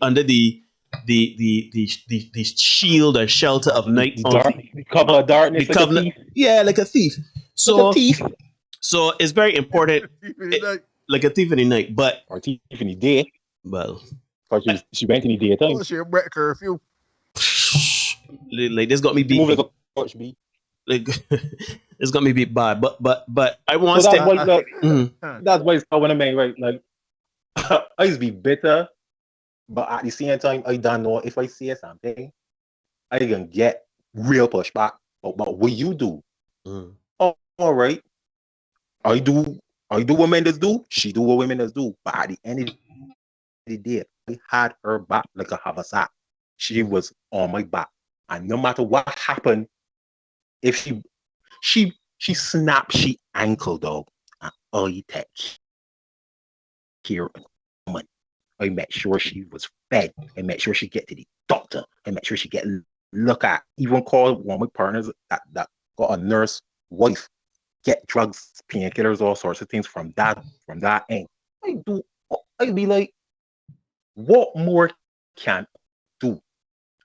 Speaker 9: shield and shelter of night.
Speaker 12: The cover of darkness.
Speaker 9: Yeah, like a thief. So, so it's very important. Like a thief in the night, but
Speaker 12: or thief in the day.
Speaker 9: Well,
Speaker 12: because she went in the daytime.
Speaker 10: Oh, she break curfew.
Speaker 9: Like this got me beat.
Speaker 12: Move like a coach beat.
Speaker 9: Like it's got me beat bad. But I want
Speaker 12: so
Speaker 9: to.
Speaker 12: That's why it's when I mean, right? Like I used to be bitter, but at the same time, I don't know if I say something, I can get real pushback. But what you do? Oh, all right. I do what men does do. She do what women does do. But at the end of the day, I had her back like a haversack. She was on my back, and no matter what happened, if she snapped, she ankle dog, and I take care of the I make sure she was fed. I make sure she get to the doctor. I make sure she get look at. Even call one of my partners that got a nurse wife. Get drugs, painkillers, all sorts of things from that end. I'd be like, what more can I do?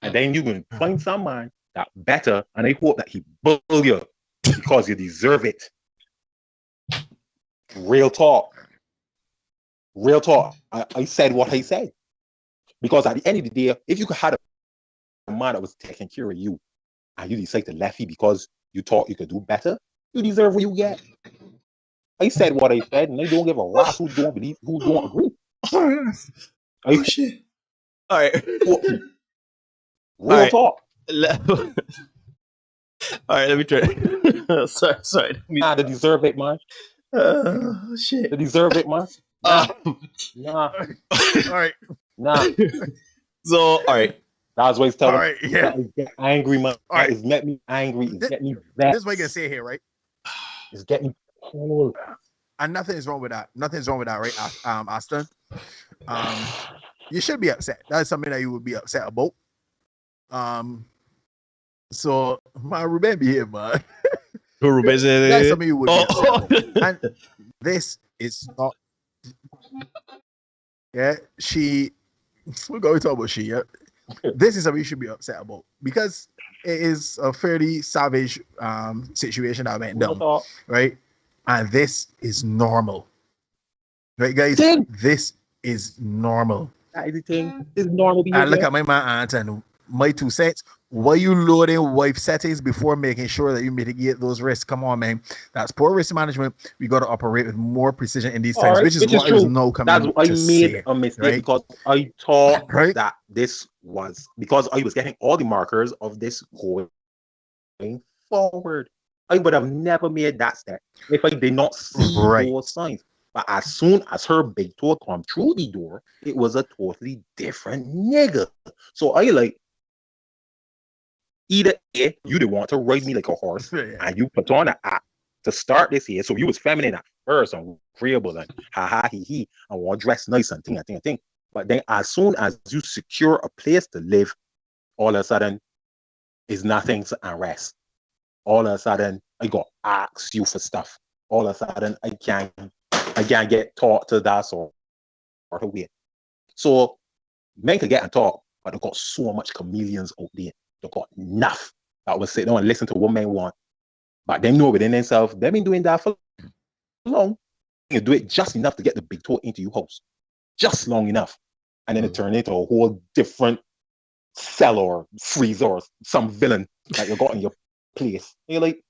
Speaker 12: And then you can find someone that better, and I hope that he bull you because you deserve it. Real talk. I said what I said. Because at the end of the day, if you could have a man that was taking care of you, and you decide to left you because you thought you could do better, you deserve what you get. I said what I said, and I don't give a rap who don't believe, who don't agree.
Speaker 9: Oh shit! All right,
Speaker 12: real talk.
Speaker 9: All right, let me try. Sorry.
Speaker 12: Nah, they deserve it, man.
Speaker 9: Oh shit!
Speaker 12: They deserve it, man. Nah.
Speaker 10: All right.
Speaker 12: Nah.
Speaker 9: So, all right.
Speaker 12: That's what he's telling.
Speaker 10: All right, yeah.
Speaker 12: Get angry, man.
Speaker 10: All right.
Speaker 12: It's get me angry. It's get me vexed.
Speaker 10: This is what I can say here, right?
Speaker 12: It's getting me cold.
Speaker 10: And nothing is wrong with that. Nothing's wrong with that, right, Aston? You should be upset. That's something that you would be upset about. So, my Ruben be here, man. That's something you would be upset about. And this is not. Yeah, we're going to talk about she. Yeah, this is something you should be upset about because it is a fairly savage situation that went down,
Speaker 12: thought?
Speaker 10: right? And this is normal, right, guys?
Speaker 12: Thing.
Speaker 10: This is normal.
Speaker 12: That is the thing. This is normal
Speaker 10: I look
Speaker 12: behavior.
Speaker 10: at my man aunt and my 2 cents. Why you loading wife settings before making sure that you mitigate those risks? Come on, man. That's poor risk management. We got to operate with more precision in these times,
Speaker 12: Alright,
Speaker 10: which is what I was now coming
Speaker 12: That's why I
Speaker 10: to
Speaker 12: made
Speaker 10: say,
Speaker 12: a mistake
Speaker 10: right?
Speaker 12: because I thought
Speaker 10: Right.
Speaker 12: that this was because I was getting all the markers of this going forward. I would have never made that step if I did not see
Speaker 10: Right.
Speaker 12: those signs. But as soon as her big toe come through the door, it was a totally different nigga. So I like either A, you didn't want to ride me like a horse, and you put on an act to start this here. So you was feminine at first and agreeable and ha ha he he and want to dress nice and thing. But then as soon as you secure a place to live, all of a sudden is nothing to unrest. All of a sudden I got asked you for stuff. All of a sudden I can't get taught to that sort of way. So men can get and talk, but they got so much chameleons out there. They got enough that will sit down and listen to what men want. But they know within themselves, they've been doing that for long. You do it just enough to get the big toe into your house. Just long enough. And then it turns into a whole different cell or freezer or some villain that you got in your place. And you're like,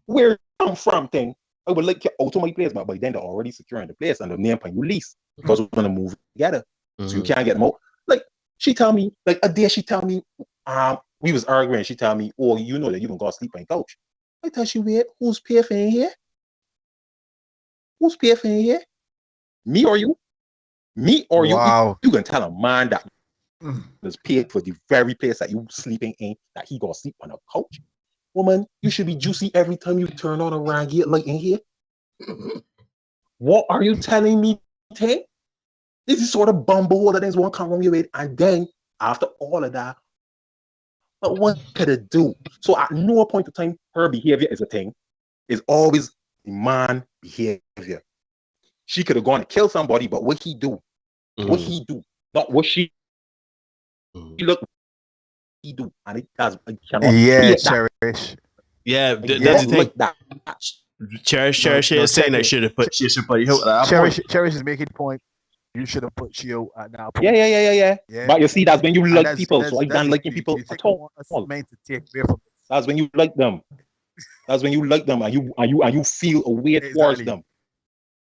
Speaker 12: where you come from thing? I would like you out of my place, but by then they're already securing the place and the name on your lease because we're gonna move together. So you can't get them out. Like she tell me, like a day she tell me, we was arguing, she tell me, oh, you know that you can go sleep on the couch. I tell she, wait, who's paying for here? Who's paying for here? Me or you? Me or you?
Speaker 10: Wow.
Speaker 12: You can tell a man that is paid for the very place that you sleeping in that he gonna sleep on a couch. Woman, you should be juicy every time you turn on a ragged light in here. What are you telling me, Tay? This is sort of bumble that things won't come wrong with. And then after all of that, but what could it do? So at no point in time, her behavior is a thing. It's always the man behavior. She could have gone and killed somebody, but what he do? What he do? Not what she look. He do, and it does.
Speaker 10: Yeah, Cherish.
Speaker 9: Yeah, that's the thing.
Speaker 12: Like that.
Speaker 9: Cherish is saying that she should put you out.
Speaker 10: Cherish is making point. You should have put you at that point.
Speaker 12: Yeah. But you see, that's when you
Speaker 10: And
Speaker 12: like people. So I don't like people
Speaker 10: you
Speaker 12: at
Speaker 10: think I
Speaker 12: all.
Speaker 10: want us men to take away from it.
Speaker 12: That's when you like them. That's when you like them, and you feel a way towards them.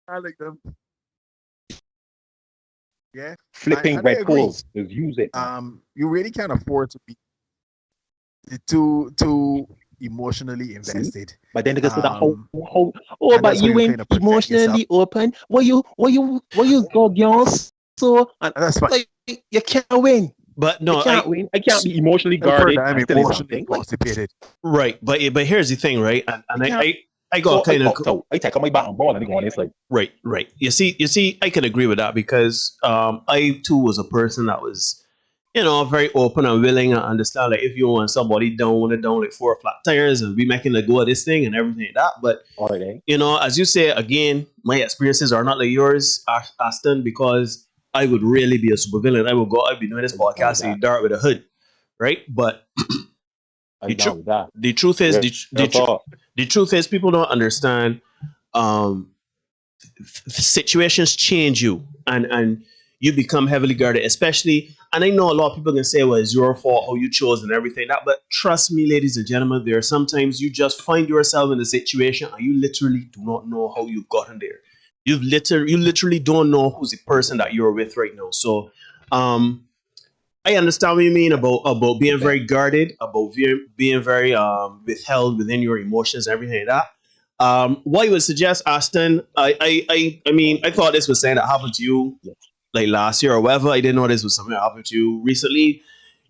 Speaker 10: I like them. Yeah.
Speaker 12: Flipping
Speaker 10: And I
Speaker 12: red
Speaker 10: agree.
Speaker 12: poles. Just use it.
Speaker 10: You really can't afford to be too emotionally invested.
Speaker 12: But then they can say that
Speaker 10: and
Speaker 12: but
Speaker 10: that's how
Speaker 12: you
Speaker 10: you
Speaker 12: ain't
Speaker 10: kinda protect
Speaker 12: emotionally
Speaker 10: yourself.
Speaker 12: open. What you go girls? So and
Speaker 10: that's fine.
Speaker 12: like you can't win.
Speaker 9: But no,
Speaker 12: I can't win. I can't be emotionally
Speaker 10: I've heard
Speaker 12: guarded.
Speaker 10: that I'm
Speaker 12: and still
Speaker 10: emotionally
Speaker 12: something. Like,
Speaker 10: constipated.
Speaker 9: right. But here's the thing, right? And I got
Speaker 12: so
Speaker 9: kind of.
Speaker 12: I take on my bat and ball and they go on. It's like
Speaker 9: Right. You see, I can agree with that because I too was a person that was, very open and willing and understand like if you want somebody down like 4 flat tires and be making a go of this thing and everything like that. But as you say again, my experiences are not like yours, Aston, because I would really be a supervillain. I'd be doing this podcast in the dark with a hood, right? But the truth is, the truth is, people don't understand. Situations change you, and you become heavily guarded. Especially, and I know a lot of people can say, "Well, it's your fault how you chose and everything." That, but trust me, ladies and gentlemen, there are sometimes you just find yourself in a situation and you literally do not know how you've gotten there. You literally don't know who's the person that you're with right now. So, I understand what you mean about being very guarded, about being very withheld within your emotions, and everything like that. What you would suggest, Aston? I mean, I thought this was something that happened to you like last year or whatever. I didn't know this was something that happened to you recently.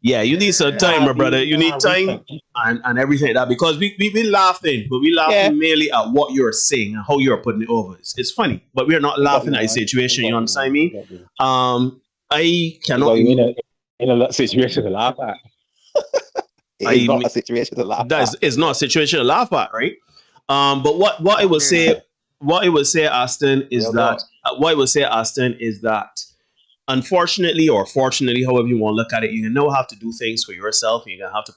Speaker 9: Yeah, you need some time, my brother. You need time and everything like that because we laughing, but we laughing mainly at what you're saying and how you're putting it over. It's funny, but we're not laughing at the situation. You understand me? I cannot.
Speaker 12: In a situation to laugh at. It's not a situation to laugh at.
Speaker 9: It's not a situation to laugh at, right? But what I would say, Aston, is that unfortunately or fortunately, however you want to look at it, you now have to do things for yourself. And you're gonna have to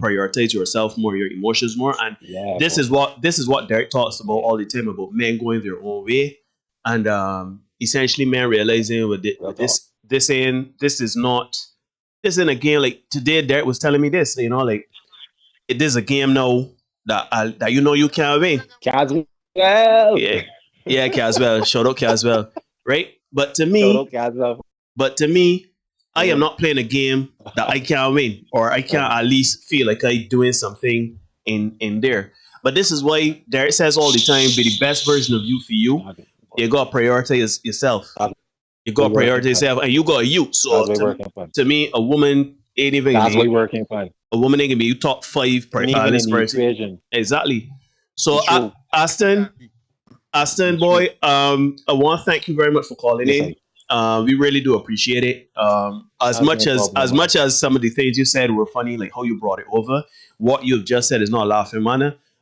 Speaker 9: prioritize yourself more, your emotions more. And
Speaker 12: Yeah,
Speaker 9: this is what Derek talks about all the time about men going their own way, and essentially men realizing with this saying this is not this in a game like today. Derek was telling me this, you know, like it is a game now that you know you can't win.
Speaker 12: Caswell.
Speaker 9: Yeah, yeah, Caswell. Shout out Caswell. Right, but to me.
Speaker 12: Caswell.
Speaker 9: But to me, I am not playing a game that I can't win, or I can't at least feel like I doing something in there. But this is why Derek says all the time, be the best version of you for you. You gotta prioritize yourself. You gotta prioritize yourself, and you got you. So to me, a woman ain't even
Speaker 12: working fun.
Speaker 9: A woman ain't gonna be you top 5
Speaker 12: equation.
Speaker 9: Exactly. So Aston boy, I want to thank you very much for calling in. We really do appreciate it. As much as some of the things you said were funny, like how you brought it over, what you've just said is not a laughing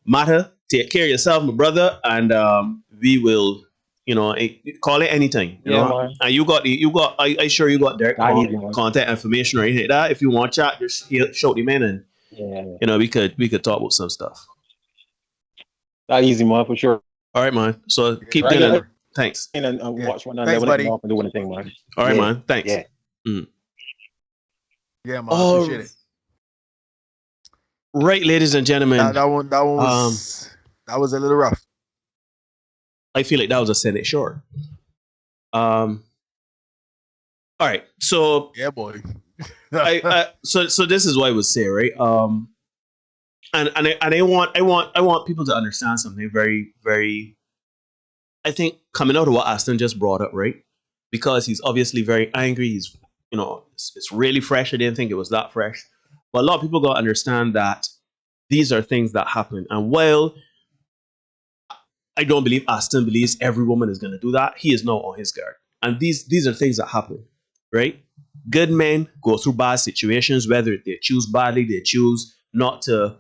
Speaker 9: matter. Take care of yourself, my brother, and we will, call it anytime. You know? Man. And I sure you got Derek contact information or anything like that. If you want chat, just shout him in, and we could talk about some stuff.
Speaker 12: That easy, man, for sure.
Speaker 9: All right, man. So keep doing it. Thanks.
Speaker 12: And watch one
Speaker 10: Thanks, buddy.
Speaker 12: And do anything, man.
Speaker 9: All right, man. Thanks.
Speaker 12: Yeah.
Speaker 10: Yeah, man. Appreciate it.
Speaker 9: Right, ladies and gentlemen.
Speaker 10: That one was a little rough.
Speaker 9: I feel like that was a Senate short. All right. So
Speaker 10: yeah, boy.
Speaker 9: So this is what I would say, right? And I want people to understand something very, very, I think, coming out of what Aston just brought up, right? Because he's obviously very angry. He's, it's really fresh. I didn't think it was that fresh. But a lot of people got to understand that these are things that happen. And while I don't believe Aston believes every woman is going to do that, he is not on his guard. And these are things that happen, right? Good men go through bad situations, whether they choose badly, they choose not to,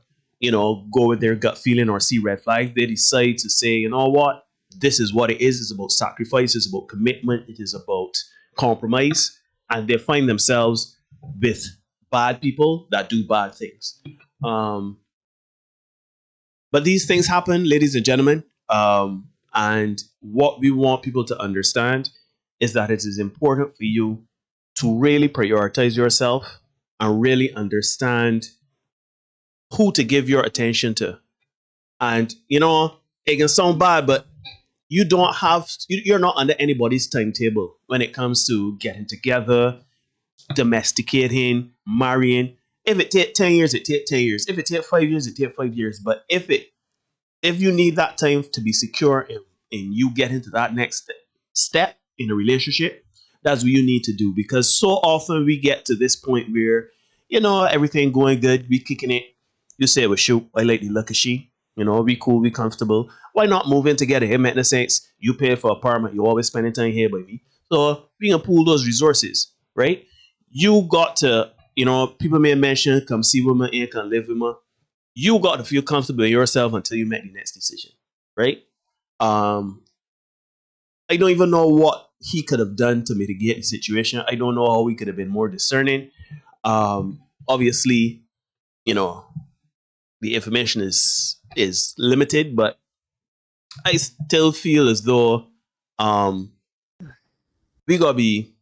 Speaker 9: go with their gut feeling or see red flags. They decide to say, you know what? This is what it is. It's about sacrifice. It's about commitment. It is about compromise. And they find themselves with bad people that do bad things. But these things happen, ladies and gentlemen. And what we want people to understand is that it is important for you to really prioritize yourself and really understand who to give your attention to. And, it can sound bad, but you're not under anybody's timetable when it comes to getting together, domesticating, marrying. If it takes 10 years, it takes 10 years. If it takes 5 years, it takes 5 years. But if you need that time to be secure in you getting to that next step in a relationship, that's what you need to do. Because so often we get to this point where, everything going good, we kicking it. You say, well, shoot, I like the look of she. We cool, we comfortable. Why not move in together? It makes sense. You pay for apartment. You always spending time here, baby. So we can pool those resources, right? You got to, people may mention, come see women and come live with them. You got to feel comfortable in yourself until you make the next decision, right? I don't even know what he could have done to mitigate the situation. I don't know how we could have been more discerning. Obviously, the information is limited, but I still feel as though we gotta be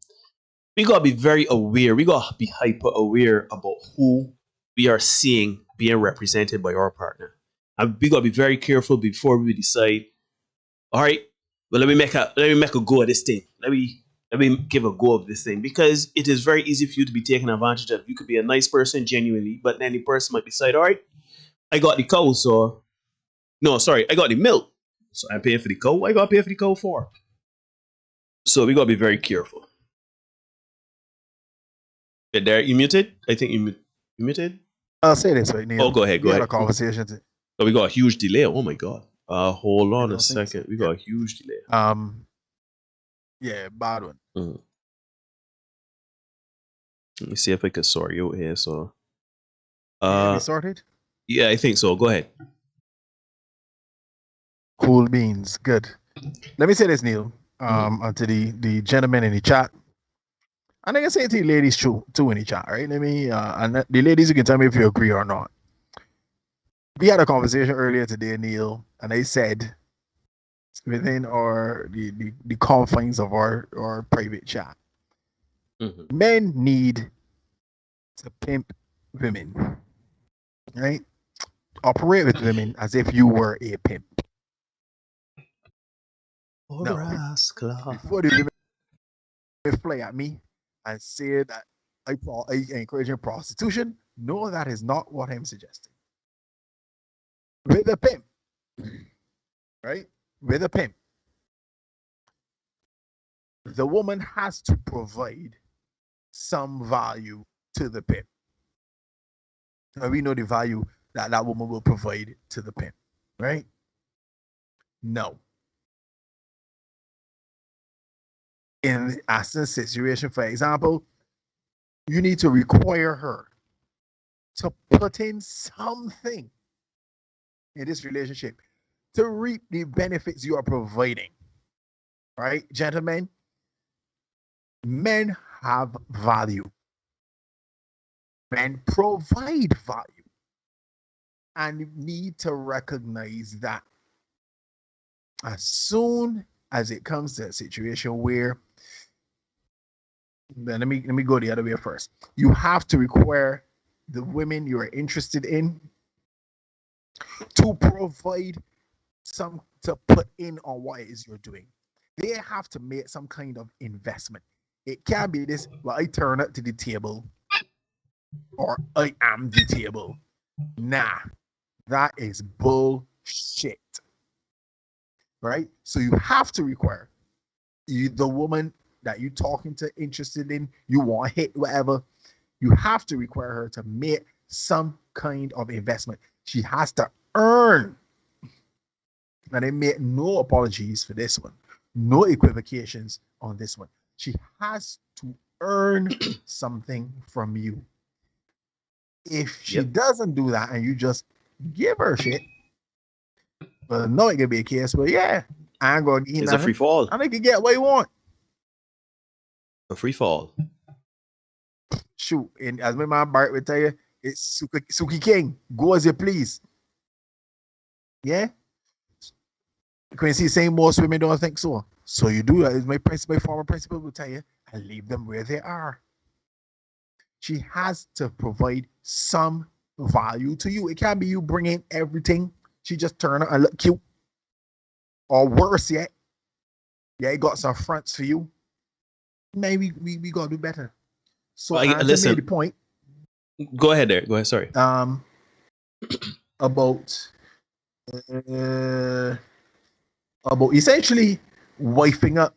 Speaker 9: very aware. We gotta be hyper aware about who we are seeing being represented by our partner, and we gotta be very careful before we decide. All right, well, let me make a go of this thing. Let me give a go of this thing, because it is very easy for you to be taken advantage of. You could be a nice person genuinely, but then the person might decide, all right, I got the cow, I got the milk, so I'm paying for the cow. What I got to pay for the cow for? So we got to be very careful. Yeah, Derek, you muted? I think you muted?
Speaker 10: I'll say this right now.
Speaker 9: Oh, go ahead.
Speaker 10: We had a conversation.
Speaker 9: Oh, we got a huge delay. Oh my God. Hold on a second. We got a huge delay.
Speaker 10: Yeah, bad one.
Speaker 9: Mm. Let me see if I can sort you out here. So,
Speaker 10: you sorted?
Speaker 9: Yeah, I think so. Go ahead.
Speaker 10: Cool beans. Good. Let me say this, Neil. To the gentleman in the chat. And I can say it to the ladies too in the chat, right? And the ladies, you can tell me if you agree or not. We had a conversation earlier today, Neil, and I said within the confines of our private chat, men need to pimp women, right? Operate with women as if you were a pimp. No, before the women play at me and say that I encouraging prostitution, no, that is not what I'm suggesting. With a pimp, right? With a pimp, the woman has to provide some value to the pimp. And we know the value that that woman will provide to the pimp, right? No. In a situation, for example, you need to require her to put in something in this relationship to reap the benefits you are providing. Right, gentlemen? Men have value. Men provide value. And you need to recognize that as soon as it comes to a situation where, let me go the other way first. You have to require the women you are interested in to provide some to put in on what it is you're doing. They have to make some kind of investment. It can't be this, well, I turn up to the table or I am the table. Nah, that is bullshit. Right? So you have to require the woman that you're talking to, interested in, you want to hit, whatever, you have to require her to make some kind of investment. She has to earn. And I make no apologies for this one, no equivocations on this one. She has to earn something from you. If she doesn't do that and you just give her shit, well, no, it could be a case where, yeah, I ain't going to get
Speaker 9: It's a free fall.
Speaker 10: And I can get what you want.
Speaker 9: A free fall.
Speaker 10: Shoot, and as my man Bart would tell you, it's Suki King. Go as you please. Yeah? Quincy saying most women don't think so. So you do that. Is my former principal will tell you, and leave them where they are. She has to provide some value to you. It can't be you bringing everything. She just turn up and look cute. Or worse yet, yeah, it got some fronts for you. Maybe we gotta do better. So I just made the point.
Speaker 9: Go ahead there. Go ahead. Sorry.
Speaker 10: About essentially wifing up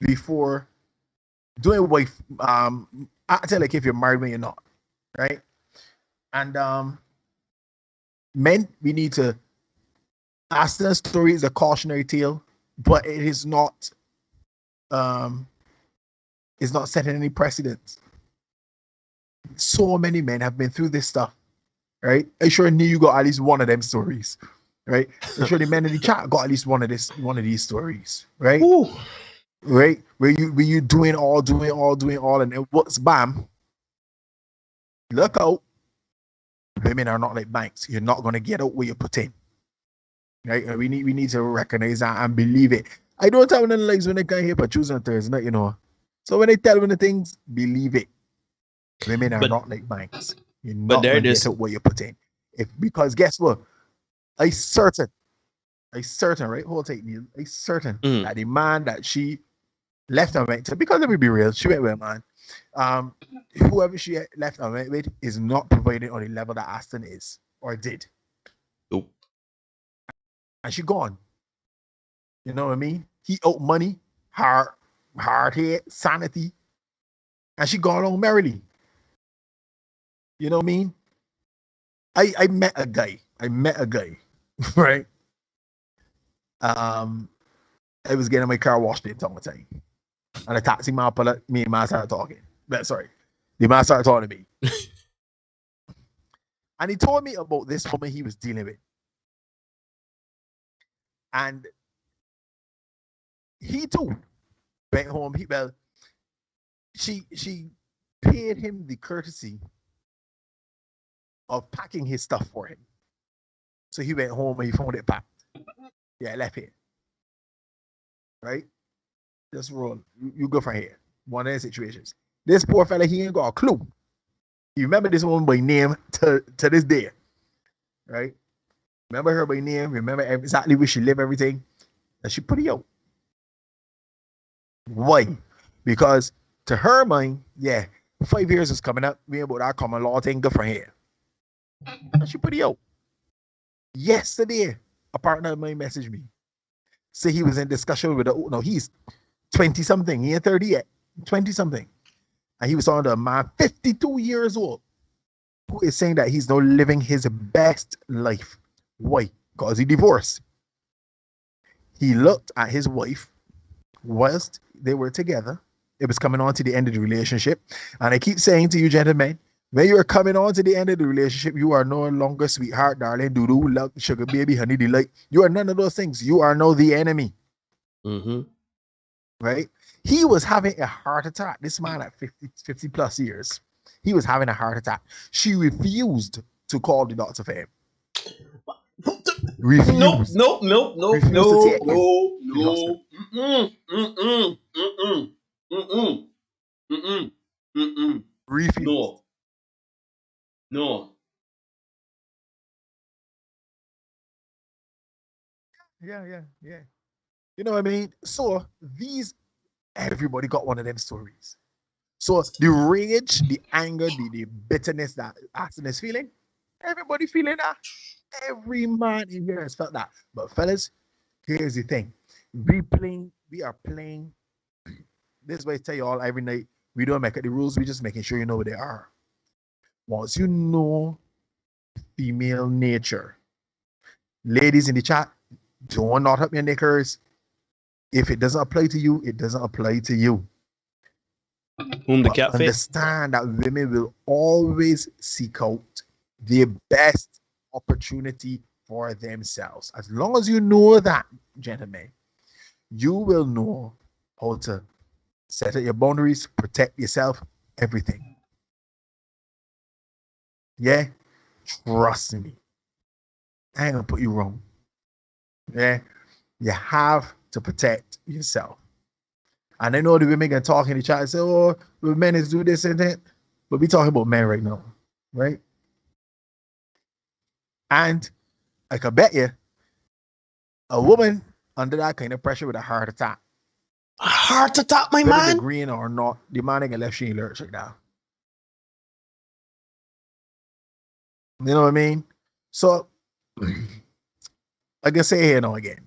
Speaker 10: before doing wife. I tell like if you're married when you're not, right? And men, we need to. Aston's story is a cautionary tale, but it is not. It's not setting any precedents. So many men have been through this stuff, right? I sure knew you got at least one of them stories, right? I'm sure the men in the chat got at least one of these stories, right?
Speaker 9: Ooh.
Speaker 10: Right? Where you doing all, and then what's bam? Look out. Women are not like banks. You're not gonna get out where you put in. Right? And we need to recognize that and believe it. I don't have any legs when they come here for Tuesday and Thursday night, you know. So when they tell them the things, believe it. Women are not like banks. You're not gonna get out where you put in. Because guess what? I certain, right? Hold tight, Neil. I certain that the man that she left and went to, because let me be real, she went with a man. Whoever she left and went with is not providing on the level that Aston is or did.
Speaker 9: Nope.
Speaker 10: And she gone. You know what I mean? He owed money, hard head, sanity, and she gone along merrily. You know what I mean? I met a guy, right? I was getting my car washed in summertime. And the taxi man pulled up, me and man started talking. The man started talking to me. And he told me about this woman he was dealing with. And he too went home. she paid him the courtesy of packing his stuff for him. So he went home and he found it packed. Yeah, left it. Right? Just roll. You go from here. One of the situations. This poor fella, he ain't got a clue. You remember this woman by name to this day. Right? Remember her by name, remember exactly where she lived, everything. And she put it out. Why? Because to her mind, yeah, 5 years is coming up. We about our common law thing, go from here. And she put it out. Yesterday, a partner of mine messaged me. Say he was in discussion with he's 20 something. He ain't 30 yet. 20 something. And he was on a man 52 years old who is saying that he's now living his best life. Why? Because he divorced. He looked at his wife whilst they were together. It was coming on to the end of the relationship. And I keep saying to you, gentlemen, when you are coming on to the end of the relationship, you are no longer sweetheart, darling, doo-doo, love, sugar baby, honey, delight. You are none of those things. You are now the enemy.
Speaker 9: Mm-hmm.
Speaker 10: Right? He was having a heart attack. This man at 50 plus years, he was having a heart attack. She refused to call the doctor for him. Refused.
Speaker 9: No.
Speaker 10: Refused to take him to the hospital. Refused.
Speaker 9: No.
Speaker 10: Yeah. You know what I mean? So everybody got one of them stories. So the rage, the anger, the bitterness that Aston is feeling, everybody feeling that. Every man in here has felt that. But fellas, here's the thing. We are playing. This way I tell you all every night. We don't make it the rules, we're just making sure you know what they are. Once you know female nature, ladies in the chat, don't knot up your knickers. If it doesn't apply to you, it doesn't apply to you.
Speaker 9: Whom the cat fit.
Speaker 10: Understand that women will always seek out the best opportunity for themselves. As long as you know that, gentlemen, you will know how to set up your boundaries, protect yourself, everything. Yeah? Trust me. I ain't gonna put you wrong. Yeah? You have to protect yourself. And I know the women can talk in the chat and say, oh, men is do this and that. But we're talking about men right now. Right? And I can bet you a woman under that kind of pressure with a heart attack.
Speaker 9: A heart attack, my
Speaker 10: whether
Speaker 9: man?
Speaker 10: they're green or not, the man ain't left she alert right now. You know what I mean? So, like I say here now again,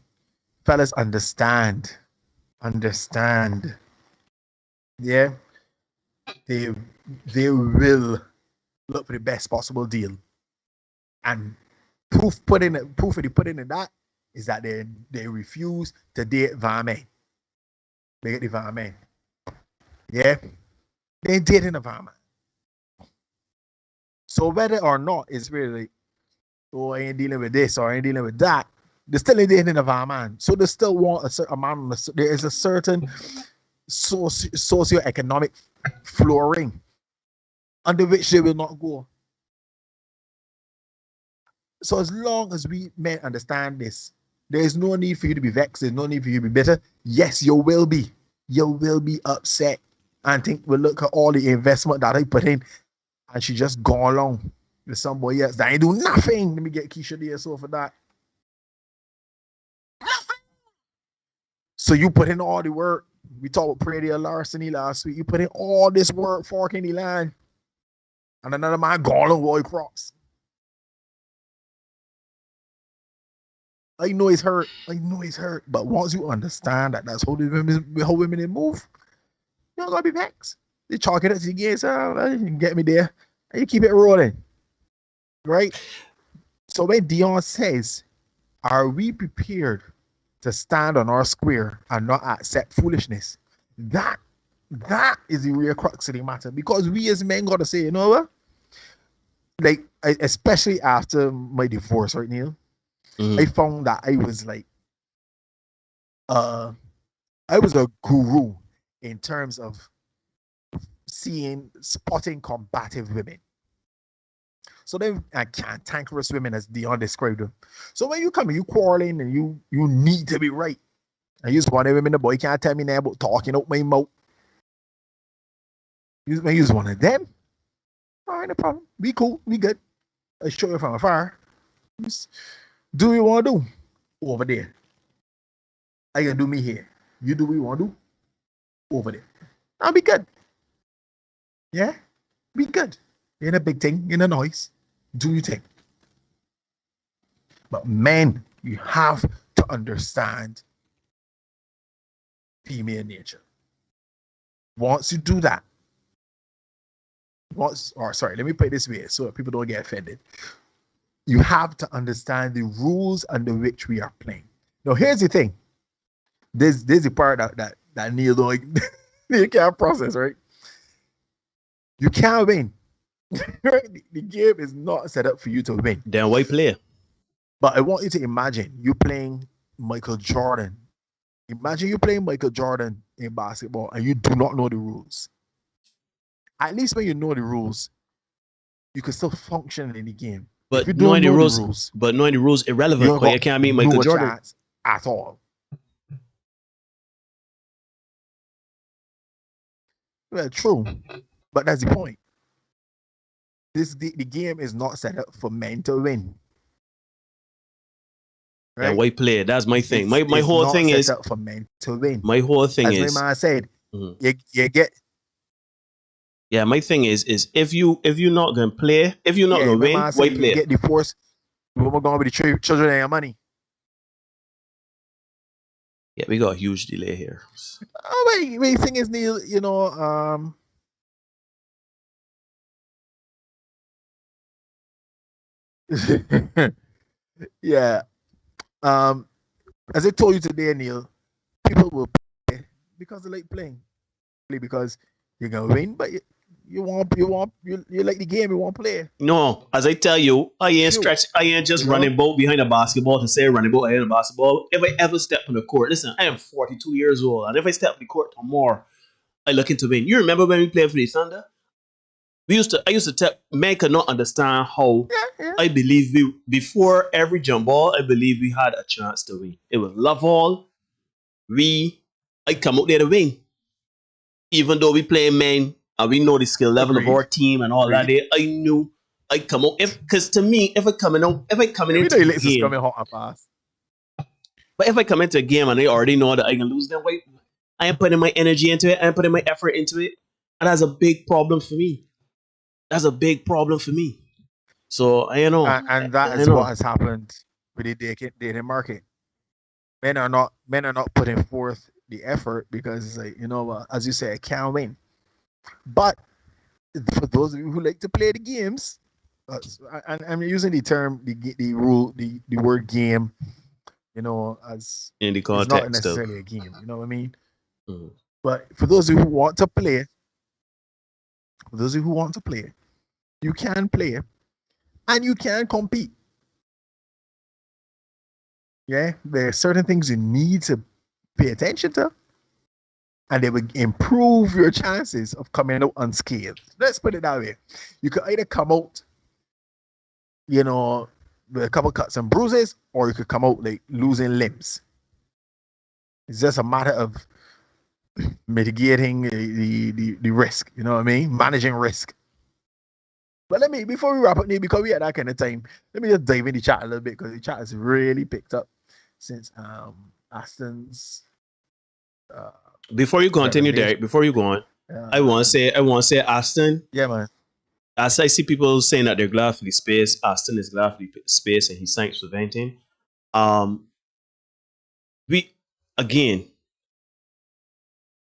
Speaker 10: fellas, understand. Yeah? They will look for the best possible deal. And proof of the pudding in that is that they refuse to date Varman. They get the Varman. Yeah? They ain't dating a Varman. So whether or not it's really, oh, I ain't dealing with this or I ain't dealing with that, they still ain't dating a Varman. So they still want a certain amount. There is a certain socio-economic flooring under which they will not go. So as long as we men understand this, there is no need for you to be vexed. There's no need for you to be bitter. Yes, you will be. You will be upset and think, well, look at all the investment that I put in, and she just gone along with somebody else that ain't do nothing. Let me get Keisha there so for that. So you put in all the work. We talked about pretty larceny last week. You put in all this work for Kenny Land, and another man gone along Roy Cross. I know he's hurt. But once you understand that that's how women move, you're not gonna be vexed. They chalk it up to the game, so you can get me there. And you keep it rolling. Right? So when Dion says, are we prepared to stand on our square and not accept foolishness? That is the real crux of the matter. Because we as men gotta say, you know what? Like, especially after my divorce, right, Neil? I found that I was like, I was a guru in terms of spotting combative women. So then cantankerous women, as Dion described them. So when you come and you quarreling and you need to be right, and you just one of them in the boy can't tell me now about talking out my mouth. You use one of them. All right, no problem. Be cool. Be good. I show you from afar. Just do what you want to do over there. I can do me here. You do what you want to do over there. I'll be good. Yeah? Be good. In a big thing, in a noise. Do your thing. But men, you have to understand female nature. Once you do that, let me put it this way so that people don't get offended. You have to understand the rules under which we are playing. Now, here's the thing. There's the part that Neil don't you can't process, right? You can't win. Right? The game is not set up for you to win.
Speaker 9: Then why play?
Speaker 10: But I want you to imagine you playing Michael Jordan. Imagine you playing Michael Jordan in basketball and you do not know the rules. At least when you know the rules, you can still function in the game.
Speaker 9: But knowing the rules, irrelevant because you can't meet Michael Jordan
Speaker 10: at all. Well, true, but that's the point. The game is not set up for men to win.
Speaker 9: Right? And why play? That's my thing. My whole thing is
Speaker 10: set up for men to win.
Speaker 9: My whole thing
Speaker 10: as
Speaker 9: is,
Speaker 10: my man said, you get.
Speaker 9: Yeah, my thing is if you're not gonna play, if you're not gonna win, why play?
Speaker 10: You get the force. We're going with the children and your money.
Speaker 9: Yeah, we got a huge delay here.
Speaker 10: Oh wait, the thing is, Neil, you know, yeah. As I told you today, Neil, people will play because they like playing. Because you're gonna win, but you like the game, you want to play.
Speaker 9: No, as I tell you, I ain't just running boat behind a basketball to say running boat behind a basketball. If I ever step on the court, listen, I am 42 years old, and if I step on the court tomorrow, I looking to win. You remember when we played for the Thunder? I used to tell men could not understand how I believe before every jump ball, I believe we had a chance to win. It was love all. I come out there to win. Even though we play men and we know the skill level of our team and all that, I knew I come out because to me, if I come into a game, but if I come into a game and I already know that I can lose, then I am putting my energy into it, I am putting my effort into it, and that's a big problem for me. That's a big problem for me. So I know,
Speaker 10: and that is what has happened with the dating market. Men are not putting forth the effort because it's like, you know, as you say, I can't win. But for those of you who like to play the games, and I'm using the term, the word game, you know, as
Speaker 9: in the context,
Speaker 10: it's not necessarily a game. You know what I mean? Mm-hmm. But for those of you who want to play, you can play, and you can compete. Yeah, there are certain things you need to pay attention to, and they will improve your chances of coming out unscathed. Let's put it that way. You could either come out, you know, with a couple cuts and bruises, or you could come out like losing limbs. It's just a matter of mitigating the risk. You know what I mean? Managing risk. But before we wrap up, Neil, because we had that kind of time, let me just dive in the chat a little bit because the chat has really picked up since Aston's.
Speaker 9: Before you continue, Derek, before you go on, I want to say, Aston.
Speaker 10: Yeah, man.
Speaker 9: As I see people saying that they're glad for the space, Aston is glad for the space, and he thanks for venting.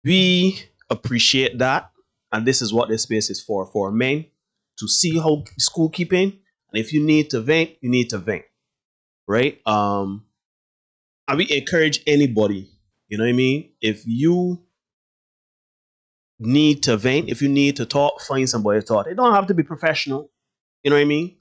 Speaker 9: We appreciate that, and this is what this space is for men to see how school keeping, and if you need to vent, you need to vent, right? And we encourage anybody, you know what I mean? If you need to vent, if you need to talk, find somebody to talk. It don't have to be professional, you know what I mean?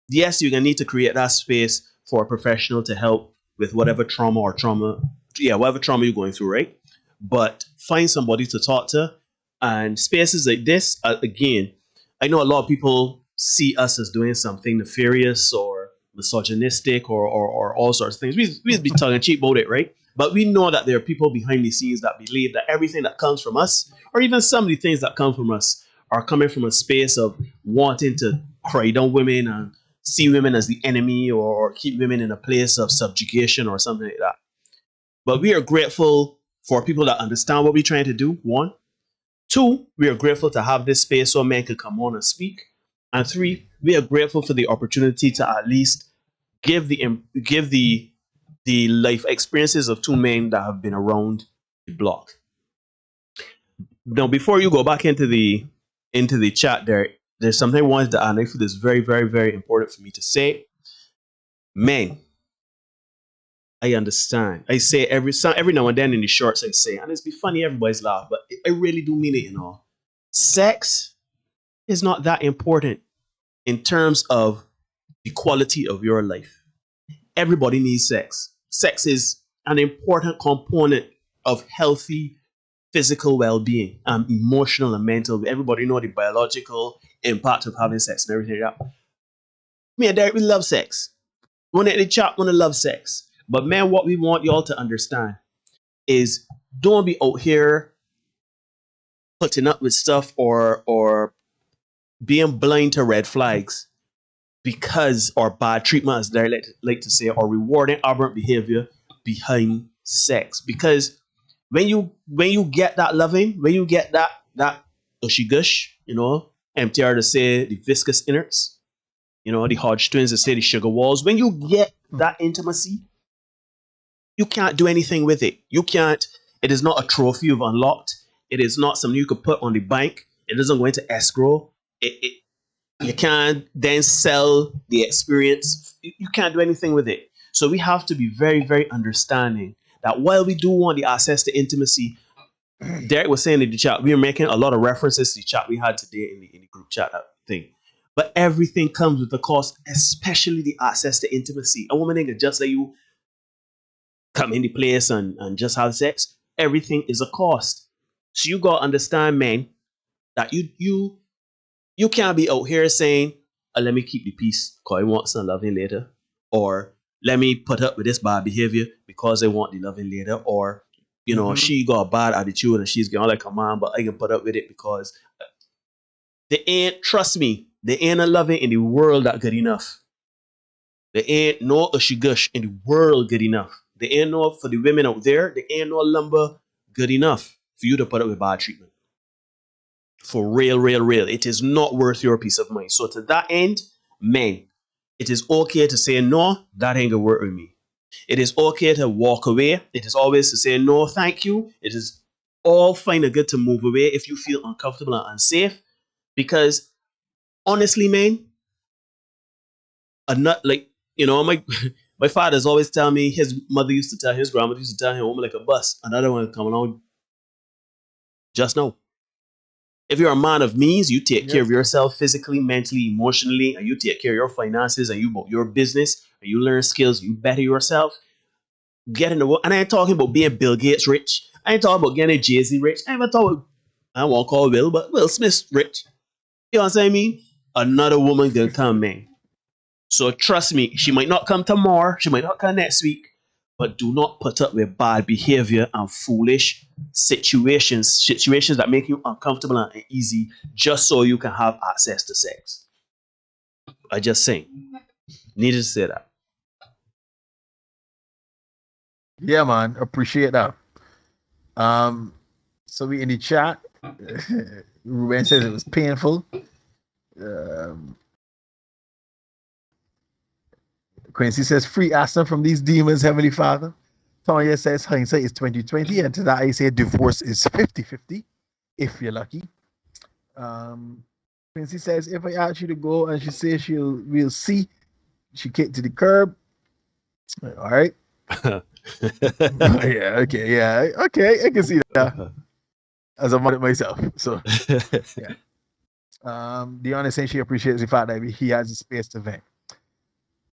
Speaker 9: Yes, you're gonna need to create that space for a professional to help with whatever whatever trauma you're going through, right? But find somebody to talk to. And spaces like this, again, I know a lot of people see us as doing something nefarious or misogynistic or all sorts of things. We be tongue in cheek about it, right? But we know that there are people behind the scenes that believe that everything that comes from us, or even some of the things that come from us, are coming from a space of wanting to cry down women and see women as the enemy or keep women in a place of subjugation or something like that. But we are grateful for people that understand what we're trying to do, one. Two, we are grateful to have this space so men can come on and speak. And three, we are grateful for the opportunity to at least give the life experiences of two men that have been around the block. Now, before you go back into the chat, there's something I wanted to add. I feel this very, very, very important for me to say. Men, I understand. I say every now and then in the shorts I say, and it's be funny, everybody's laugh, but I really do mean it, you know. Sex is not that important in terms of the quality of your life. Everybody needs sex. Sex is an important component of healthy physical well-being, emotional and mental. Everybody know the biological impact of having sex and everything like that. Me and Derek, we love sex. When in the chat, want to love sex. But man, what we want y'all to understand is don't be out here putting up with stuff or being blind to red flags because or bad treatment, as they like to say, or rewarding aberrant behavior behind sex. Because when you get that loving, when you get that gushy gush, you know, MTR to say the viscous innards, you know, the Hodge twins to say the sugar walls, when you get that intimacy, you can't do anything with it. You can't. It is not a trophy you've unlocked. It is not something you could put on the bank. It doesn't go into escrow. You can't then sell the experience. You can't do anything with it. So we have to be very, very understanding that while we do want the access to intimacy, Derek was saying in the chat, we are making a lot of references to the chat we had today in the group chat thing. But everything comes with a cost, especially the access to intimacy. A woman ain't just let you come in the place and just have sex. Everything is a cost. So you gotta understand, man, that you can't be out here saying, let me keep the peace because I want some loving later. Or let me put up with this bad behavior because I want the loving later. Or, you know, she got a bad attitude and she's going like a man, but I can put up with it because trust me, there ain't a loving in the world that good enough. There ain't no ushy gush in the world good enough. There ain't no, for the women out there, there ain't no lumber good enough for you to put up with bad treatment. For real, real, real. It is not worth your peace of mind. So to that end, men, it is okay to say, no, that ain't gonna work with me. It is okay to walk away. It is always to say, no, thank you. It is all fine and good to move away if you feel uncomfortable and unsafe. Because honestly, man, not like, you know, my father's always telling me, his mother used to tell his grandmother used to tell him, woman like a bus. Another one coming along. Just know. If you're a man of means, you take care of yourself physically, mentally, emotionally, and you take care of your finances and you about your business, and you learn skills, you better yourself. Get in the world. And I ain't talking about being Bill Gates rich. I ain't talking about getting Jay-Z rich. I ain't even talking about, I won't call Will, but Will Smith rich. You know what I'm saying? I mean, another woman gonna come, man. So trust me, she might not come tomorrow, she might not come next week, but do not put up with bad behavior and foolish situations that make you uncomfortable and uneasy just so you can have access to sex. I just saying. Needed to say that.
Speaker 10: Yeah, man. Appreciate that. So we in the chat. Ruben says it was painful. Quincy says, free Aston from these demons, Heavenly Father. Tonya says, hindsight is 2020. And to that, I say divorce is 50-50, if you're lucky. Quincy says, if I ask you to go and she says we'll see, she kicked to the curb. All right. Yeah, okay, yeah. Okay, I can see that. As a mother myself. So, yeah. Deanna saying she appreciates the fact that he has a space to vent.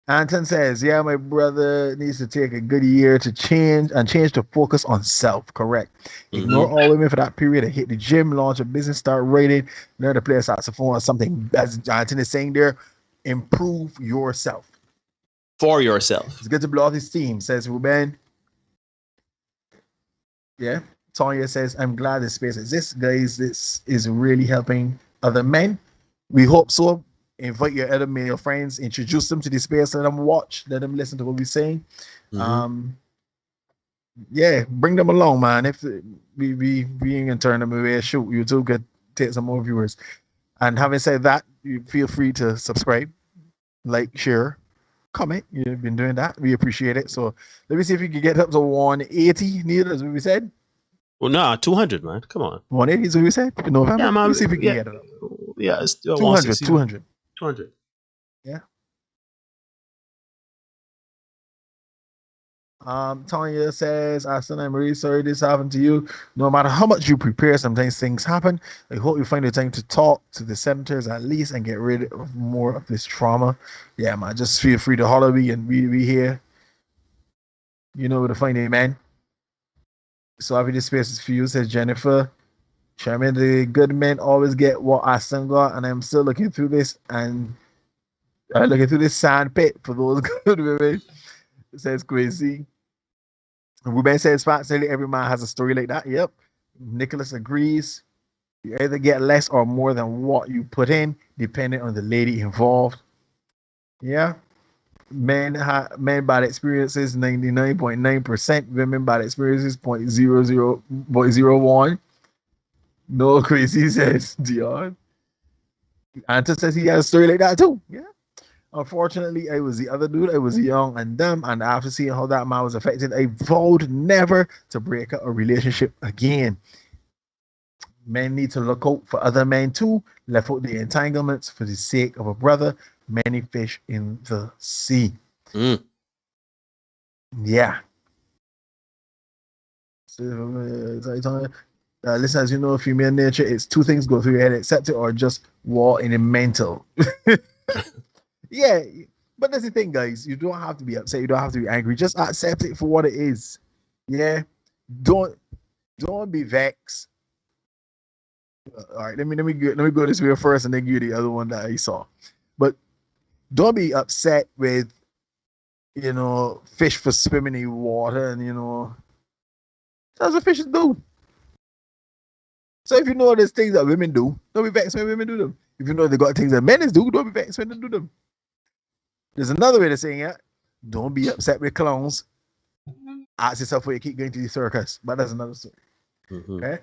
Speaker 10: Anton says, yeah, my brother needs to take a good year to change to focus on self. Correct. Ignore all women for that period and hit the gym, launch a business, start writing, learn to play a saxophone or something. As Anton is saying there, improve yourself.
Speaker 9: For yourself.
Speaker 10: It's good to blow off his team, says Ruben. Yeah. Tanya says, I'm glad this space exists, guys. This is really helping other men. We hope so. Invite your other male friends, introduce them to the space, let them watch, let them listen to what we're saying. Yeah, bring them along, man. If we ain't gonna turn them away, shoot, YouTube could take some more viewers. And having said that, you feel free to subscribe, like, share, comment. You've been doing that. We appreciate it. So let me see if we can get up to 180, Neil, as we said.
Speaker 9: Well, no, 200, man. Come on.
Speaker 10: 180 is what we said in November.
Speaker 9: Yeah, man.
Speaker 10: Let's see if we can get it up.
Speaker 9: Yeah, it's
Speaker 10: 200, 200.
Speaker 9: 200.
Speaker 10: Yeah. Tanya says, Aston, I'm really sorry this happened to you. No matter how much you prepare, sometimes things happen. I hope you find the time to talk to the senators at least and get rid of more of this trauma. Yeah, man, just feel free to holler me and we here. You know where to find it, man. So happy this space is for you, says Jennifer. Chairman, the good men always get what Aston got, and I'm still looking through this and looking through this sand pit for those good women. Says Quincy. Ruben says, nearly every man has a story like that. Yep. Nicholas agrees. You either get less or more than what you put in, depending on the lady involved. Yeah. Men bad experiences 99.9%. Women bad experiences 0.01. No, Crazy, says Dion. Anta says he has a story like that too. Yeah. Unfortunately, I was the other dude. I was young and dumb, and after seeing how that man was affected, I vowed never to break up a relationship again. Men need to look out for other men too. Left out the entanglements for the sake of a brother. Many fish in the sea. Yeah. Listen, as you know, female nature, it's two things go through your head: accept it or just war in the mental. Yeah, but that's the thing, guys. You don't have to be upset. You don't have to be angry. Just accept it for what it is. Yeah. Don't be vexed. All right, let me go this way first, and then give you the other one that I saw. But don't be upset with, fish for swimming in water, and that's what fishes do. So if you know there's things that women do, don't be vexed when women do them. If you know they got things that men do, don't be vexed when they do them. There's another way of saying it. Don't be upset with clowns. Ask yourself why you keep going to the circus. But that's another story. Okay.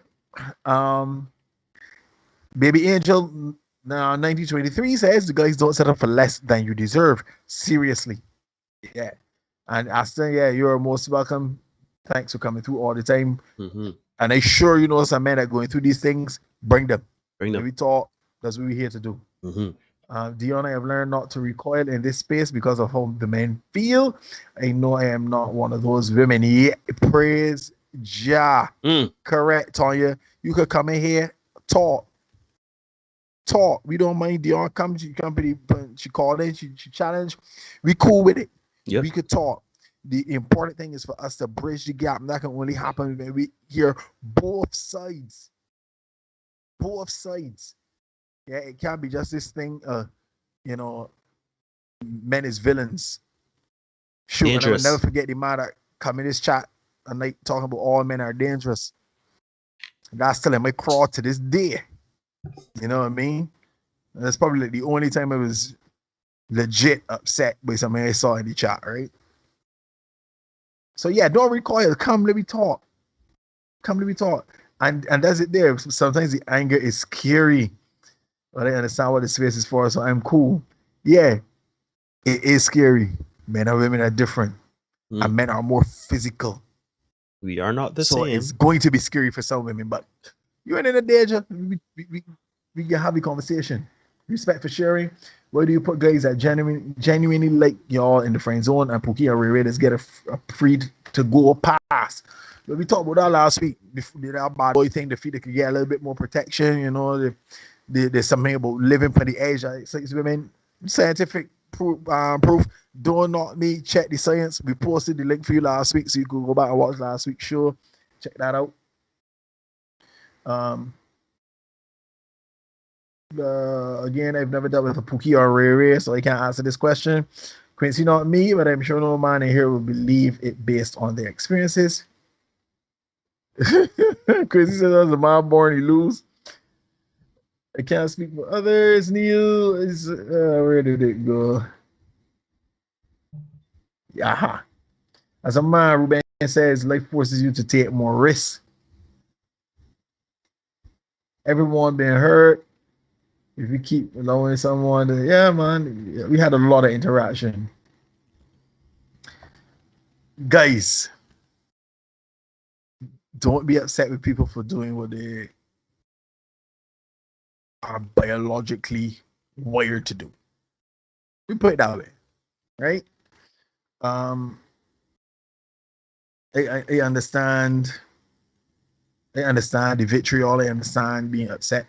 Speaker 10: Baby Angel now 1923 says the guys don't settle for less than you deserve. Seriously. Yeah. And Aston, yeah, you're most welcome. Thanks for coming through all the time. And I sure you know some men that are going through these things. Bring them. We talk. That's what we're here to do. Dion, I have learned not to recoil in this space because of how the men feel. I know I am not one of those women yet. Praise Jah. Correct, Tanya. You could come in here, talk. We don't mind. Dion come. She called in. She challenged. We cool with it. Yep. We could talk. The important thing is for us to bridge the gap. And that can only happen when we hear both sides. Both sides. Yeah, it can't be just this thing, men is villains. Shoot, and I will never forget the man that come in this chat and like talking about all men are dangerous. That's still in my craw to this day. You know what I mean? And that's probably like the only time I was legit upset by something I saw in the chat, right? So yeah, don't recoil. Come, let me talk. And that's it there. Sometimes the anger is scary. But I understand what the space is for, so I'm cool. Yeah, it is scary. Men and women are different. And men are more physical.
Speaker 9: We are not the
Speaker 10: so
Speaker 9: same.
Speaker 10: It's going to be scary for some women, but you're in a danger. We can have a conversation. Respect for sharing. Where do you put guys that genuinely like y'all in the friend zone and Pookie and Ray get a free to go pass? But we talked about that last week. That bad boy thing, the feet could get a little bit more protection, there's something about living for the edge. Like women, scientific proof. Do not me check the science. We posted the link for you last week, so you can go back and watch last week's show. Check that out. Again, I've never dealt with a Pookie or Ray Ray, so I can't answer this question. Quincy, not me, but I'm sure no man in here will believe it based on their experiences. Quincy says, as a man born, he lose. I can't speak for others. Neil is where did it go? Yeah. As a man, Ruben says life forces you to take more risks. Everyone been hurt. If you keep allowing someone to, yeah, man, we had a lot of interaction. Guys, don't be upset with people for doing what they are biologically wired to do. We put it that way, right? I understand. I understand the vitriol. I understand being upset.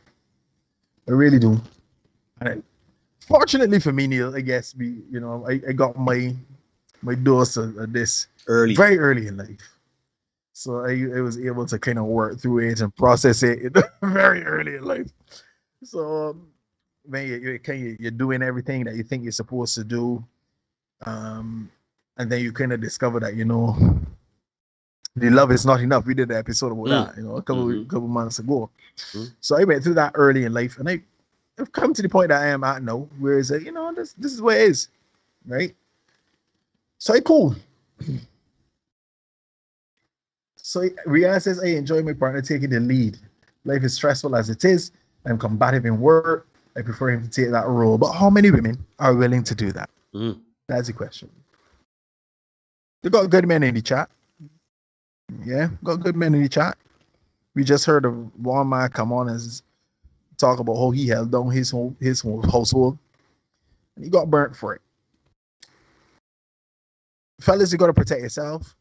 Speaker 10: I really do. And fortunately for me, Neil, I guess I got my dose of this very early in life, so I was able to kind of work through it and process it very early in life. So when you're doing everything that you think you're supposed to do, and then you kind of discover that the love is not enough. We did an episode about that, a couple months ago. So I went through that early in life, and I've come to the point that I am at now, where it's like, this is what it is, right? So I cool. So Rihanna says, I enjoy my partner taking the lead. Life is stressful as it is. I'm combative in work. I prefer him to take that role. But how many women are willing to do that? That's the question. You got good men in the chat. Yeah, got good men in the chat. We just heard of one man come on and talk about how he held down his whole household, and he got burnt for it. Fellas, you got to protect yourself.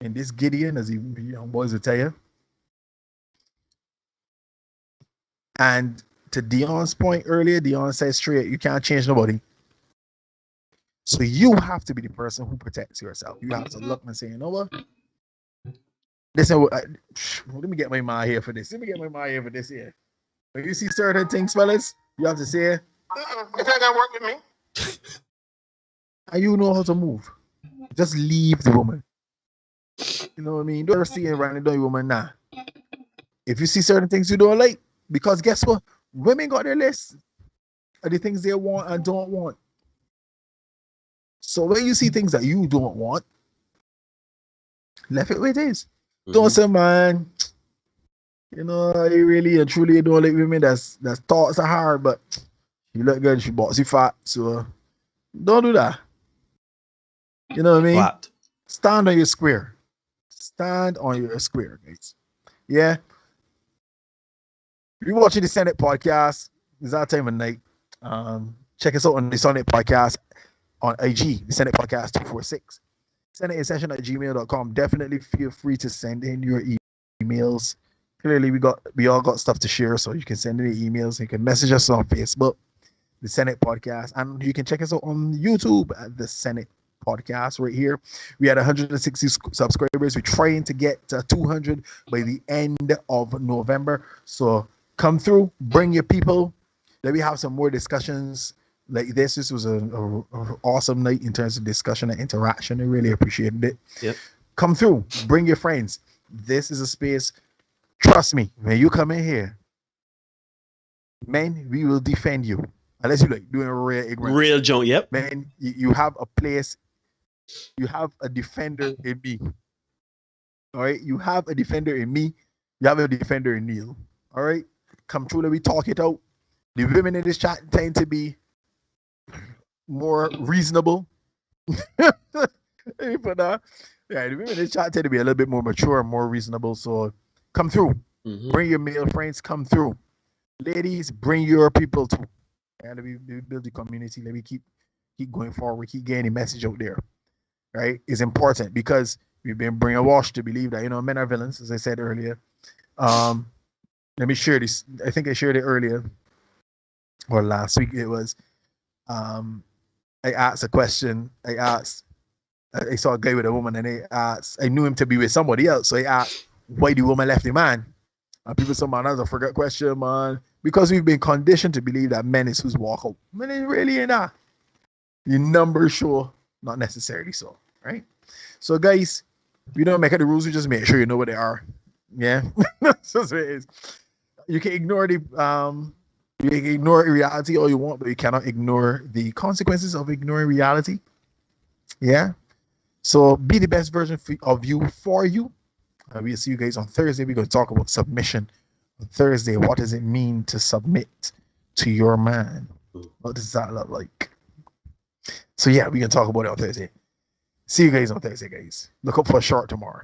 Speaker 10: And this Gideon, as the young boys will tell you. And to Dion's point earlier, Dion said straight, you can't change nobody. So you have to be the person who protects yourself. You have to look and say, you know what? Listen, let me get my mind here for this. Let me get my mind here for this here. When you see certain things, fellas, you have to say, it ain't gonna work with me. And you know how to move. Just leave the woman. You know what I mean? Don't ever see it running down your woman now. If you see certain things you don't like, because guess what? Women got their list of the things they want and don't want. So when you see things that you don't want, left it where it is. Don't say, man, I really and truly don't like women that's thoughts are hard, but you look good, she boxy fat, so don't do that. You know what I mean? Flat. Stand on your square. Stand on your square, guys. Yeah. If you're watching the Senate podcast, it's that time of night. Check us out on the Senate podcast on IG, the Senate podcast 246. SenateInSession@gmail.com. Definitely feel free to send in your emails. Clearly, we all got stuff to share, so you can send in the emails. You can message us on Facebook, the Senate podcast, and you can check us out on YouTube at the Senate podcast right here. We had 160 subscribers. We're trying to get to 200 by the end of November. So come through, bring your people. Let me have some more discussions like this. This was an awesome night in terms of discussion and interaction. I really appreciated it.
Speaker 9: Yep.
Speaker 10: Come through, bring your friends. This is a space. Trust me, when you come in here, man, we will defend you. Unless you like doing
Speaker 9: real junk. Yep.
Speaker 10: Man, you have a place. You have a defender in me. All right. You have a defender in me. You have a defender in Neil. All right. Come through. Let me talk it out. The women in this chat tend to be more reasonable. Yeah, the women in this chat tend to be a little bit more mature and more reasonable. So come through. Bring your male friends. Come through. Ladies, bring your people too. And let me build the community. Let me keep going forward. Keep getting the message out there. Right? It's important because we've been brainwashed to believe that men are villains, as I said earlier. Let me share this. I think I shared it earlier or last week. It was I asked a question. I saw a guy with a woman, and I knew him to be with somebody else. So I asked, why the woman left the man? And people say, man, that's a forget question, man. Because we've been conditioned to believe that men is who's walk out. Men is really in that. The numbers show, not necessarily so, right? So, guys, we don't make it the rules. We just make sure you know what they are. Yeah, that's what it is. You can ignore the you can ignore reality all you want, but you cannot ignore the consequences of ignoring reality. Yeah. So be the best version of you for you. We'll see you guys on Thursday. We're going to talk about submission on Thursday. What does it mean to submit to your man? What does that look like? So yeah, we can talk about it on Thursday. See you guys on Thursday, guys. Look up for a short tomorrow.